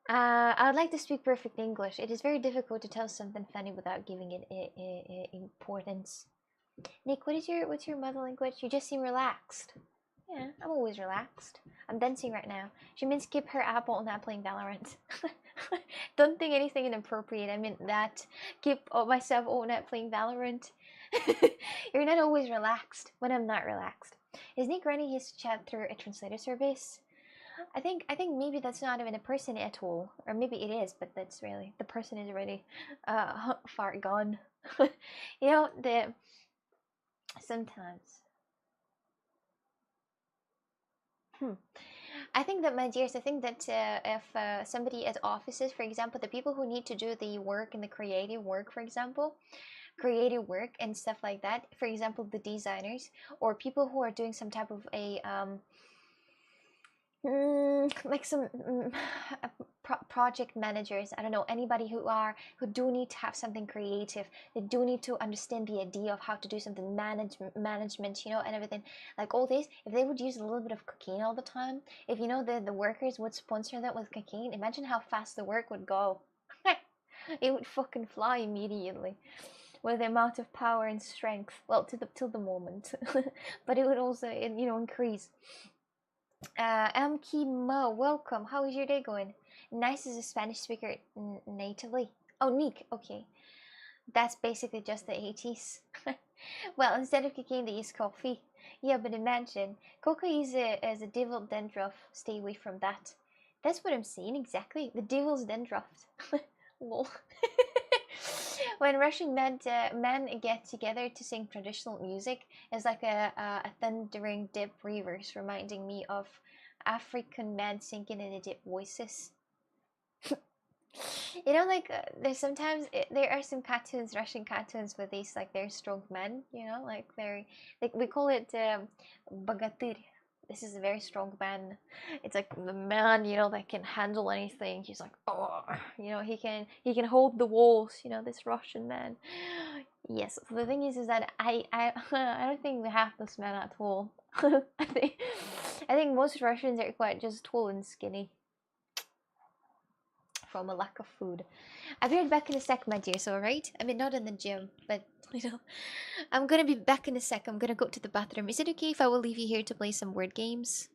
I would like to speak perfect English. It is very difficult to tell something funny without giving it importance. Nick, what's your mother language? You just seem relaxed. Yeah, I'm always relaxed. I'm dancing right now. She means keep her apple and not playing Valorant. Don't think anything inappropriate. I mean that. Keep myself on not playing Valorant. You're not always relaxed when I'm not relaxed. Is Nick running his chat through a translator service? I think maybe that's not even a person at all, or maybe it is, but that's really the person is already far gone. You know the sometimes. Hmm. I think that, my dears, I think that if somebody at offices, for example, the people who need to do the work and the creative work, for example, creative work and stuff like that, for example, the designers or people who are doing some type of a like some project managers, I don't know, anybody who do need to have something creative, they do need to understand the idea of how to do something management, you know, and everything like all this. If they would use a little bit of cocaine all the time, if you know the workers would sponsor that with cocaine, imagine how fast the work would go. It would fucking fly immediately with the amount of power and strength, well, till the moment. But it would also, you know, increase. Mo, welcome. How is your day going? Nice as a Spanish speaker natively. Oh, Nick, okay. That's basically just the 80s. Well, instead of cocaine, they use coffee. Yeah, but imagine. Coca is a devil dandruff. Stay away from that. That's what I'm saying, exactly. The devil's dandruff. Lol. When Russian men get together to sing traditional music, it's like a thundering deep rivers, reminding me of African men singing in the deep voices. You know, like there's sometimes there are some cartoons, Russian cartoons, with these like very strong men. You know, like very like we call it bagatyr. This is a very strong man. It's like the man, you know, that can handle anything. He's like, oh, you know, he can hold the walls. You know, this Russian man. Yes. So the thing is that I I don't think we have this man at all. I think most Russians are quite just tall and skinny from a lack of food. I'll be right back in a sec, my dear. So, alright? I mean, not in the gym, but you know, I'm gonna be back in a sec. I'm gonna go to the bathroom. Is it okay if I will leave you here to play some word games?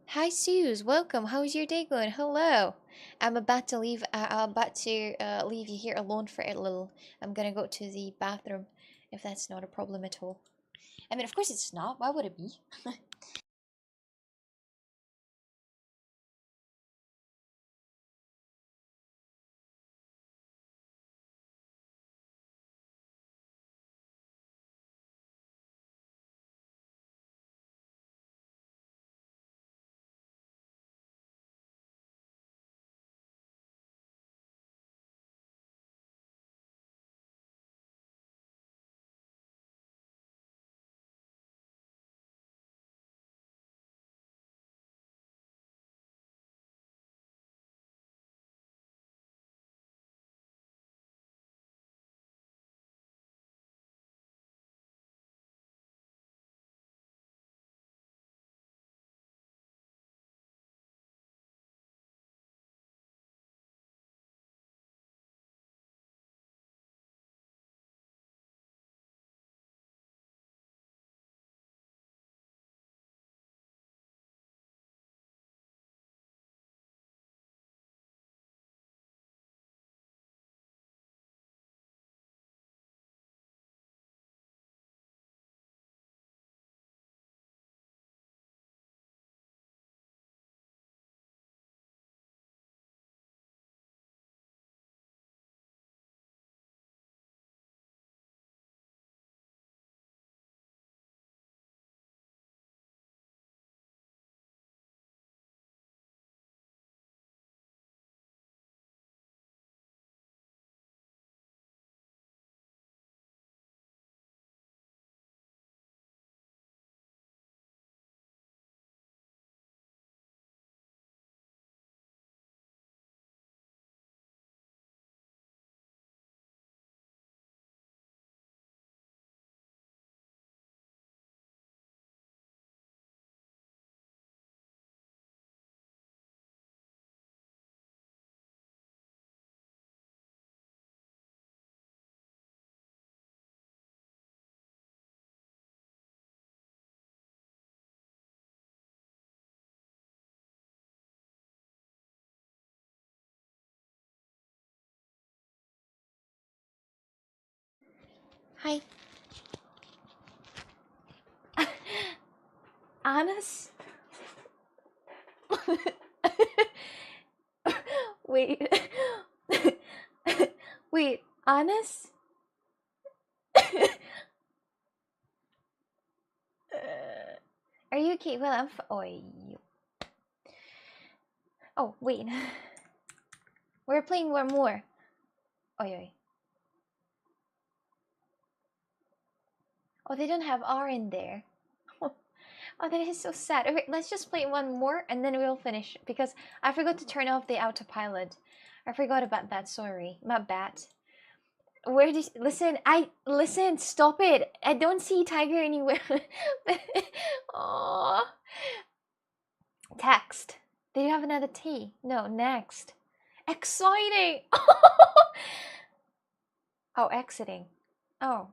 Hi, Suze. Welcome. How's your day going? Hello. I'm about to leave. I'm about to leave you here alone for a little. I'm gonna go to the bathroom, if that's not a problem at all. I mean, of course it's not. Why would it be? Hi. Honest? Wait. Wait, honest? Are you okay? Well, I'm oh, wait. We're playing one more. Oi. Oh, they don't have R in there. Oh, that is so sad. Okay, let's just play one more and then we'll finish because I forgot to turn off the autopilot. I forgot about that. Sorry, my bad. Where did listen? Listen. Stop it! I don't see tiger anywhere. Oh, text. Did you have another T? No. Next. Exciting. Oh, exiting. Oh.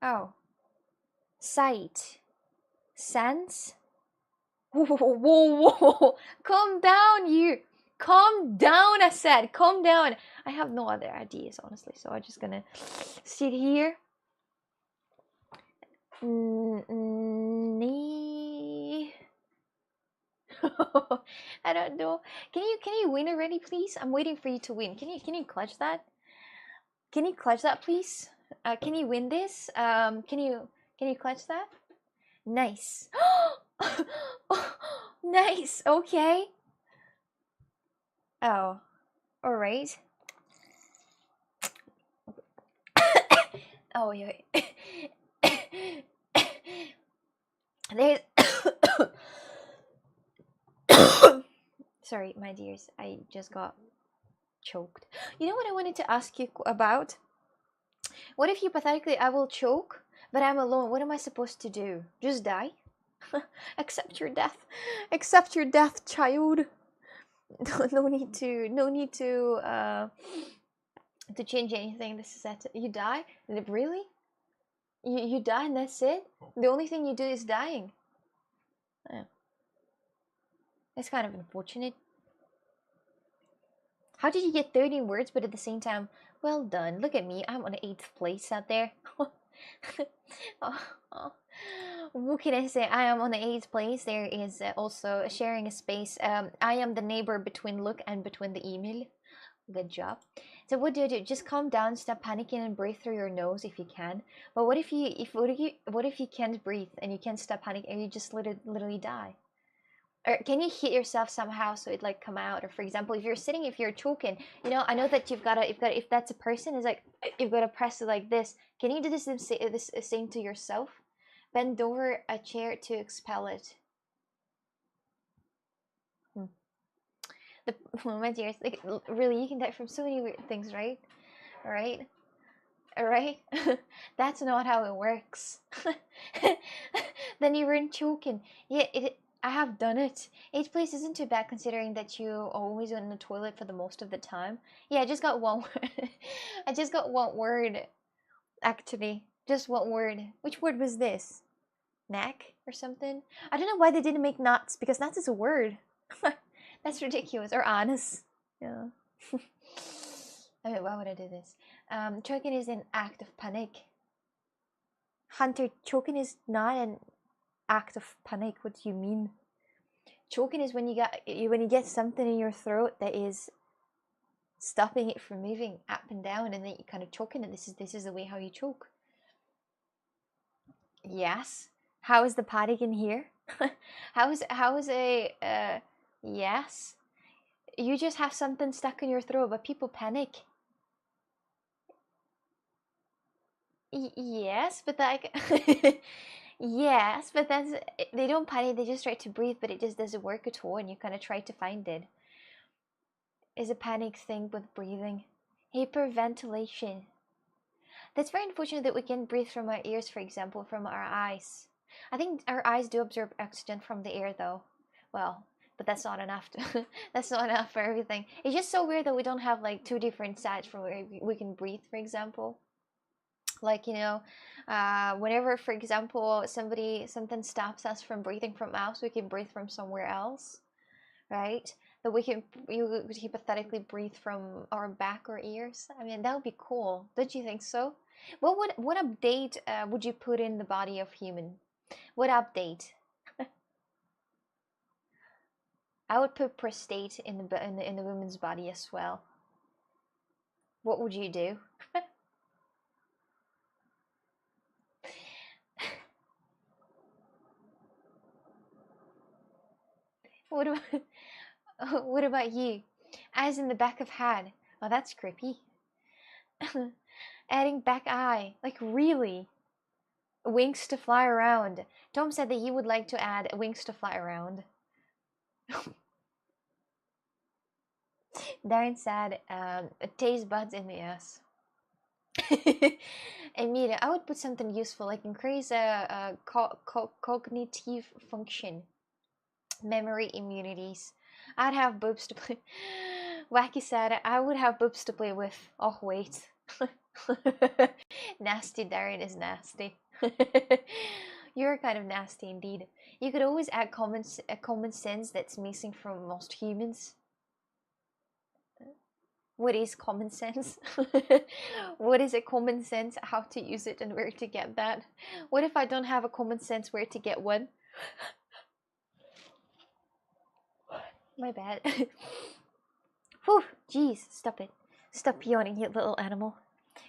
Oh. Sight. Sense. Whoa, whoa, whoa! Calm down, you. Calm down, I said. Calm down. I have no other ideas, honestly, so I'm just gonna sit here. Knee. I don't know. Can you win already, please? I'm waiting for you to win. Can you clutch that? Can you clutch that, please? Can you win this? Can you clutch that? Nice. Nice. Okay. Oh, all right. Oh yeah. There's. Sorry, my dears. I just got choked. You know what I wanted to ask you about? What if hypothetically I will choke, but I'm alone? What am I supposed to do? Just die? Accept your death. Accept your death, child. No need to change anything. This is it. You die? Really? You die and that's it? The only thing you do is dying. Yeah. It's kind of unfortunate. How did you get 13 words, but at the same time, well done. Look at me. I'm on 8th place out there. Oh. What can I say? I am on the 8th place. There is also sharing a space. I am the neighbor between Look and between the email. Good job. So what do? Just calm down, stop panicking, and breathe through your nose if you can. But what if you can't breathe and you can't stop panicking and you just literally die? Or can you hit yourself somehow so it like come out? Or for example, if you're choking, I know that if that's a person, it's like you've got to press it like this. Can you do this same to yourself? Bend over a chair to expel it. The my dears, like really, you can die from so many weird things, right? All right. All right. That's not how it works. Then you weren't choking. Yeah, I have done it. 8th place isn't too bad considering that you always in the toilet for the most of the time. Yeah, I just got one word. I just got one word, actually. Just one word. Which word was this? Neck or something? I don't know why they didn't make nuts, because nuts is a word. That's ridiculous. Or honest. Yeah. I mean, why would I do this? Choking is an act of panic. Hunter, choking is not an act of panic. What do you mean? Choking is when you get something in your throat that is stopping it from moving up and down, and then you kind of choking it. This is the way how you choke. Yes. How is the panic in here? how is a yes? You just have something stuck in your throat, but people panic. Yes, but like yes, but that's they don't panic. They just try to breathe, but it just doesn't work at all, and you kind of try to find it. Is a panic thing with breathing. Hyperventilation. That's very unfortunate that we can't breathe from our ears, for example, from our eyes. I think our eyes do absorb oxygen from the air, though. Well, but that's not enough. That's not enough for everything. It's just so weird that we don't have like 2 different sides from where we can breathe, for example. Like whenever, for example, something stops us from breathing from us, we can breathe from somewhere else, right? That you would hypothetically breathe from our back or ears. I mean, that would be cool. Don't you think so? What update would you put in the body of human? What update? I would put prostate in the woman's body as well. What would you do? What about what about you? Eyes in the back of head. Oh, that's creepy. Adding back eye. Like, really? Wings to fly around. Tom said that he would like to add wings to fly around. Darren said, taste buds in the ass. Emilia, I would put something useful, like increase cognitive function, memory, immunities. I'd have boobs to play. Wacky said, I would have boobs to play with. Oh, wait. Nasty Darren is nasty. You're kind of nasty indeed. You could always add common sense that's missing from most humans. What is common sense? What is a common sense? How to use it and where to get that? What if I don't have a common sense where to get one? My bad. Whew, jeez, stop it. Stop yawning, you little animal.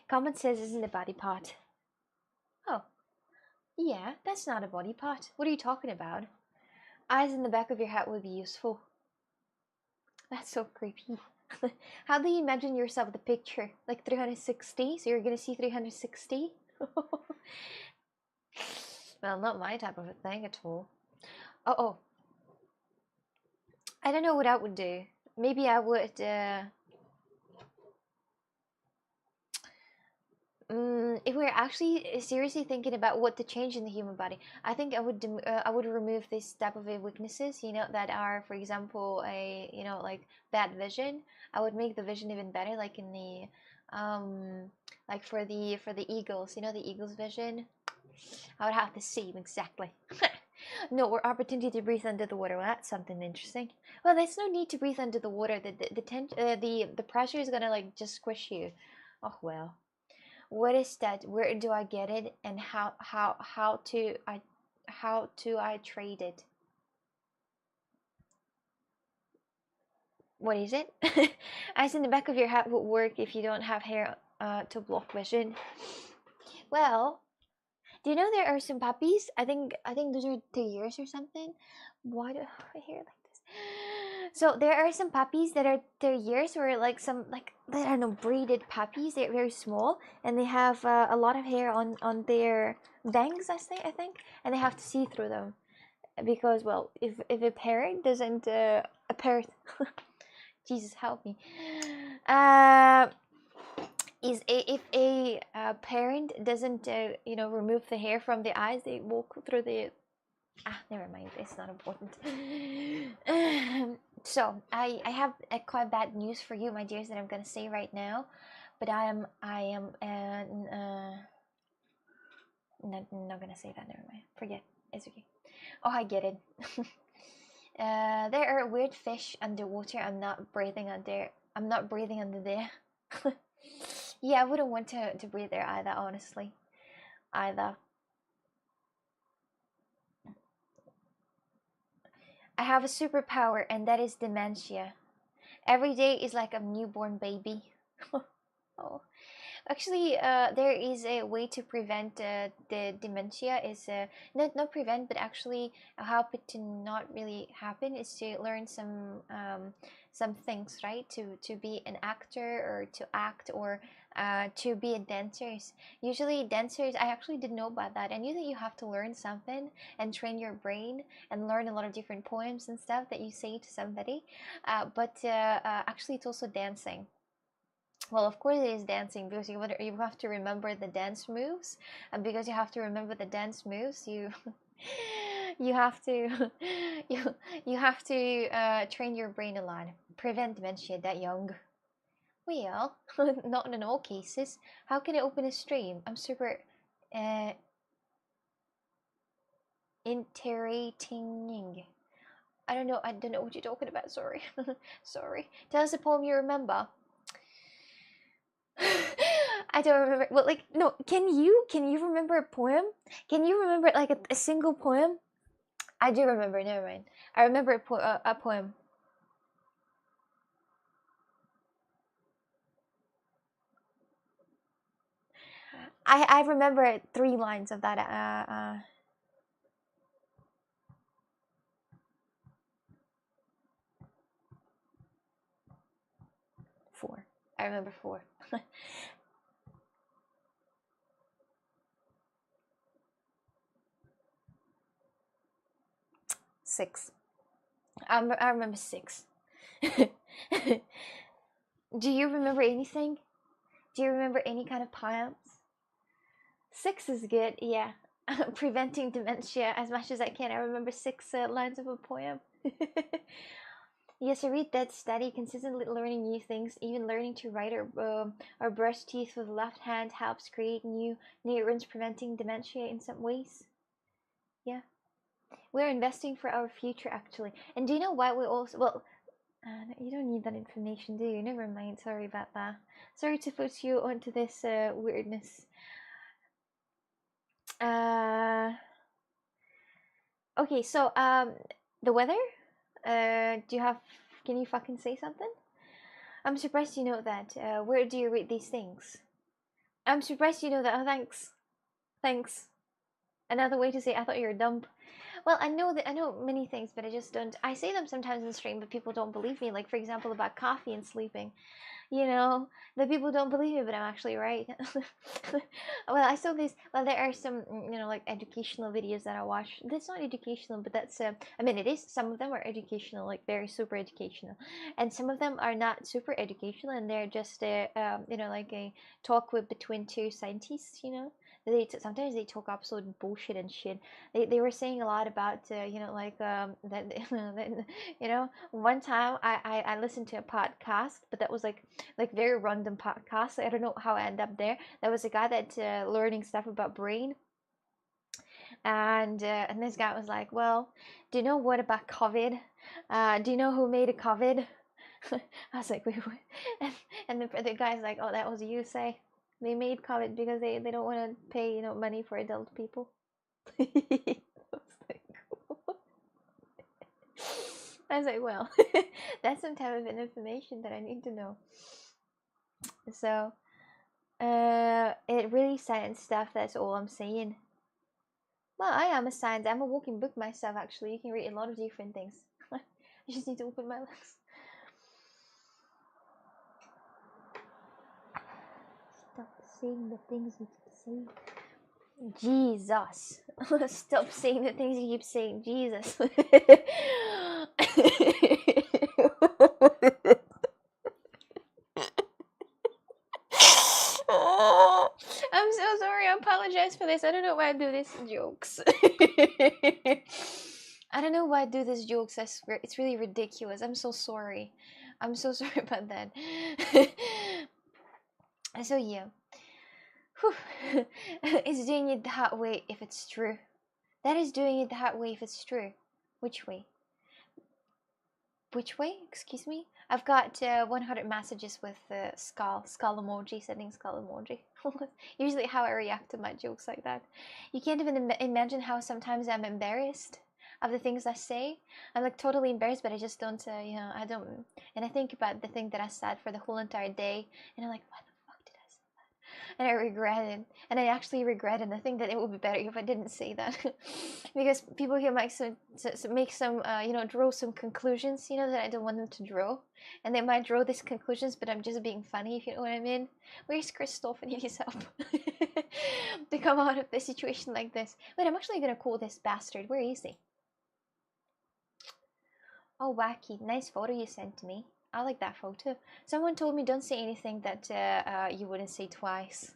Common sense isn't a body part. Oh. Yeah, that's not a body part. What are you talking about? Eyes in the back of your head would be useful. That's so creepy. How do you imagine yourself the picture? Like 360? So you're gonna see 360? Well, not my type of a thing at all. Oh. I don't know what I would do. Maybe I would, if we're actually seriously thinking about what to change in the human body, I think I would remove this type of weaknesses, you know, that are, for example, like bad vision. I would make the vision even better, like in the, like for the eagles, you know, the eagle's vision. I would have the same exactly. No, or opportunity to breathe under the water. Well, that's something interesting. Well, there's no need to breathe under the water. The pressure is gonna like just squish you. Oh well. What is that? Where do I get it? And how to I trade it? What is it? Eyes in the back of your head would work if you don't have hair to block vision. Well, do you know there are some puppies? I think those are 2 years or something. Why do I hear like this? So there are some puppies that are 2 years, or like some like I don't know, breeded puppies. They're very small and they have a lot of hair on their bangs. I think, and they have to see through them because, well, if a parent doesn't a parent, Jesus help me. If a parent doesn't remove the hair from the eyes, they walk through the never mind, it's not important. So I have a quite bad news for you, my dears, that I'm gonna say right now, but I am not gonna say that. Never mind, forget, it's okay. Oh, I get it. There are weird fish underwater. I'm not breathing under there. Yeah, I wouldn't want to breathe there either, honestly. Either. I have a superpower, and that is dementia. Every day is like a newborn baby. Oh. Actually, there is a way to prevent the dementia. Is not prevent, but actually help it to not really happen. Is to learn some things, right? To be an actor, or to act, or to be a dancer. Usually dancers, I actually didn't know about that. I knew that you have to learn something and train your brain and learn a lot of different poems and stuff that you say to somebody. But actually, it's also dancing. Well, of course it is dancing, because you have to remember the dance moves, and because you have to remember the dance moves, you you have to you have to train your brain a lot. Prevent dementia that young. Well, not in all cases. How can I open a stream? I'm super uh, iterating. I don't know. I don't know what you're talking about. Sorry, sorry. Tell us a poem you remember. I don't remember. Well, like, no, can you remember a poem? Can you remember like a single poem? I do remember, never mind. I remember a poem. I remember 3 lines of that. 4. I remember 4. 6. I remember 6. Do you remember anything? Do you remember any kind of poems? 6 is good, yeah. Preventing dementia as much as I can. I remember 6 lines of a poem. Yes, I read that study. Consistently learning new things, even learning to write or brush teeth with the left hand, helps create new neurons, preventing dementia in some ways. Yeah, we're investing for our future, actually. And do you know what we also? Well, you don't need that information, do you? Never mind. Sorry about that. Sorry to put you onto this weirdness. Okay, so the weather. Do you have? Can you fucking say something? I'm surprised you know that. Where do you read these things? I'm surprised you know that. Oh, thanks. Thanks. Another way to say I thought you were dumb. Well, I know many things, but I just don't. I say them sometimes in the stream, but people don't believe me. Like, for example, about coffee and sleeping. You know, the people don't believe me, but I'm actually right. Well, I saw this. Well, there are some, like educational videos that I watch. That's not educational, but that's. I mean, it is. Some of them are educational, like very super educational, and some of them are not super educational, and they're just like a talk with between 2 scientists. Sometimes they talk absolute bullshit and shit. They were saying a lot about that one time I listened to a podcast, but that was like very random podcast. I don't know how I end up there. There was a guy that learning stuff about brain, and this guy was like, well, do you know what about COVID? Do you know who made a COVID? I was like, wait, what? And the guy's like, oh, that was you, say. They made COVID because they don't want to pay money for adult people. I was like, well, that's some type of information that I need to know. So, it really science stuff. That's all I'm saying. Well, I am a science. I'm a walking book myself. Actually, you can read a lot of different things. I just need to open my legs. Stop saying the things you keep saying. Jesus. Stop saying the things you keep saying. Jesus. I'm so sorry. I apologize for this. I don't know why I do these jokes. I don't know why I do these jokes. I swear. It's really ridiculous. I'm so sorry. I'm so sorry about that. So, yeah. It's doing it that way if it's true. That is doing it that way if it's true. Which way? Which way? Excuse me? I've got 100 messages with skull emoji, sending skull emoji. Usually how I react to my jokes like that. You can't even imagine how sometimes I'm embarrassed of the things I say. I'm like totally embarrassed, but I just don't, I don't. And I think about the thing that I said for the whole entire day, and I'm like, what the fuck did I say that? And I regret it. And I actually regret it. And I think that it would be better if I didn't say that. Because people here might make some, draw some conclusions, that I don't want them to draw. And they might draw these conclusions, but I'm just being funny, if you know what I mean. Where's Christoph? I need his help to come out of a situation like this. Wait, I'm actually going to call this bastard. Where is he? Oh, wacky. Nice photo you sent to me. I like that photo. Someone told me don't say anything that you wouldn't say twice.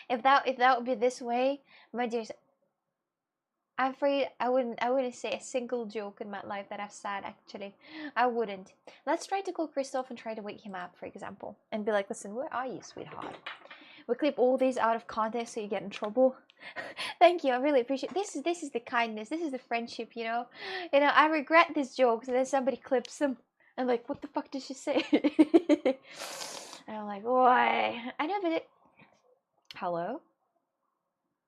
If that would be this way, my dears, I'm afraid I wouldn't say a single joke in my life that I've said, actually. I wouldn't. Let's try to call Christoph and try to wake him up, for example. And be like, listen, where are you, sweetheart? We clip all these out of context so you get in trouble. Thank you, I really appreciate this is the kindness, this is the friendship, I regret these jokes and then somebody clips them. I'm like, what the fuck did she say? And I'm like, why? I know, but Hello?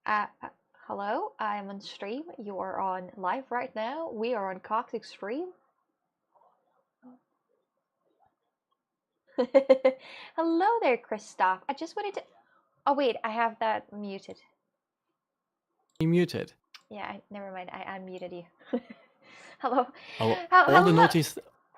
Uh, uh, hello? I'm on stream. You are on live right now. We are on Cox Extreme. Hello there, Christoph. I just wanted to. Oh wait, I have that muted. You muted. Yeah, never mind. I unmuted you. Hello. Oh,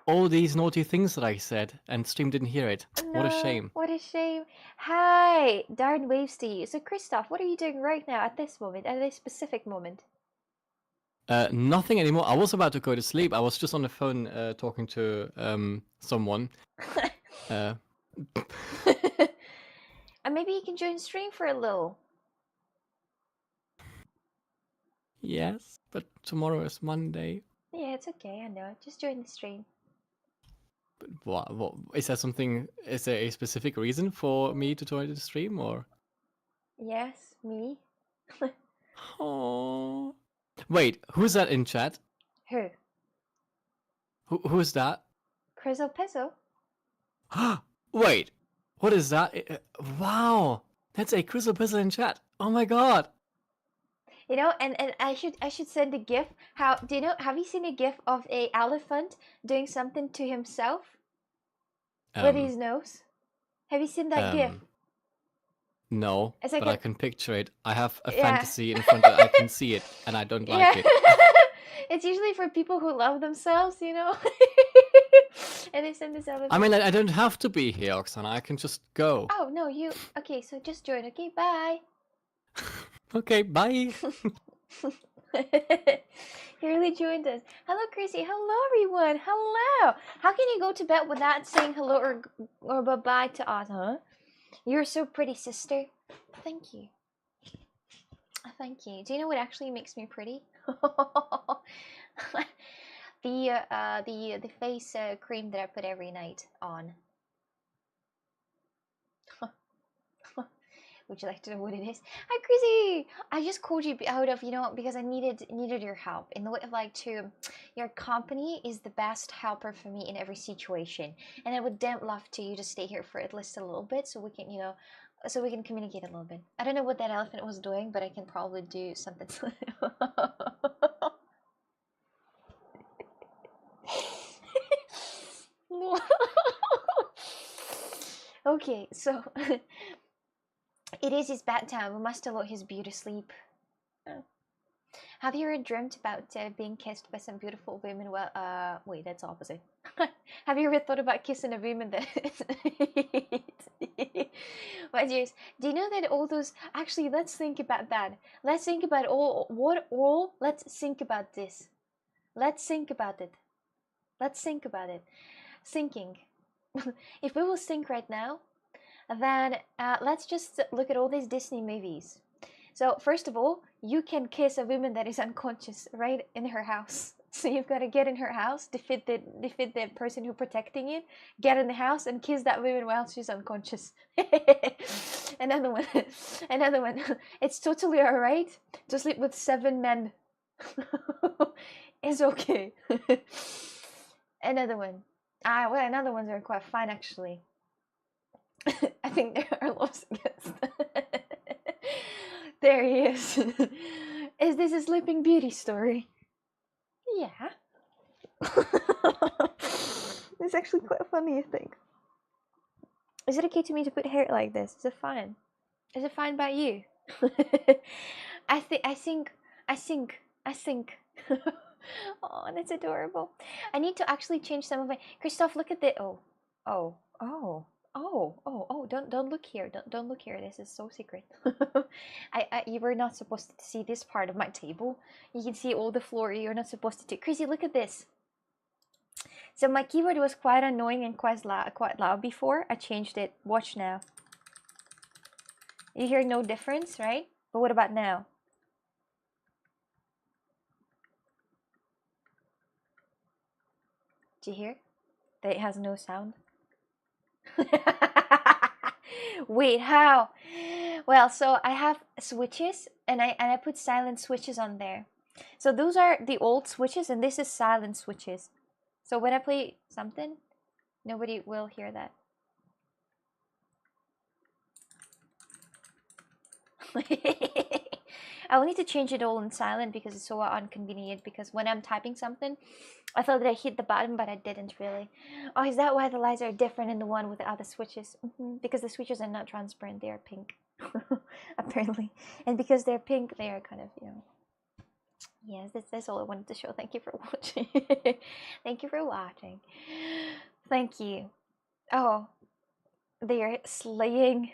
all these naughty things that I said, and stream didn't hear it. No, What a shame. what a shame. Hi, darn waves to you. So Christoph, what are you doing right now at this moment, at this specific moment? Nothing anymore. I was about to go to sleep. I was just on the phone talking to someone. And maybe you can join stream for a little. Yes, but tomorrow is Monday. Yeah, it's okay. I know. Just join the stream. But what is there something? Is there a specific reason for me to join the stream, or? Yes, me. Oh. Wait, who's that in chat? Who? Who's that? Crizzle Pizzo? Wait, what is that? Wow, that's a Crystal Pizzle in chat. Oh my god. You know, and I should send a gif. How do you know? Have you seen a gif of a elephant doing something to himself with his nose? Have you seen that gif? No, It's like but I can picture it. I have a Yeah. fantasy in front that I can see it, and I don't like it. It's usually for people who love themselves, you know. And they send this elephant. I mean, I don't have to be here, Oksana. I can just go. Oh no, you. Okay, so just join. Okay, bye. Okay, bye. He really joined us. Hello, Chrissy. Hello, everyone. Hello. How can you go to bed without saying hello or bye bye to us, huh? You're so pretty, sister. Thank you. Thank you. Do you know what actually makes me pretty? The face cream that I put every night on. Would you like to know what it is? Hi, Chrissy. I just called you out of because I needed your help in the way of your company is the best helper for me in every situation, and I would damn love to you to stay here for at least a little bit so we can so we can communicate a little bit. I don't know what that elephant was doing, but I can probably do something. Okay, so it is his bedtime. We must allow his beauty sleep. Have you ever dreamt about being kissed by some beautiful women? Well, wait, that's opposite. Have you ever thought about kissing a woman that? But yes, do you know that all those? Actually, let's think about that. Let's think about all. Let's think about this. Let's think about it. Let's think about it. Thinking. If we will think right now, then let's just look at all these Disney movies. So first of all, you can kiss a woman that is unconscious right in her house. So you've got to get in her house, defeat the person who's protecting it, get in the house and kiss that woman while she's unconscious. Another one. It's totally alright to sleep with 7 men. It's okay. Another one. Well, another ones are quite fun actually. I think there are lots of guests. There he is. Is this a Sleeping Beauty story? Yeah. It's actually quite funny, I think. Is it okay to me to put hair like this? Is it fine? Is it fine by you? I think. Oh, that's adorable. I need to actually change some of my. Christoph, look at the. Oh. Don't look here. Don't look here. This is so secret. You were not supposed to see this part of my table. You can see all the floor. You're not supposed to do. Chrissy, look at this. So my keyboard was quite annoying and quite loud before. I changed it. Watch now. You hear no difference, right? But what about now? Do you hear that it has no sound? Wait, how? Well, so I have switches and I put silent switches on there. So those are the old switches and this is silent switches. So when I play something, nobody will hear that. I will need to change it all on silent because it's so inconvenient. Because when I'm typing something, I thought that I hit the button, but I didn't really. Oh, is that why the lights are different in the one with the other switches? Because the switches are not transparent; they are pink, apparently. And because they're pink, they are kind of, you know. Yes, that's all I wanted to show. Thank you for watching. Thank you for watching. Thank you. Oh, they are slaying.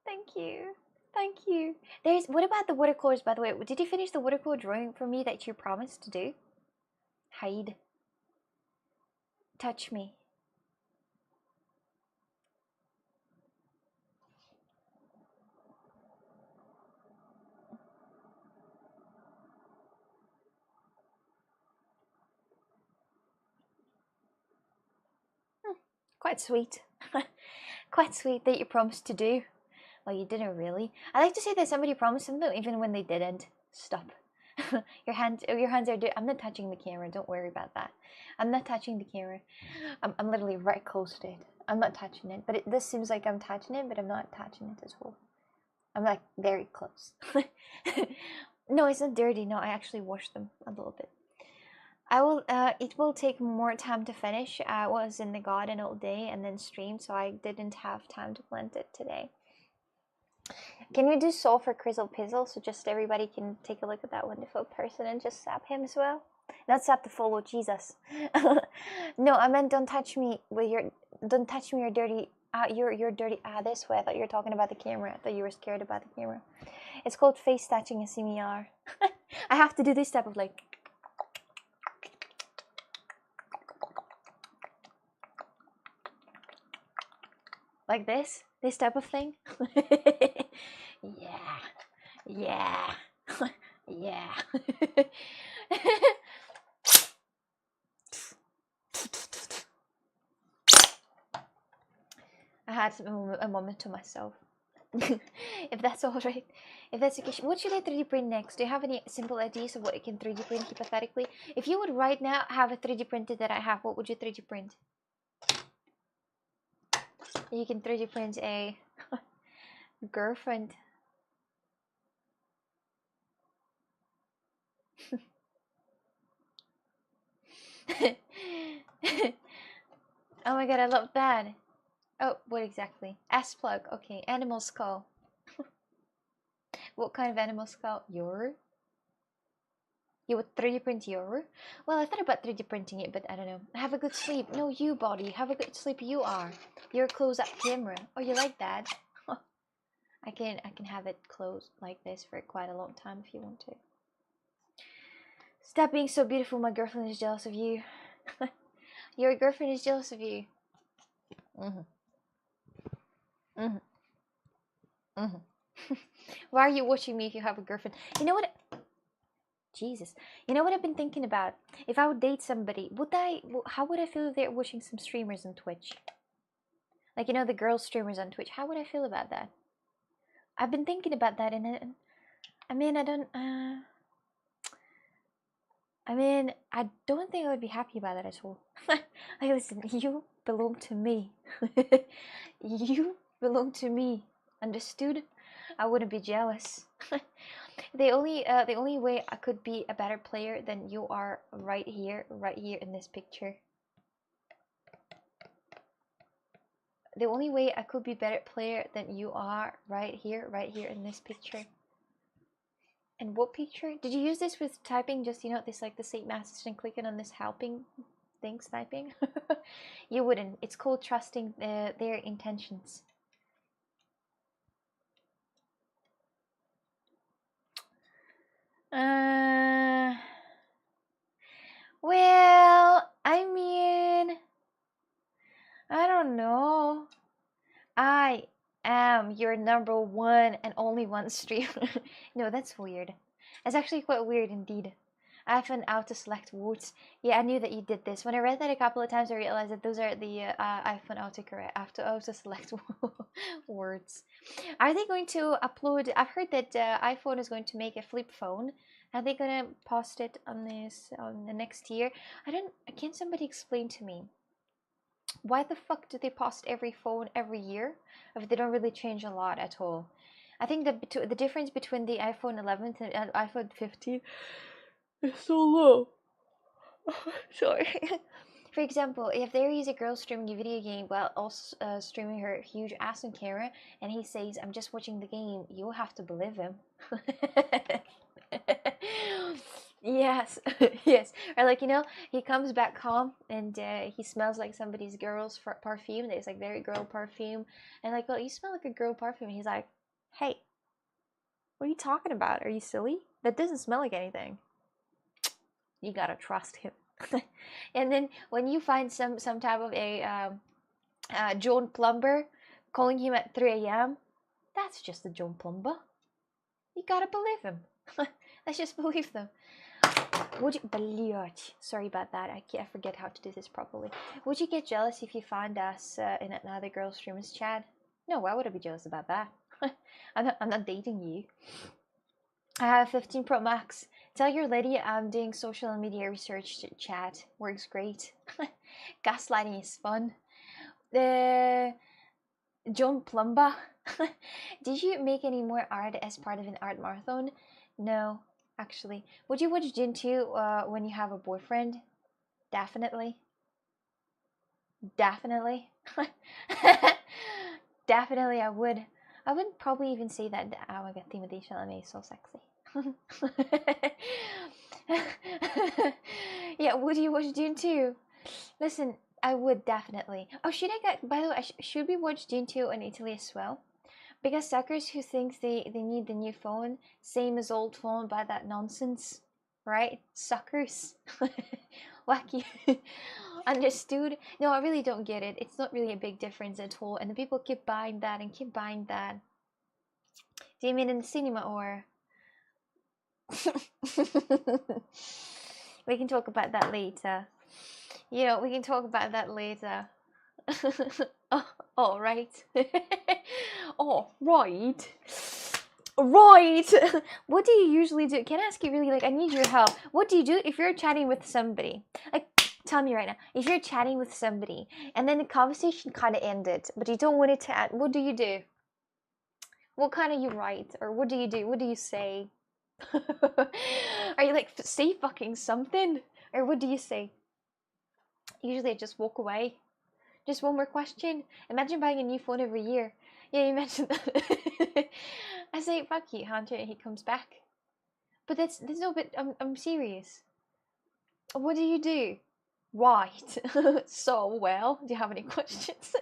Thank you. Thank you. What about the watercolors, by the way? Did you finish the watercolor drawing for me that you promised to do? Hide. Touch me. Quite sweet. Quite sweet that you promised to do. Well, you didn't really. I like to say that somebody promised something even when they didn't. Stop. Your hands are. I'm not touching the camera. Don't worry about that. I'm not touching the camera. I'm literally right close to it. I'm not touching it, but this seems like I'm touching it, but I'm not touching it at all. I'm like very close. No, it's not dirty. No, I actually washed them a little bit. I will. It will take more time to finish. I was in the garden all day and then streamed, so I didn't have time to plant it today. Can we do Soul for Crizzle Pizzle so just everybody can take a look at that wonderful person and just sap him as well? Not sap the follow Jesus. No, I meant don't touch me with your. Don't touch me, your dirty. Your dirty. This way. I thought you were talking about the camera. I thought you were scared about the camera. It's called face touching a CMR. I have to do this type of like. Like this type of thing. Yeah, yeah, yeah. I had a moment to myself. If that's all right, if that's okay, what should I 3D print next? Do you have any simple ideas of what you can 3D print hypothetically? If you would right now have a 3D printed that I have, what would you 3D print? You can 3D print a girlfriend. Oh my god, I love that. Oh, what exactly? Ass plug. Okay, animal skull. What kind of animal skull? Your? You would 3D print your? Well, I thought about 3D printing it, but I don't know. Have a good sleep. No, you body. Have a good sleep. You are. You're a close-up camera. Oh, you like that? I can have it closed like this for quite a long time if you want to. Stop being so beautiful. My girlfriend is jealous of you. Your girlfriend is jealous of you. Why are you watching me if you have a girlfriend? You know what? Jesus. You know what I've been thinking about? If I would date somebody, how would I feel if they're watching some streamers on Twitch? Like, you know, the girl streamers on Twitch. How would I feel about that? I've been thinking about that, and I mean, I don't think I would be happy about that at all. Like, listen, you belong to me. You belong to me. Understood? I wouldn't be jealous. The only way I could be a better player than you are right here in this picture. The only way I could be a better player than you are right here in this picture. And what picture? Did you use this with typing? Just, you know, this like the same message and clicking on this helping things typing? You wouldn't. It's called trusting their intentions. Well, I mean, I don't know. I am your number one and only one streamer. No, that's weird. It's actually quite weird indeed. I found out to select words. Yeah, I knew that you did this. When I read that a couple of times, I realized that those are the iPhone autocorrect. I have to also select words. Are they going to upload? I've heard that iPhone is going to make a flip phone. Are they gonna post it on the next year? Can somebody explain to me why the fuck do they post every phone every year if they don't really change a lot at all? I think the difference between the iPhone 11 and iPhone 15 is so low. Sorry. For example, if there is a girl streaming a video game while also streaming her huge ass on camera, and he says, "I'm just watching the game," you'll have to believe him. Yes, yes. Or like, you know, he comes back home and he smells like somebody's girl's perfume. There's like very girl perfume, and like, "Well, you smell like a girl perfume." He's like, "Hey, what are you talking about? Are you silly? That doesn't smell like anything." You gotta trust him. And then when you find some type of a Joan Plumber calling him at 3 a.m., that's just a Joan Plumber. You gotta believe him. Let's just believe them. Would you, sorry about that. I forget how to do this properly. Would you get jealous if you find us in another girl streamer's chat? No, why would I be jealous about that? I'm not dating you. I have 15 Pro Max. Tell your lady I'm doing social media research chat. Works great. Gaslighting is fun. John Plumba. Did you make any more art as part of an art marathon? No, actually. Would you watch Jin 2 when you have a boyfriend? Definitely. Definitely. Definitely I would. I wouldn't probably even say that. Oh my god, Timothy Chalamet is so sexy. Yeah, would you watch Dune 2? Listen, I would definitely. Oh, should I get, by the way, should we watch Dune 2 in Italy as well? Because suckers who think they need the new phone, same as old phone, buy that nonsense. Right? Suckers. Wacky. Understood? No, I really don't get it. It's not really a big difference at all. And the people keep buying that and keep buying that. Do you mean in the cinema or? We can talk about that later. You know, we can talk about that later. Oh, right. Oh, right. Right. What do you usually do? Can I ask you really, like, I need your help. What do you do if you're chatting with somebody? Like, tell me right now. If you're chatting with somebody and then the conversation kind of ended, but you don't want it to end, what do you do? What kind of you write? Or what do you do? What do you say? Are you like, say fucking something? Or what do you say? Usually I just walk away. Just one more question. Imagine buying a new phone every year. Yeah, you mentioned that. I say, fuck you, Hunter, and he comes back. But that's no, but I'm serious. What do you do? Right. So, well, do you have any questions?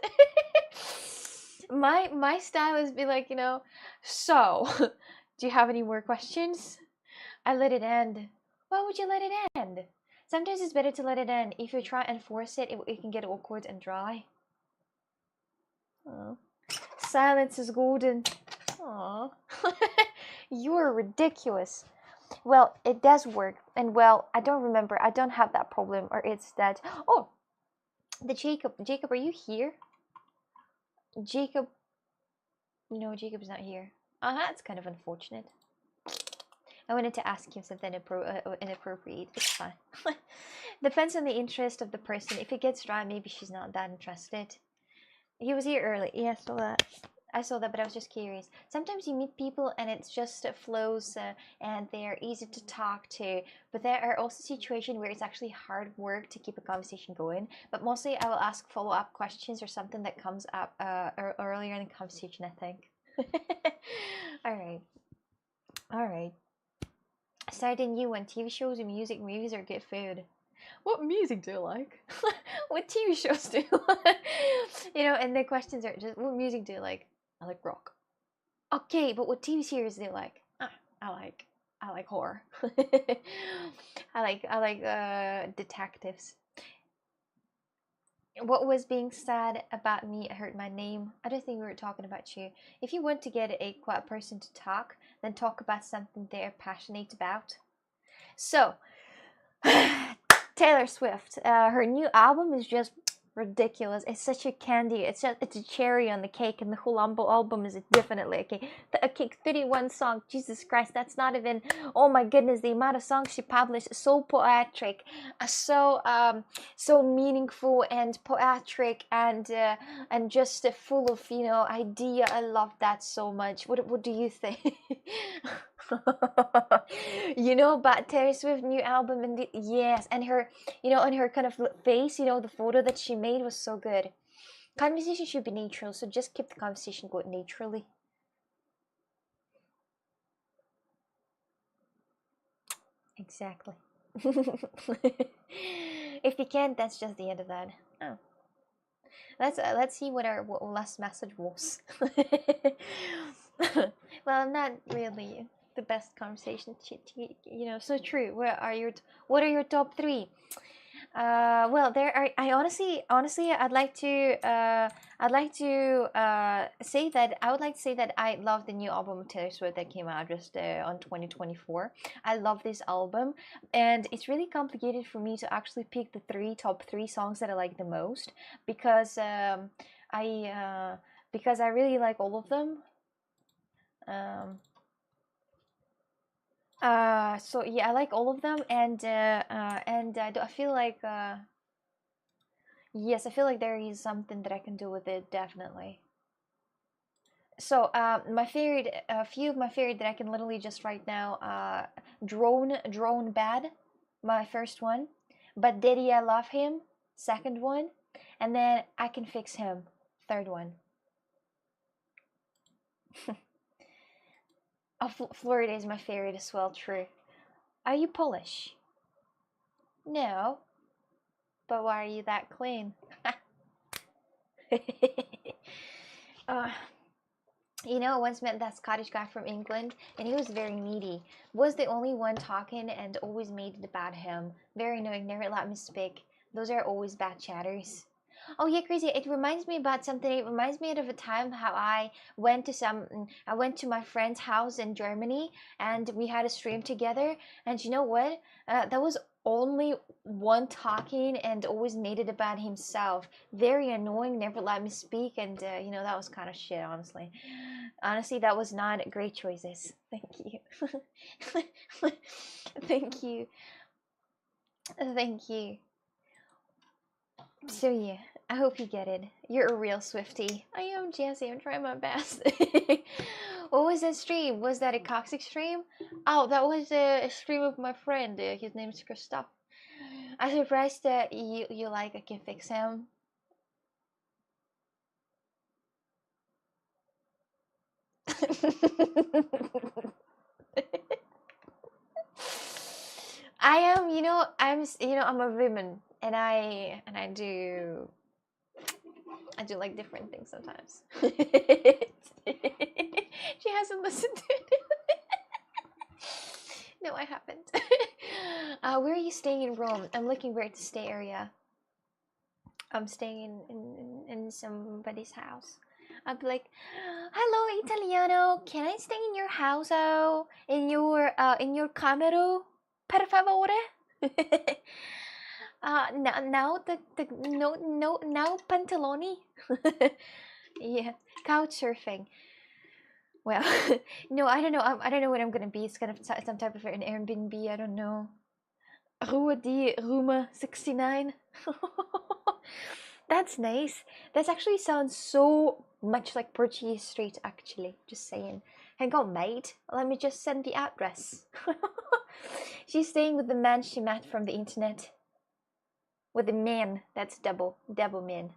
My style is be like, you know, so, do you have any more questions? I let it end. Why would you let it end? Sometimes it's better to let it end. If you try and force it, it can get awkward and dry. Aww. Silence is golden. Aww. You're ridiculous. Well, it does work. And well, I don't remember. I don't have that problem. Or it's that. Oh! The Jacob. Jacob, are you here? Jacob. No, Jacob's not here. That's kind of unfortunate. I wanted to ask him something inappropriate. It's fine. Depends on the interest of the person. If it gets dry, maybe she's not that interested. He was here early. Yeah, I saw that. I saw that, but I was just curious. Sometimes you meet people and it's just flows and they're easy to talk to. But there are also situations where it's actually hard work to keep a conversation going. But mostly I will ask follow-up questions or something that comes up earlier in the conversation, I think. Alright. Alright. Starting new one, TV shows and music, movies, or good food. What music do you like? What TV shows do you like? You know, and the questions are just, what music do you like? I like rock. Okay, but what TV series do you like? I like horror. I like detectives. What was being said about me hurt my name? I don't think we were talking about you. If you want to get a quiet person to talk, then talk about something they're passionate about. So, Taylor Swift, her new album is just ridiculous. It's such a candy. It's a cherry on the cake, and the whole album is definitely a cake. A cake, 31 songs. Jesus Christ, that's not even. Oh my goodness, the amount of songs she published, so poetic, so meaningful and poetic, and just full of idea. I love that so much. What do you think? About Taylor Swift new album, and yes, and her, on her kind of face, the photo that she made was so good. Conversation should be natural, so just keep the conversation going naturally. Exactly. If you can't, that's just the end of that. Oh. Let's see what our last message was. Well, not really the best conversation. So true. What are your top 3? Well, there are. I honestly, I'd like to say that I love the new album of Taylor Swift that came out just on 2024. I love this album, and it's really complicated for me to actually pick the top 3 songs that I like the most, because I really like all of them. So yeah, I like all of them, and I feel like yes, I feel like there is something that I can do with it, definitely. So my favorite, a few of my favorite that I can literally just right now, drone bad, my first one, but Daddy I love him, second one, and then I can fix him, third one. Oh, Florida is my favorite as well. True. Are you Polish? No. But why are you that clean? I once met that Scottish guy from England, and he was very needy. Was the only one talking and always made it about him. Very annoying, never let me speak. Those are always bad chatters. Oh yeah, crazy. It reminds me about something. It reminds me of a time how I went to my friend's house in Germany, and we had a stream together. And you know what? That was only one talking and always made it about himself. Very annoying, never let me speak, and that was kind of shit, honestly. Honestly, that was not great choices. Thank you. Thank you. Thank you. So yeah, I hope you get it. You're a real Swiftie. I am, Jesse. I'm trying my best. What was that stream? Was that a Coccyx stream? Oh, that was a stream of my friend. His name is Christoph. I'm surprised that you like I can fix him. I am, I'm a woman, and I do like different things sometimes. She hasn't listened to it. No, I haven't. Where are you staying in Rome? I'm looking where to stay area. I'm staying in somebody's house. I'd be like, hello Italiano, can I stay in your house? Oh, in your camero, per favore? Now now pantaloni. Yeah, couch surfing. Well, no, I don't know. I don't know what I'm gonna be. It's kind of some type of an Airbnb. I don't know. Rua di Ruma 69. That's nice. That actually sounds so much like Portuguese Street, actually. Just saying. Hang on, mate. Let me just send the address. She's staying with the man she met from the internet. With the man. That's double man.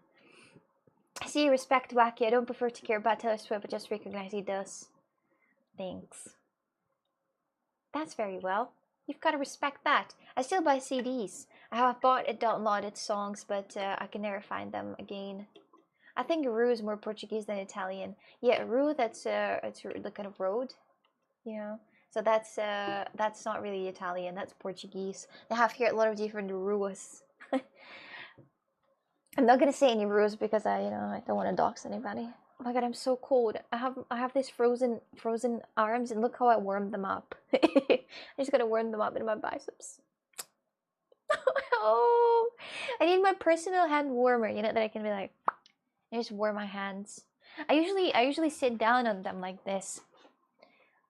See, respect Wacky. I don't prefer to care about Taylor Swift, but just recognize he does. Thanks. That's very well. You've got to respect that. I still buy CDs. I have bought and downloaded songs, but I can never find them again. I think Ru is more Portuguese than Italian. Yeah, Ru, it's the kind of road, So that's not really Italian. That's Portuguese. They have here a lot of different ruas. I'm not gonna say any rules because I don't want to dox anybody. Oh my god, I'm so cold. I have these frozen arms, and look how I warmed them up. I just gotta warm them up in my biceps. Oh, I need my personal hand warmer. You know that I can be like, I just warm my hands. I usually sit down on them like this,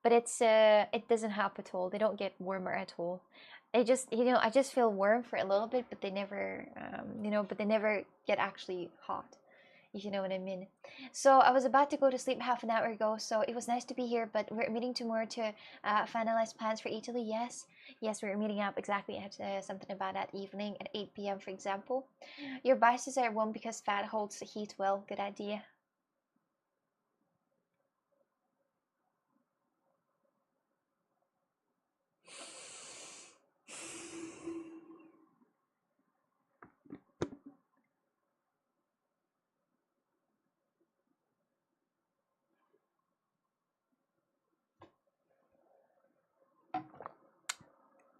but it doesn't help at all. They don't get warmer at all. I just I just feel warm for a little bit, but they never but they never get actually hot, if you know what I mean. So I was about to go to sleep half an hour ago, so it was nice to be here, but we're meeting tomorrow to finalize plans for Italy. Yes, we're meeting up exactly at something about that evening at 8 p.m. for example. Your biases are warm because fat holds the heat well. Good idea.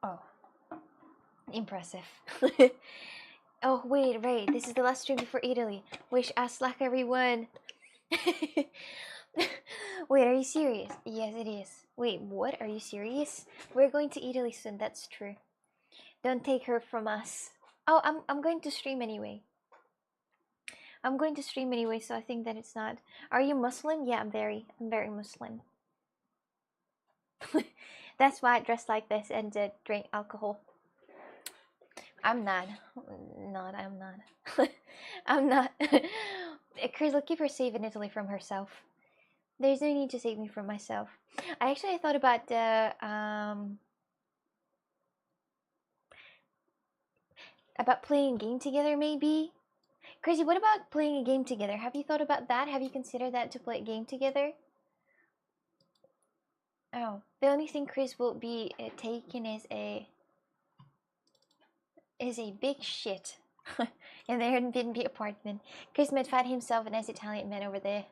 Oh, impressive. Oh, wait, right. This is the last stream before Italy. Wish us luck, everyone. Wait, are you serious? Yes, it is. Wait, what? Are you serious? We're going to Italy soon, that's true. Don't take her from us. Oh, I'm going to stream anyway. I'm going to stream anyway, so I think that it's not. Are you Muslim? Yeah, I'm very Muslim. That's why I dress like this and drink alcohol. I'm not. I'm not. I'm not. Chris will keep her safe in Italy from herself. There's no need to save me from myself. I thought about playing a game together, maybe. Crazy, what about playing a game together? Have you thought about that? Have you considered that to play a game together? Oh, the only thing Chris will be taking is a big shit in the Airbnb apartment. Chris might find himself a nice Italian man over there,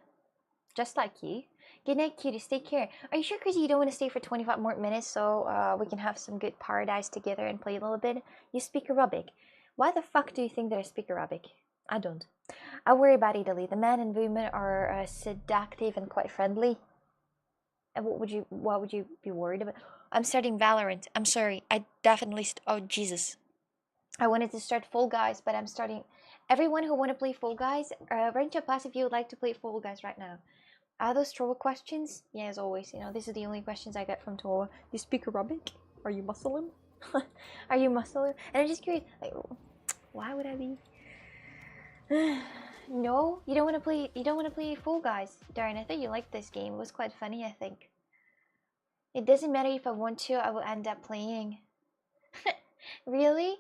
just like you. Good night, cuties. Take care. Are you sure, Chris, you don't want to stay for 25 more minutes so we can have some good paradise together and play a little bit? You speak Arabic. Why the fuck do you think that I speak Arabic? I don't. I worry about Italy. The men and women are seductive and quite friendly. And what would you be worried about? I'm starting Valorant. I'm sorry. I definitely. Oh Jesus. I wanted to start Fall Guys, but I'm starting. Everyone who want to play Fall Guys, write a plus if you would like to play Fall Guys right now. Are those troll questions? Yeah, as always. You know, this is the only questions I get from troll. Do you speak Arabic? Are you Muslim? Are you Muslim? And I'm just curious. Like, why would I be? No, you don't want to play. You don't want to play Fall Guys. Darren, I thought you liked this game. It was quite funny, I think. It doesn't matter if I want to. I will end up playing. Really?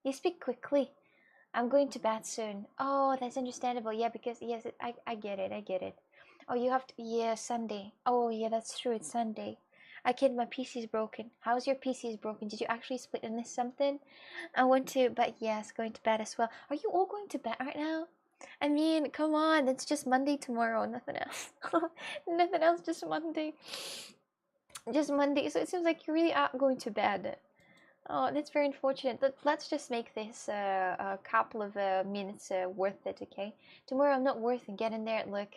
You speak quickly. I'm going to bed soon. Oh, that's understandable. Yeah, because yes, I get it. I get it. Oh, you have to. Yeah, Sunday. Oh, yeah, that's true. It's Sunday. I kid, my PC is broken. How's your PC is broken? Did you actually split and miss something? I want to, but yes, going to bed as well. Are you all going to bed right now? I mean, come on, it's just Monday tomorrow, nothing else. Nothing else, just Monday. Just Monday, so it seems like you really are going to bed. Oh, that's very unfortunate. Let's just make this a couple of minutes worth it, okay? Tomorrow I'm not worth it. Get in there and look.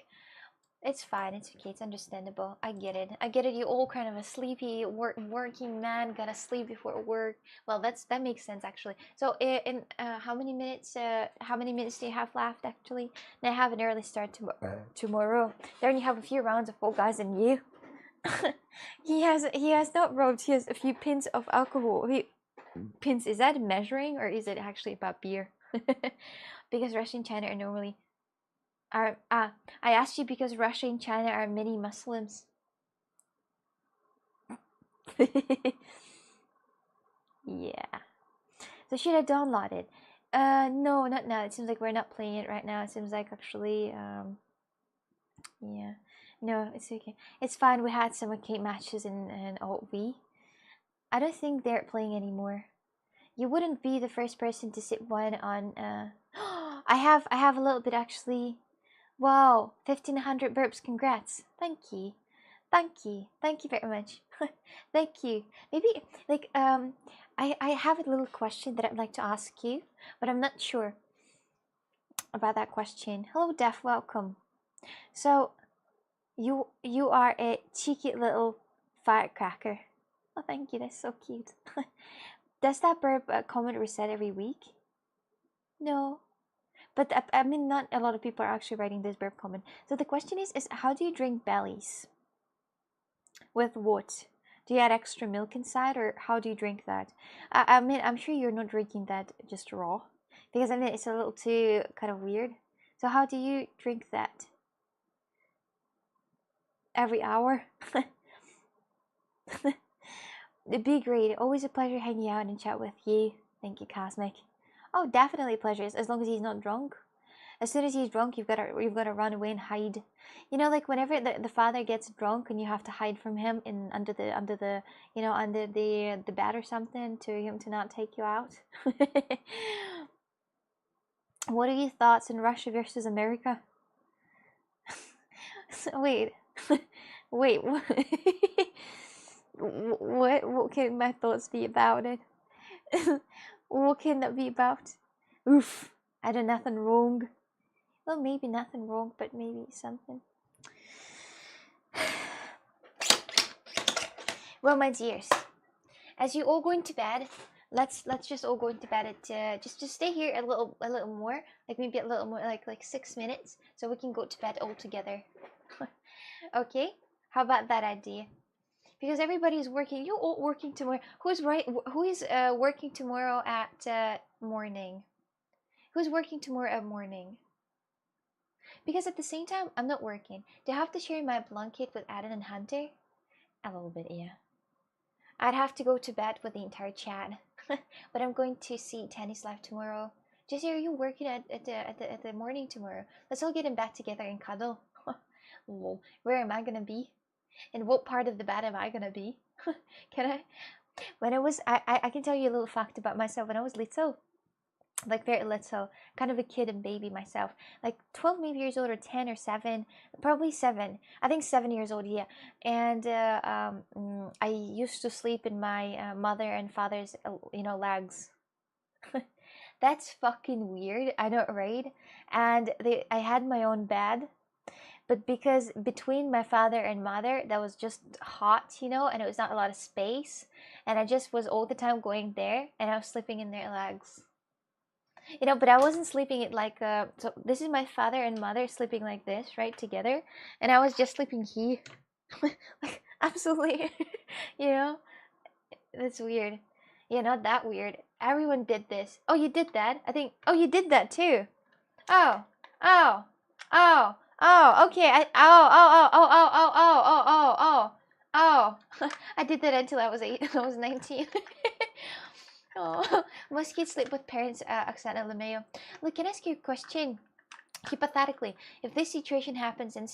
It's fine. It's okay. It's understandable. I get it. I get it. You all kind of a sleepy working man. Gotta sleep before work. Well, that makes sense actually. So, in how many minutes? How many minutes do you have left actually? And I have an early start tomorrow. Then you have a few rounds of Fall Guys and you. He has not robbed. He has a few pins of alcohol. Pins, is that measuring or is it actually about beer? Because Russia and China are normally I asked you because Russia and China are mini Muslims. Yeah. So should I download it? No, not now. It seems like we're not playing it right now. It seems like actually yeah. No, it's okay. It's fine. We had some arcade matches in Alt V. I don't think they're playing anymore. You wouldn't be the first person to sit one on I have a little bit actually. Wow, 1500 burps, congrats. Thank you. Thank you. Thank you very much. Thank you. Maybe like I have a little question that I'd like to ask you, but I'm not sure about that question. Hello Def, welcome. So you are a cheeky little firecracker. Oh, thank you. That's so cute. Does that burp comment reset every week? No. But I mean, not a lot of people are actually writing this burp comment. So the question is how do you drink bellies? With what? Do you add extra milk inside, or how do you drink that? I mean, I'm sure you're not drinking that just raw, because I mean, it's a little too kind of weird. So how do you drink that? Every hour? It'd be great. Always a pleasure hanging out and chat with you. Thank you, Cosmic. Oh, definitely pleasures, as long as he's not drunk. As soon as he's drunk, you've got to run away and hide. You know, like whenever the father gets drunk and you have to hide from him under the bed or something to him to not take you out. What are your thoughts on Russia versus America? Wait, wait, what can my thoughts be about it? What can that be about? Oof, I done nothing wrong. Well, maybe nothing wrong, but maybe something. Well, my dears, as you all going to bed, let's just all go into bed at just stay here a little more, like maybe a little more, like 6 minutes, so we can go to bed all together. Okay, how about that idea? Because everybody's working. You're all working tomorrow. Who is working tomorrow at morning? Who's working tomorrow at morning? Because at the same time, I'm not working. Do I have to share my blanket with Adam and Hunter? A little bit, yeah. I'd have to go to bed with the entire chat. But I'm going to see Tennis Live tomorrow. Jessie, are you working at the morning tomorrow? Let's all get in bed together and cuddle. Lol. Where am I gonna be? In what part of the bed am I gonna be? Can I? When I can tell you a little fact about myself. When I was little, like very little, kind of a kid and baby myself, like 12 maybe years old, or 10 or 7, probably 7, I think 7 years old, yeah. And I used to sleep in my mother and father's legs. That's fucking weird, I know, right? And I had my own bed, but because between my father and mother, that was just hot, and it was not a lot of space, and I just was all the time going there, and I was sleeping in their legs. But I wasn't sleeping it like so this is my father and mother sleeping like this, right, together, and I was just sleeping here. Like, absolutely. That's weird. Yeah, not that weird. Everyone did this. Oh, you did that? I think. Oh, you did that too. Oh, oh, oh, oh. Okay. Oh. I did that until I was 8. I was 19. Oh, most kids sleep with parents, Oksana Lemeo. Look, can I ask you a question? Hypothetically, if this situation happens and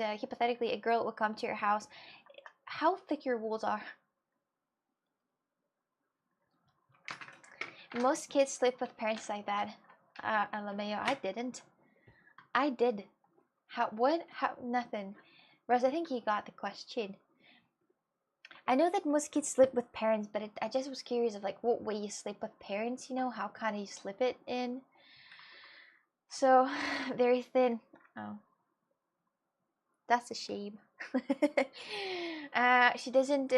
hypothetically a girl will come to your house, how thick your walls are? Most kids sleep with parents like that. Lemeo, I didn't. I did. How? What? How? Nothing. Rose, I think you got the question. I know that most kids sleep with parents, but I just was curious of like what way you sleep with parents, how kind of you slip it in. So, very thin. Oh. That's a shame. She doesn't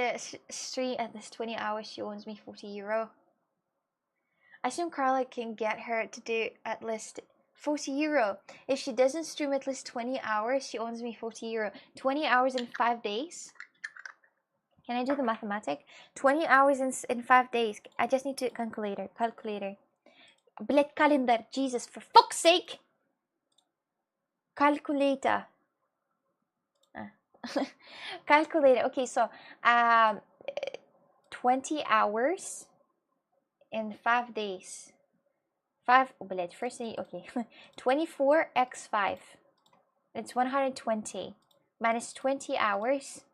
stream at least 20 hours. She owes me 40 euro. I assume Carla can get her to do at least 40 euro. If she doesn't stream at least 20 hours, she owes me 40 euro. 20 hours in 5 days? Can I do the mathematic? 20 hours in 5 days. I just need to calculator. Bullet calendar. Jesus, for fuck's sake! Calculator. Calculator. Okay, so 20 hours in 5 days. 5. Bullet. First, okay. 24 x 5. It's 120 minus 20 hours.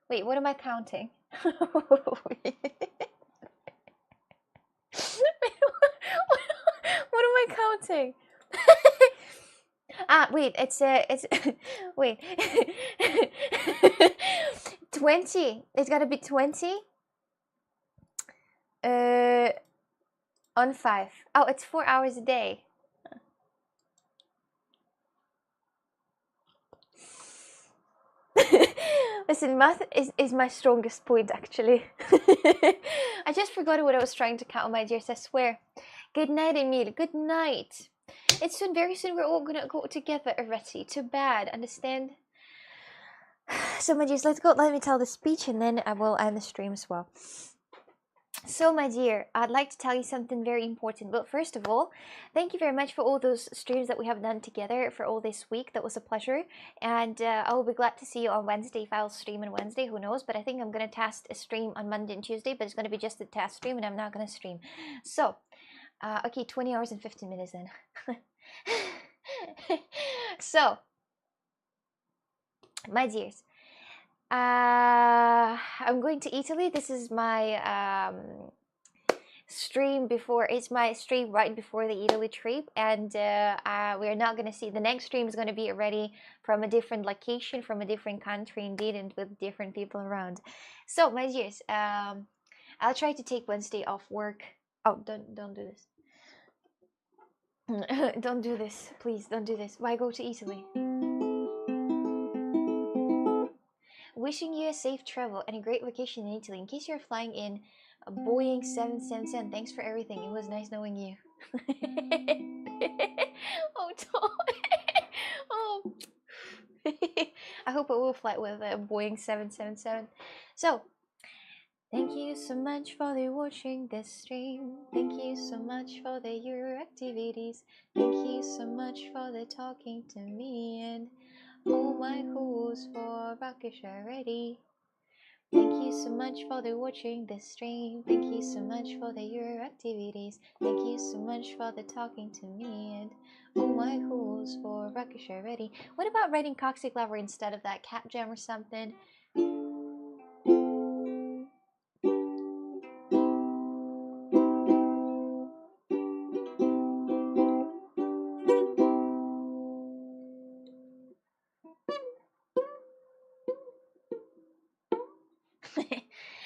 Wait, what am I counting? What am I counting? Wait, it's wait. 20. It's gotta be 20. On 5. Oh, it's 4 hours a day. Listen, math is my strongest point, actually. I just forgot what I was trying to count, my dears, I swear. Good night, Emil. Good night. It's soon, very soon, we're all gonna go together already. To bed, understand? So, my dears, let's go. Let me tell the speech and then I will end the stream as well. So, my dear, I'd like to tell you something very important. But first of all, thank you very much for all those streams that we have done together for all this week. That was a pleasure. And I will be glad to see you on Wednesday. If I'll stream on Wednesday, who knows? But I think I'm going to test a stream on Monday and Tuesday. But it's going to be just a test stream and I'm not going to stream. So, okay, 20 hours and 15 minutes then. So, my dears, I'm going to Italy. This is my stream before. It's my stream right before the Italy trip, and we're not gonna see. The next stream is gonna be already from a different location, from a different country, indeed, and with different people around. So, my dears, I'll try to take Wednesday off work. Oh, don't do this. Don't do this, please. Don't do this. Why go to Italy? Wishing you a safe travel and a great vacation in Italy. In case you're flying in a Boeing 777, thanks for everything. It was nice knowing you. Oh, Tom. Oh. I hope I will fly with a Boeing 777. So, thank you so much for watching this stream. Thank you so much for your activities. Thank you so much for talking to me and all my calls for Rakesh already. Thank you so much for watching this stream. Thank you so much for your activities. Thank you so much for talking to me and all my calls for Rakesh already. What about writing Coxic Lover instead of that cat gem or something?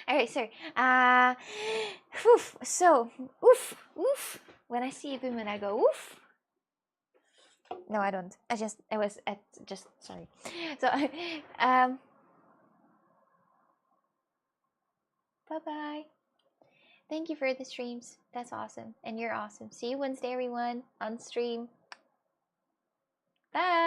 Alright, sorry. So, oof. When I see a woman, I go, oof. No, I don't. Sorry. So, bye-bye. Thank you for the streams. That's awesome. And you're awesome. See you Wednesday, everyone, on stream. Bye.